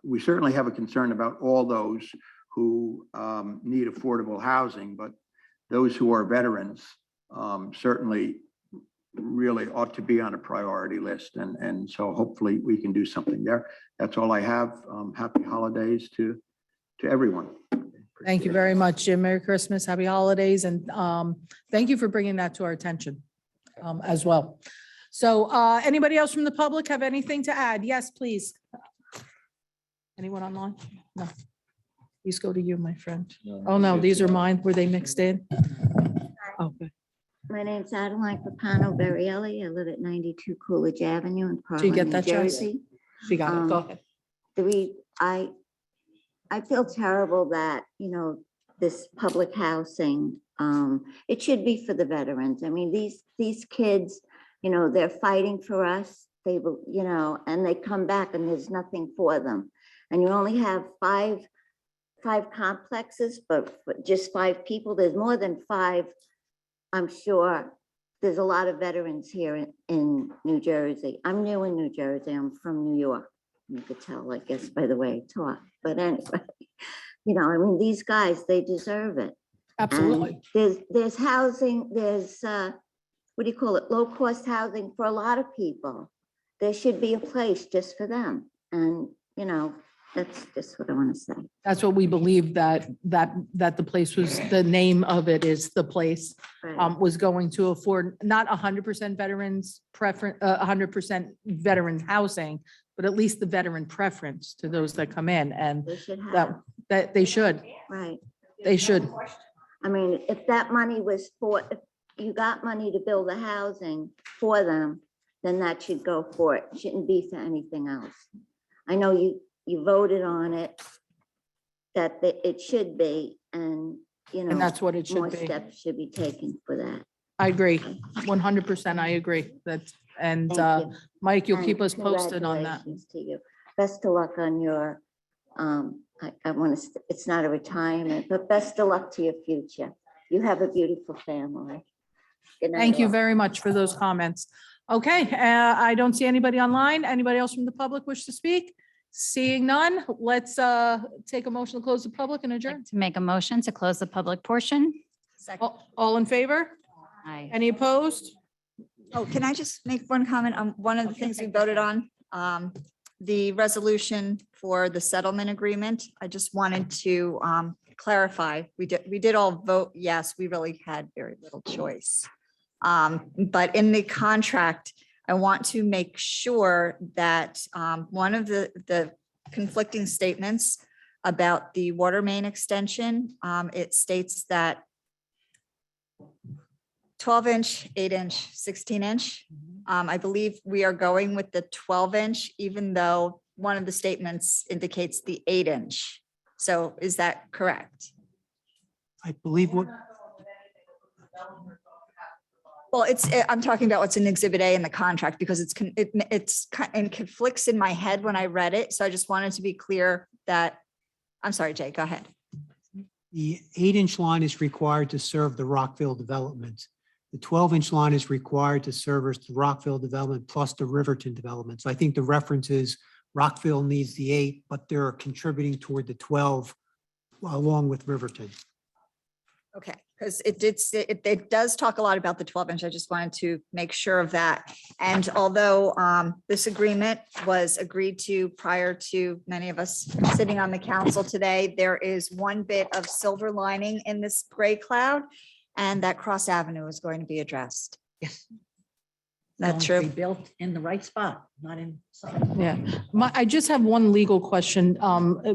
We certainly have a concern about all those who need affordable housing, but those who are veterans certainly really ought to be on a priority list. And so hopefully we can do something there. That's all I have. Happy holidays to everyone. Thank you very much, Jim. Merry Christmas, happy holidays, and thank you for bringing that to our attention as well. So anybody else from the public have anything to add? Yes, please. Anyone online? No. These go to you, my friend. Oh, no, these are mine. Were they mixed in? Okay. My name's Adeline Capano Barielli. I live at 92 Coolidge Avenue in Did you Portland, get New that, Jess? Jersey. She got it. Go ahead. I feel terrible that, this public housing, it should be for the veterans. I mean, these kids, they're fighting for us. They will, and they come back and there's nothing for them. And you only have five complexes, but for just 5 people. There's more than 5. I'm sure there's a lot of veterans here in New Jersey. I'm new in New Jersey. I'm from New York. You could tell, I guess, by the way I talk. But anyway, these guys, they deserve it. Absolutely. And there's housing, there's, low-cost housing for a lot of people. There should be a place just for them. And, That's just what I want to say. That's what we believe that the place was, the name of it is the place Right. was going to afford not 100% veterans preference, 100% veterans housing, but at least the veteran preference to those that come in, and They should that, have, that they should, right. they should. I mean, if that money was for, if you got money to build the housing for them, then that should go for it. Shouldn't be for anything else. I know you voted on it, that it should be, and, you know. And that's what it should More be. steps should be taken for that. I agree, 100%, I agree. That's, and Thank you. Mike, you'll And keep us posted on that. congratulations to you. Best of luck on your, I want to, it's not a retirement, but best of luck to your future. You have a beautiful family. Good night, Thank you all. very much for those comments. Okay, I don't see anybody online. Anybody else from the public wish to speak? Seeing none, let's take a motion to close the public and adjourn. To make a motion to close the public portion. All in favor? Aye. Any opposed? Oh, can I just make one comment on one of the things we voted on? The resolution for the settlement agreement. I just wanted to clarify. We did all vote yes. We really had very little choice. But in the contract, I want to make sure that one of the conflicting statements about the water main extension, it states that 12-inch, 8-inch, 16-inch. I believe we are going with the 12-inch, even though one of the statements indicates the 8-inch. So is that correct? I believe what, Well, I'm talking about what's in Exhibit A in the contract because it conflicts in my head when I read it. So I just wanted to be clear that, I'm sorry, Jay, go ahead. the 8-inch line is required to serve the Rockville development. The 12-inch line is required to service the Rockville development plus the Riverton development. So I think the reference is Rockville needs the 8, but they're contributing toward the 12 along with Riverton. Okay, because it does talk a lot about the 12-inch. I just wanted to make sure of that. And although this agreement was agreed to prior to many of us sitting on the council today, there is one bit of silver lining in this gray cloud, and that Cross Avenue is going to be addressed. Yes. That's true. Built in the right spot, not in. Yeah, I just have one legal question,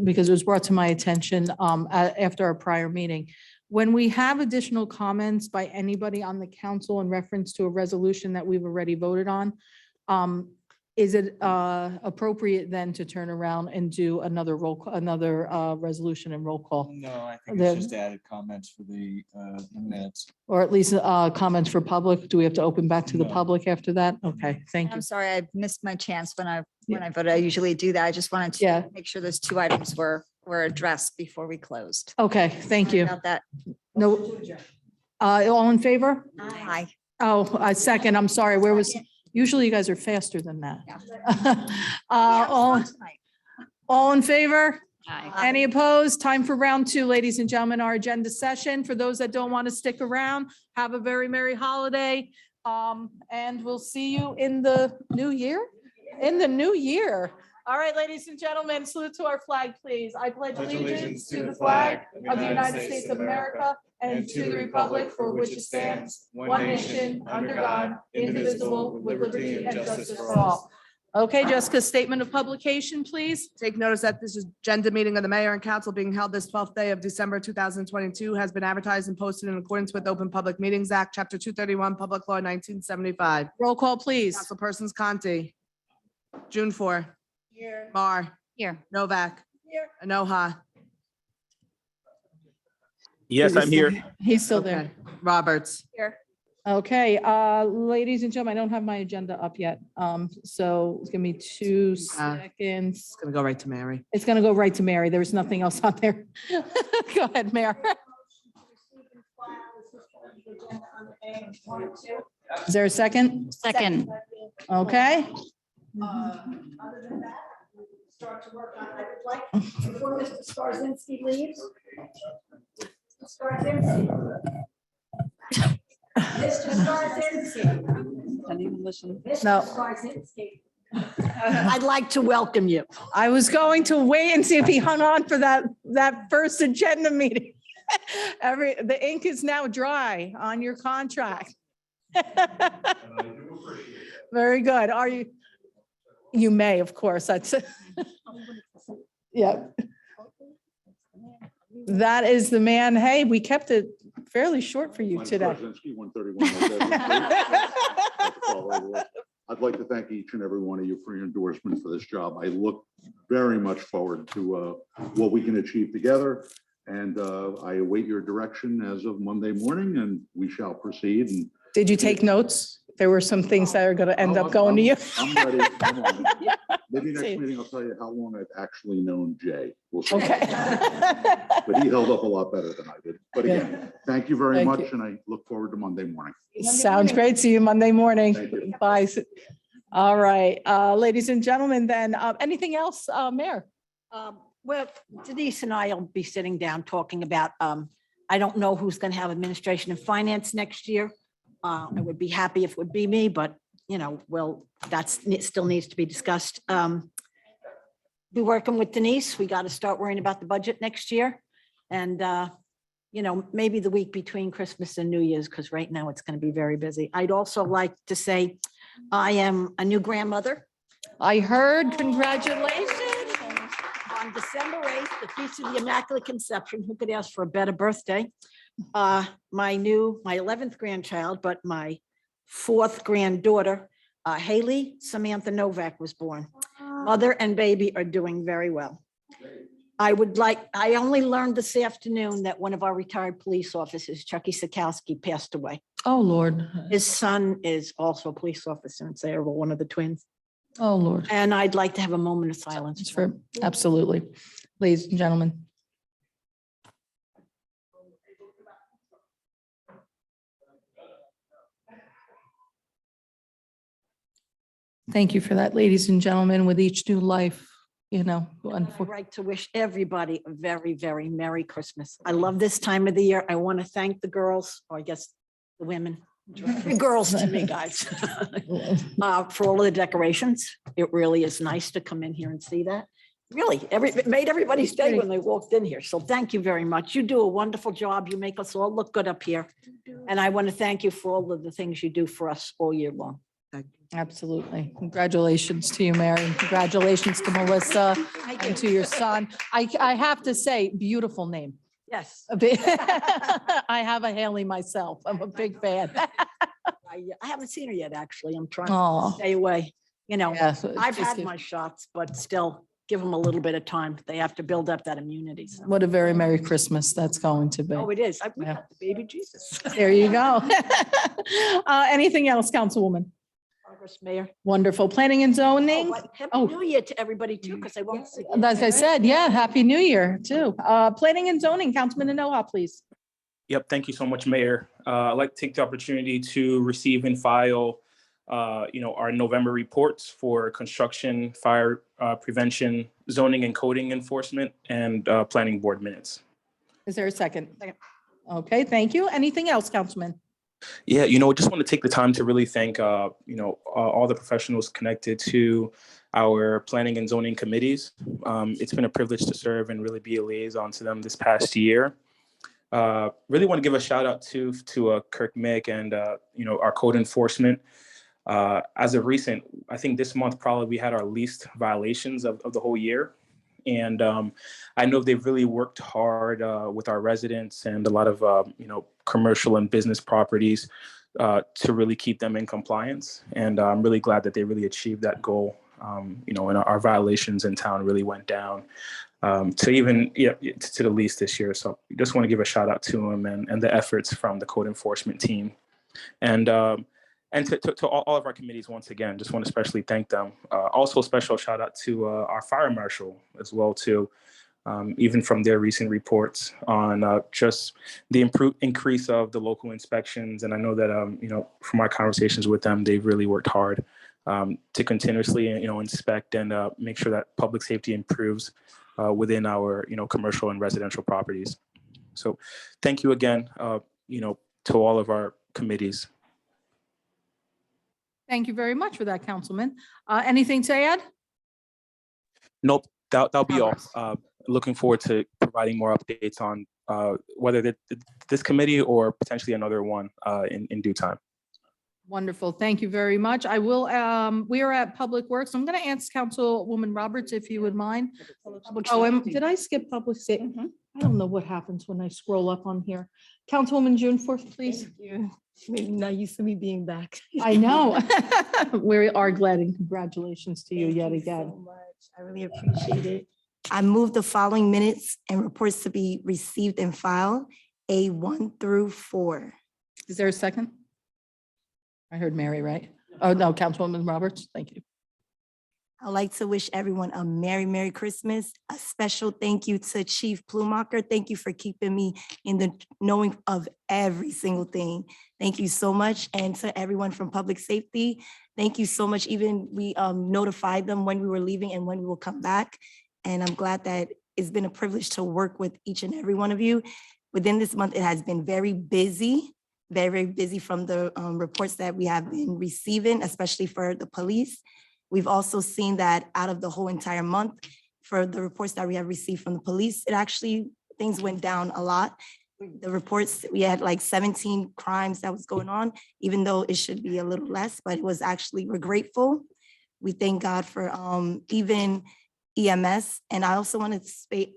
because it was brought to my attention, after our prior meeting. When we have additional comments by anybody on the council in reference to a resolution that we've already voted on, is it appropriate then to turn around and do another resolution and roll call? No, I think The- it's just added comments for the minutes. Or at least comments for public? Do we have to open back to the No. public after that? Okay, thank you. I'm sorry, I missed my chance when I voted. I usually do that. I just wanted to make sure those two items were addressed before we closed. Okay, thank Sorry you. About that. No, all in favor? Aye. Oh, a second, I'm sorry, where was, usually you guys are faster than that. All in favor? Aye. Any opposed? Time for round two, ladies and gentlemen, our agenda session. For those that don't want to stick around, have a very merry holiday. And we'll see you in the new year? In the new year. All right, ladies and gentlemen, salute to our flag, please. I pledge allegiance to the flag of the United States of America and to the republic for which it stands, one nation, under God, indivisible, with liberty and justice for all. Okay, Jessica, statement of publication, please. Take notice that this agenda meeting of the mayor and council being held this 12th day of December 2022 has been advertised and posted in accordance with Open Public Meetings Act, Chapter 231, Public Law 1975. Roll call, please. Councilpersons Conti. June 4. Here. Mar. Here. Novak. Here. Anoha. Yes, I'm here. He's still there. Okay. Roberts. Here. Okay, ladies and gentlemen, I don't have my agenda up yet. So give me 2 seconds. It's gonna go right to Mary. It's gonna go right to Mary. There's nothing else on there. Go ahead, Mayor. Is there a second? Second. Okay. Other than that, start to work on, I would like, before Mr. Skarzinski leaves. Mr. Skarzinski. Mr. Skarzinski. Mr. No. Skarzinski, I'd like to welcome you. I was going to wait and see if he hung on for that first agenda meeting. The ink is now dry on your contract. Very good. Are you? You may, of course. That's, yeah. That is the man. Hey, we kept it fairly short for you today. I'd like to thank each and every one of you for your endorsement for this job. I look very much forward to what we can achieve together. And I await your direction as of Monday morning, and we shall proceed. And Did you take notes? There were some things that are going to end up going to you. I'm ready. Come on. Maybe next meeting I'll tell you how long I've actually known Jay. We'll see. Okay. But he held up a lot better than I did. But again, thank you very Thank much, you. and I look forward to Monday morning. Sounds great. See you Monday morning. Thank you. Bye. All right, ladies and gentlemen, then, anything else, Mayor? Well, Denise and I will be sitting down talking about, I don't know who's going to have administration and finance next year. I would be happy if it would be me, but well, still needs to be discussed. Be working with Denise. We got to start worrying about the budget next year. And, maybe the week between Christmas and New Year's, because right now it's going to be very busy. I'd also like to say I am a new grandmother. I heard, congratulations. On December 8th, the Feast of the Immaculate Conception, who could ask for a better birthday? My 11th grandchild, but my 4th granddaughter, Haley Samantha Novak, was born. Mother and baby are doing very well. I only learned this afternoon that one of our retired police officers, Chucky Sikowski, passed away. Oh, Lord. His son is also a police officer in Sayreville, one of the twins. Oh, Lord. And I'd like to have a moment of silence for him. Absolutely. Ladies and gentlemen. Thank you for that, ladies and gentlemen, with each new life, I'd like to wish everybody a very, very Merry Christmas. I love this time of the year. I want to thank the girls, or I guess the women, the girls to me, guys, for all of the decorations. It really is nice to come in here and see that. Really, it made everybody's day when they walked in here. So thank you very much. You do a wonderful job. You make us all look good up here. And I want to thank you for all of the things you do for us all year long. Absolutely. Congratulations to you, Mary. and Congratulations to Melissa and to your son. I have to say, beautiful name. Yes. I have a Haley myself. I'm a big fan. I haven't seen her yet, actually. I'm trying Aw. to stay away. Yes, it's I've just had a- my shots, but still give them a little bit of time. They have to build up that immunity. So. What a very Merry Christmas that's going to be. Oh, it is. We Yeah. got the baby Jesus. There you go. Anything else, Councilwoman? Congress Mayor. Wonderful. Planning and zoning. Happy New Year to everybody too, because I won't see. Like I said, yeah, Happy New Year too. Planning and zoning, Councilman Anoa, please. Yep, thank you so much, Mayor. I'd like to take the opportunity to receive and file, our November reports for construction, fire prevention, zoning and coding enforcement, and planning board minutes. Is there a second? Okay, thank you. Anything else, Councilman? Yeah, just want to take the time to really thank, all the professionals connected to our planning and zoning committees. It's been a privilege to serve and really be a liaison to them this past year. Really want to give a shout out to Kirk Mick and, our code enforcement. As of recent, I think this month probably we had our least violations of the whole year. And I know they've really worked hard with our residents and a lot of, commercial and business properties to really keep them in compliance. And I'm really glad that they really achieved that goal. And our violations in town really went down to the least this year. So just want to give a shout out to them and the efforts from the code enforcement team. And to all of our committees, once again, just want to especially thank them. Also, special shout out to our fire marshal as well, too, even from their recent reports on just the increase of the local inspections. And I know that, from my conversations with them, they've really worked hard to continuously, inspect and make sure that public safety improves within our, commercial and residential properties. So thank you again, to all of our committees. Thank you very much for that, Councilman. Anything to add? Nope, that'll be all. Congress. Looking forward to providing more updates on whether this committee or potentially another one in due time. Wonderful. Thank you very much. I will, we are at Public Works. I'm going to ask Councilwoman Roberts if you would mind. Did I skip public safety? I don't know what happens when I scroll up on here. Councilwoman June Forth, please. You're not used to me being back. I know. We are glad and congratulations to you Thank yet you again. so much. I really appreciate it. I move the following minutes and reports to be received and filed, A1 through 4. Is there a second? I heard Mary, right? Oh, no, Councilwoman Roberts. Thank you. I'd like to wish everyone a Merry Christmas. A special thank you to Chief Plumacher. Thank you for keeping me in the knowing of every single thing. Thank you so much. And to everyone from Public Safety, thank you so much. Even we notified them when we were leaving and when we will come back. And I'm glad that it's been a privilege to work with each and every one of you. Within this month, it has been very busy from the reports that we have been receiving, especially for the police. We've also seen that out of the whole entire month, for the reports that we have received from the police, it actually, things went down a lot. The reports, we had like 17 crimes that was going on, even though it should be a little less, but it was actually, we're grateful. We thank God for even EMS. And I also want to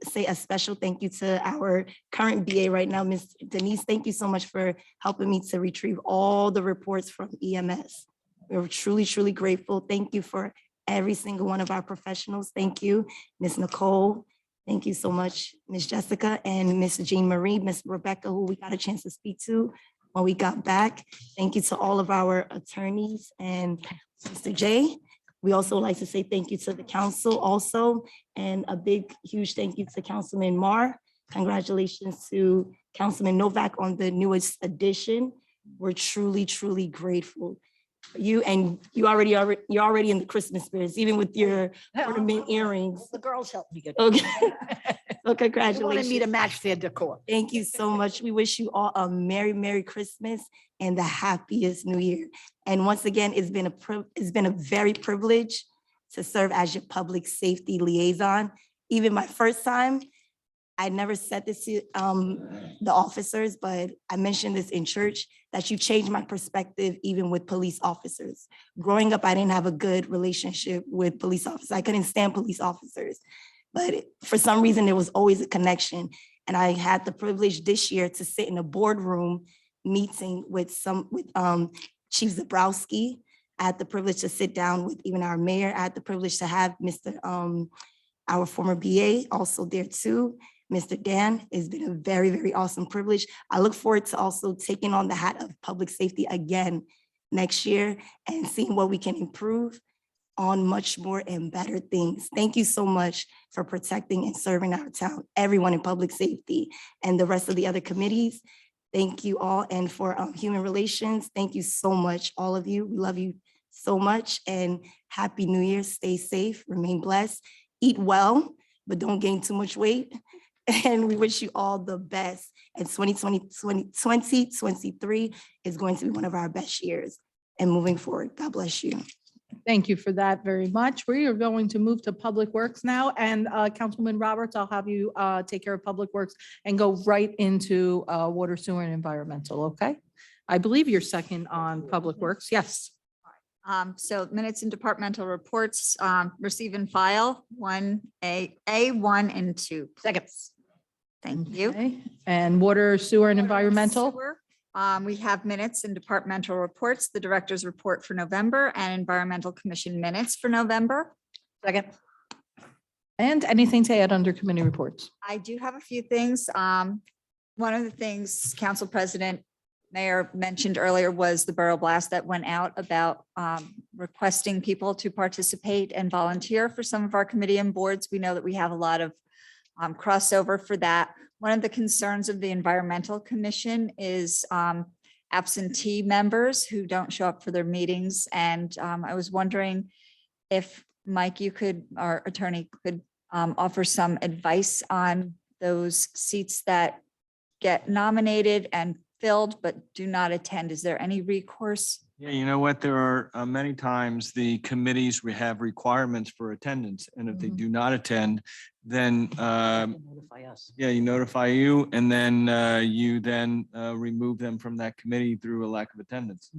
say a special thank you to our current BA right now, Ms. Denise. Thank you so much for helping me to retrieve all the reports from EMS. We're truly grateful. Thank you for every single one of our professionals. Thank you, Ms. Nicole. Thank you so much, Ms. Jessica and Ms. Jean Marie, Ms. Rebecca, who we got a chance to speak to when we got back. Thank you to all of our attorneys and Mr. J. We also like to say thank you to the council also, and a big, huge thank you to Councilman Mar. Congratulations to Councilman Novak on the newest addition. We're truly grateful. You and you're already in the Christmas spirits, even with your ornament earrings. The girls helped me get. Okay. So They wanted congratulations. me to match their decor. Thank you so much. We wish you all a Merry Christmas and the happiest New Year. And once again, it's been a very privilege to serve as your public safety liaison. Even my first time, I never said this to the officers, but I mentioned this in church, that you changed my perspective even with police officers. Growing up, I didn't have a good relationship with police officers. I couldn't stand police officers. But for some reason, there was always a connection. And I had the privilege this year to sit in a boardroom meeting with Chief Zabrowski. I had the privilege to sit down with even our mayor. I had the privilege to have our former BA also there too. Mr. Dan, it's been a very awesome privilege. I look forward to also taking on the hat of public safety again next year and seeing what we can improve on much more and better things. Thank you so much for protecting and serving our town, everyone in public safety and the rest of the other committees. Thank you all. And for human relations, thank you so much, all of you. We love you so much and Happy New Year. Stay safe, remain blessed, eat well, but don't gain too much weight. And we wish you all the best. And 2023 is going to be one of our best years. And moving forward, God bless you. Thank you for that very much. We are going to move to Public Works now. And Councilwoman Roberts, I'll have you take care of Public Works and go right into water, sewer, and environmental, okay? I believe you're second on Public Works. Yes. So minutes and departmental reports, receive and file, A1 and 2. Seconds. Thank you. Okay. And water, sewer, and environmental? Sewer, we have minutes and departmental reports, the director's report for November and environmental commission minutes for November. Second. And anything to add under committee reports? I do have a few things. One of the things Council President Mayor mentioned earlier was the Borough Blast that went out about requesting people to participate and volunteer for some of our committee and boards. We know that we have a lot of crossover for that. One of the concerns of the Environmental Commission is absentee members who don't show up for their meetings. And I was wondering if Mike, you could, our attorney could offer some advice on those seats that get nominated and filled but do not attend. Is there any recourse Yeah, you know what? There are many times the committees we have requirements for attendance, and if they do not attend, then Notify us. yeah, you notify you, and then you then remove them from that committee through a lack of attendance.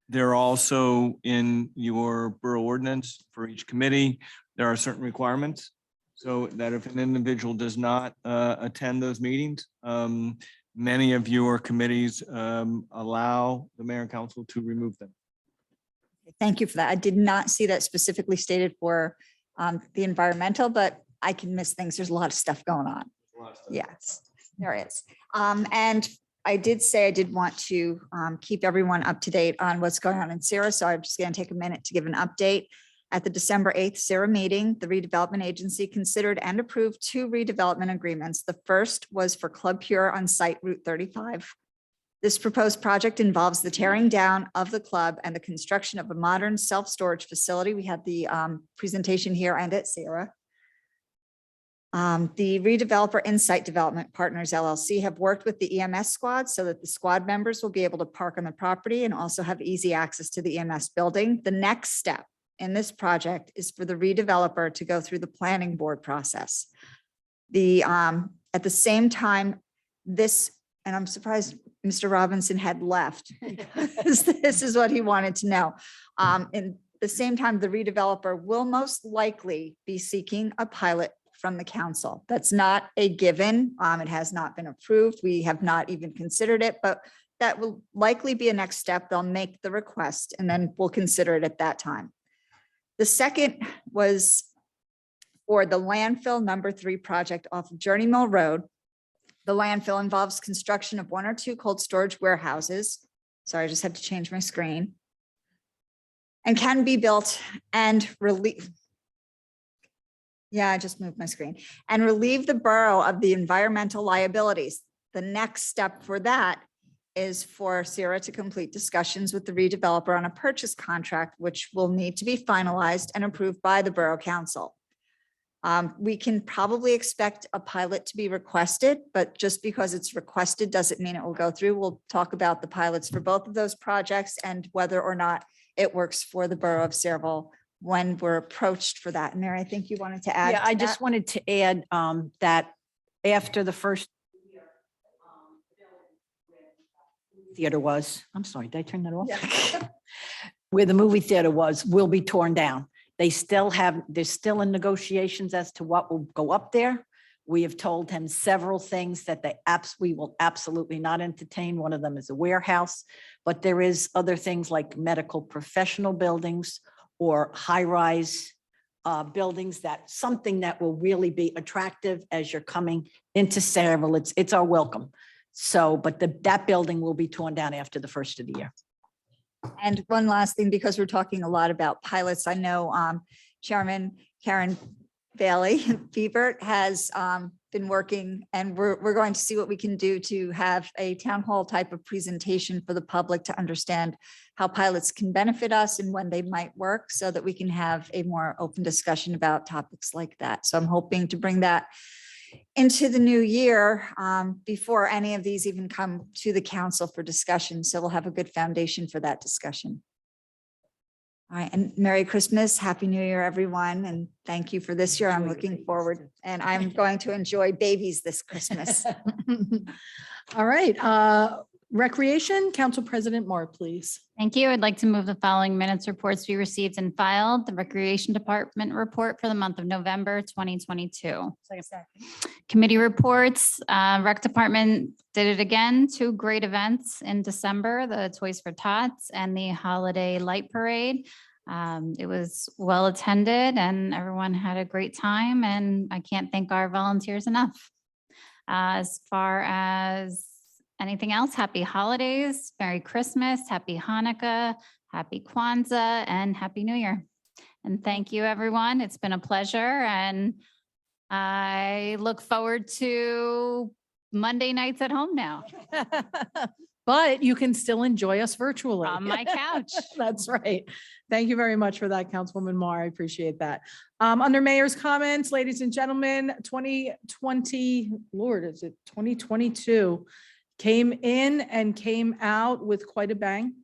There are also in your borough ordinance for each committee, there are certain requirements. So that if an individual does not attend those meetings, many of your committees allow the mayor and council to remove them. Thank you for that. I did not see that specifically stated for the environmental, but I can miss things. There's a lot of stuff going on. Yes, there is. And I did say I did want to keep everyone up to date on what's going on in Sarah. So I'm just going to take a minute to give an update. At the December 8th Sarah meeting, the redevelopment agency considered and approved 2 redevelopment agreements. The first was for Club Pure on site Route 35. This proposed project involves the tearing down of the club and the construction of a modern self-storage facility. We had the presentation here and at Sarah. The redeveloper Insight Development Partners LLC have worked with the EMS squad so that the squad members will be able to park on the property and also have easy access to the EMS building. The next step in this project is for the redeveloper to go through the planning board process. At the same time, this, and I'm surprised Mr. Robinson had left, because this is what he wanted to know. In the same time, the redeveloper will most likely be seeking a pilot from the council. That's not a given. It has not been approved. We have not even considered it, but that will likely be a next step. They'll make the request and then we'll consider it at that time. The second was for the landfill number 3 project off of Journey Mill Road. The landfill involves construction of 1 or 2 cold storage warehouses. Sorry, I just had to change my screen. And can be built and relieve. Yeah, I just moved my screen. And relieve the borough of the environmental liabilities. The next step for that is for Sarah to complete discussions with the redeveloper on a purchase contract, which will need to be finalized and approved by the Borough Council. We can probably expect a pilot to be requested, but just because it's requested doesn't mean it will go through. We'll talk about the pilots for both of those projects and whether or not it works for the Borough of Sayreville when we're approached for that. Mary, I think you wanted to add. Yeah, I to just that? wanted to add that after the first theater was, I'm sorry, did I turn that off? Where the movie theater was, will be torn down. They're still in negotiations as to what will go up there. We have told him several things that we will absolutely not entertain. One of them is a warehouse, but there is other things like medical professional buildings or high-rise buildings, something that will really be attractive as you're coming into Sayreville. It's our welcome. So, but that building will be torn down after the first of the year. And one last thing, because we're talking a lot about pilots, I know Chairman Karen Bailey Biebert has been working, and we're going to see what we can do to have a town hall type of presentation for the public to understand how pilots can benefit us and when they might work, so that we can have a more open discussion about topics like that. So I'm hoping to bring that into the new year before any of these even come to the council for discussion. So we'll have a good foundation for that discussion. All right, and Merry Christmas, Happy New Year, everyone. And thank you for this year. I'm looking forward, and I'm going to enjoy babies this Christmas. All right, Recreation, Council President Moore, please. Thank you. I'd like to move the following minutes reports be received and filed. The Recreation Department report for the month of November 2022. Committee reports, Rec Department did it again. 2 great events in December, the Toys for Tots and the Holiday Light Parade. It was well attended and everyone had a great time, and I can't thank our volunteers enough. As far as anything else, happy holidays, Merry Christmas, Happy Hanukkah, Happy Kwanzaa, and Happy New Year. And thank you, everyone. It's been a pleasure, and I look forward to Monday nights at home now. But you can still enjoy us virtually. On my couch. That's right. Thank you very much for that, Councilwoman Moore. I appreciate that. Under Mayor's comments, ladies and gentlemen, 2020, Lord, is it 2022? Came in and came out with quite a bang.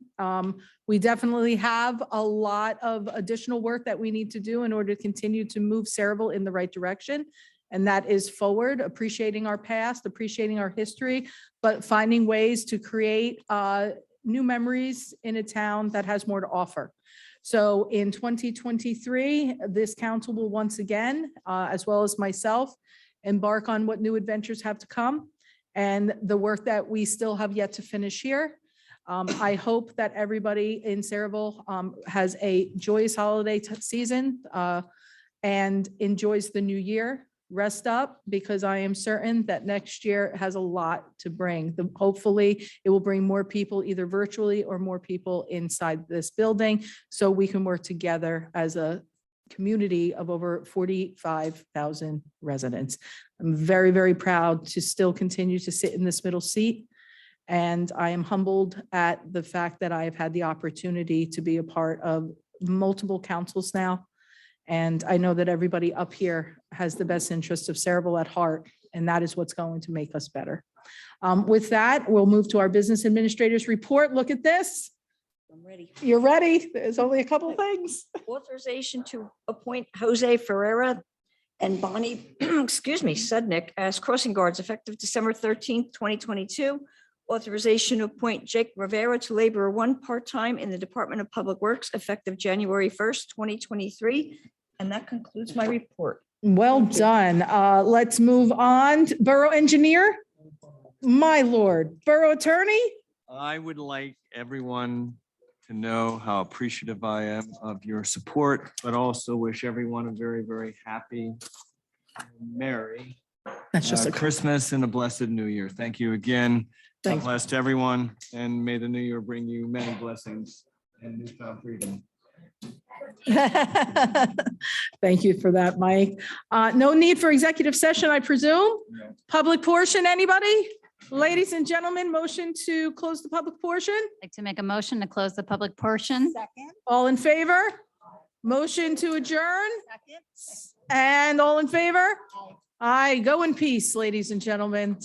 We definitely have a lot of additional work that we need to do in order to continue to move Saraville in the right direction. And that is forward, appreciating our past, appreciating our history, but finding ways to create new memories in a town that has more to offer. So in 2023, this council will once again, as well as myself, embark on what new adventures have to come and the work that we still have yet to finish here. I hope that everybody in Saraville has a joyous holiday season and enjoys the new year. Rest up, because I am certain that next year has a lot to bring. Hopefully, it will bring more people either virtually or more people inside this building, so we can work together as a community of over 45,000 residents. I'm very, very proud to still continue to sit in this middle seat. And I am humbled at the fact that I have had the opportunity to be a part of multiple councils now. And I know that everybody up here has the best interest of Saraville at heart, and that is what's going to make us better. With that, we'll move to our business administrators report. Look at this. I'm ready. You're ready. There's only a couple things. Authorization to appoint Jose Ferreira and Bonnie, excuse me, Sudnick as crossing guards effective December 13th, 2022. Authorization to appoint Jake Rivera to laborer 1 part-time in the Department of Public Works effective January 1st, 2023. And that concludes my report. Well done. Let's move on. Borough engineer? My lord. Borough attorney? I would like everyone to know how appreciative I am of your support, but also wish everyone a very, very happy, merry That's just a Christmas and a blessed New Year. Thank you again. God Thank- bless to everyone, and may the new year bring you many blessings and newfound freedom. Thank you for that, Mike. No need for executive session, I presume? Public portion, anybody? Ladies and gentlemen, motion to close the public portion? I'd like to make a motion to close the public portion. Second. All in favor? Motion to adjourn? Second. And all in favor? Aye, go in peace, ladies and gentlemen.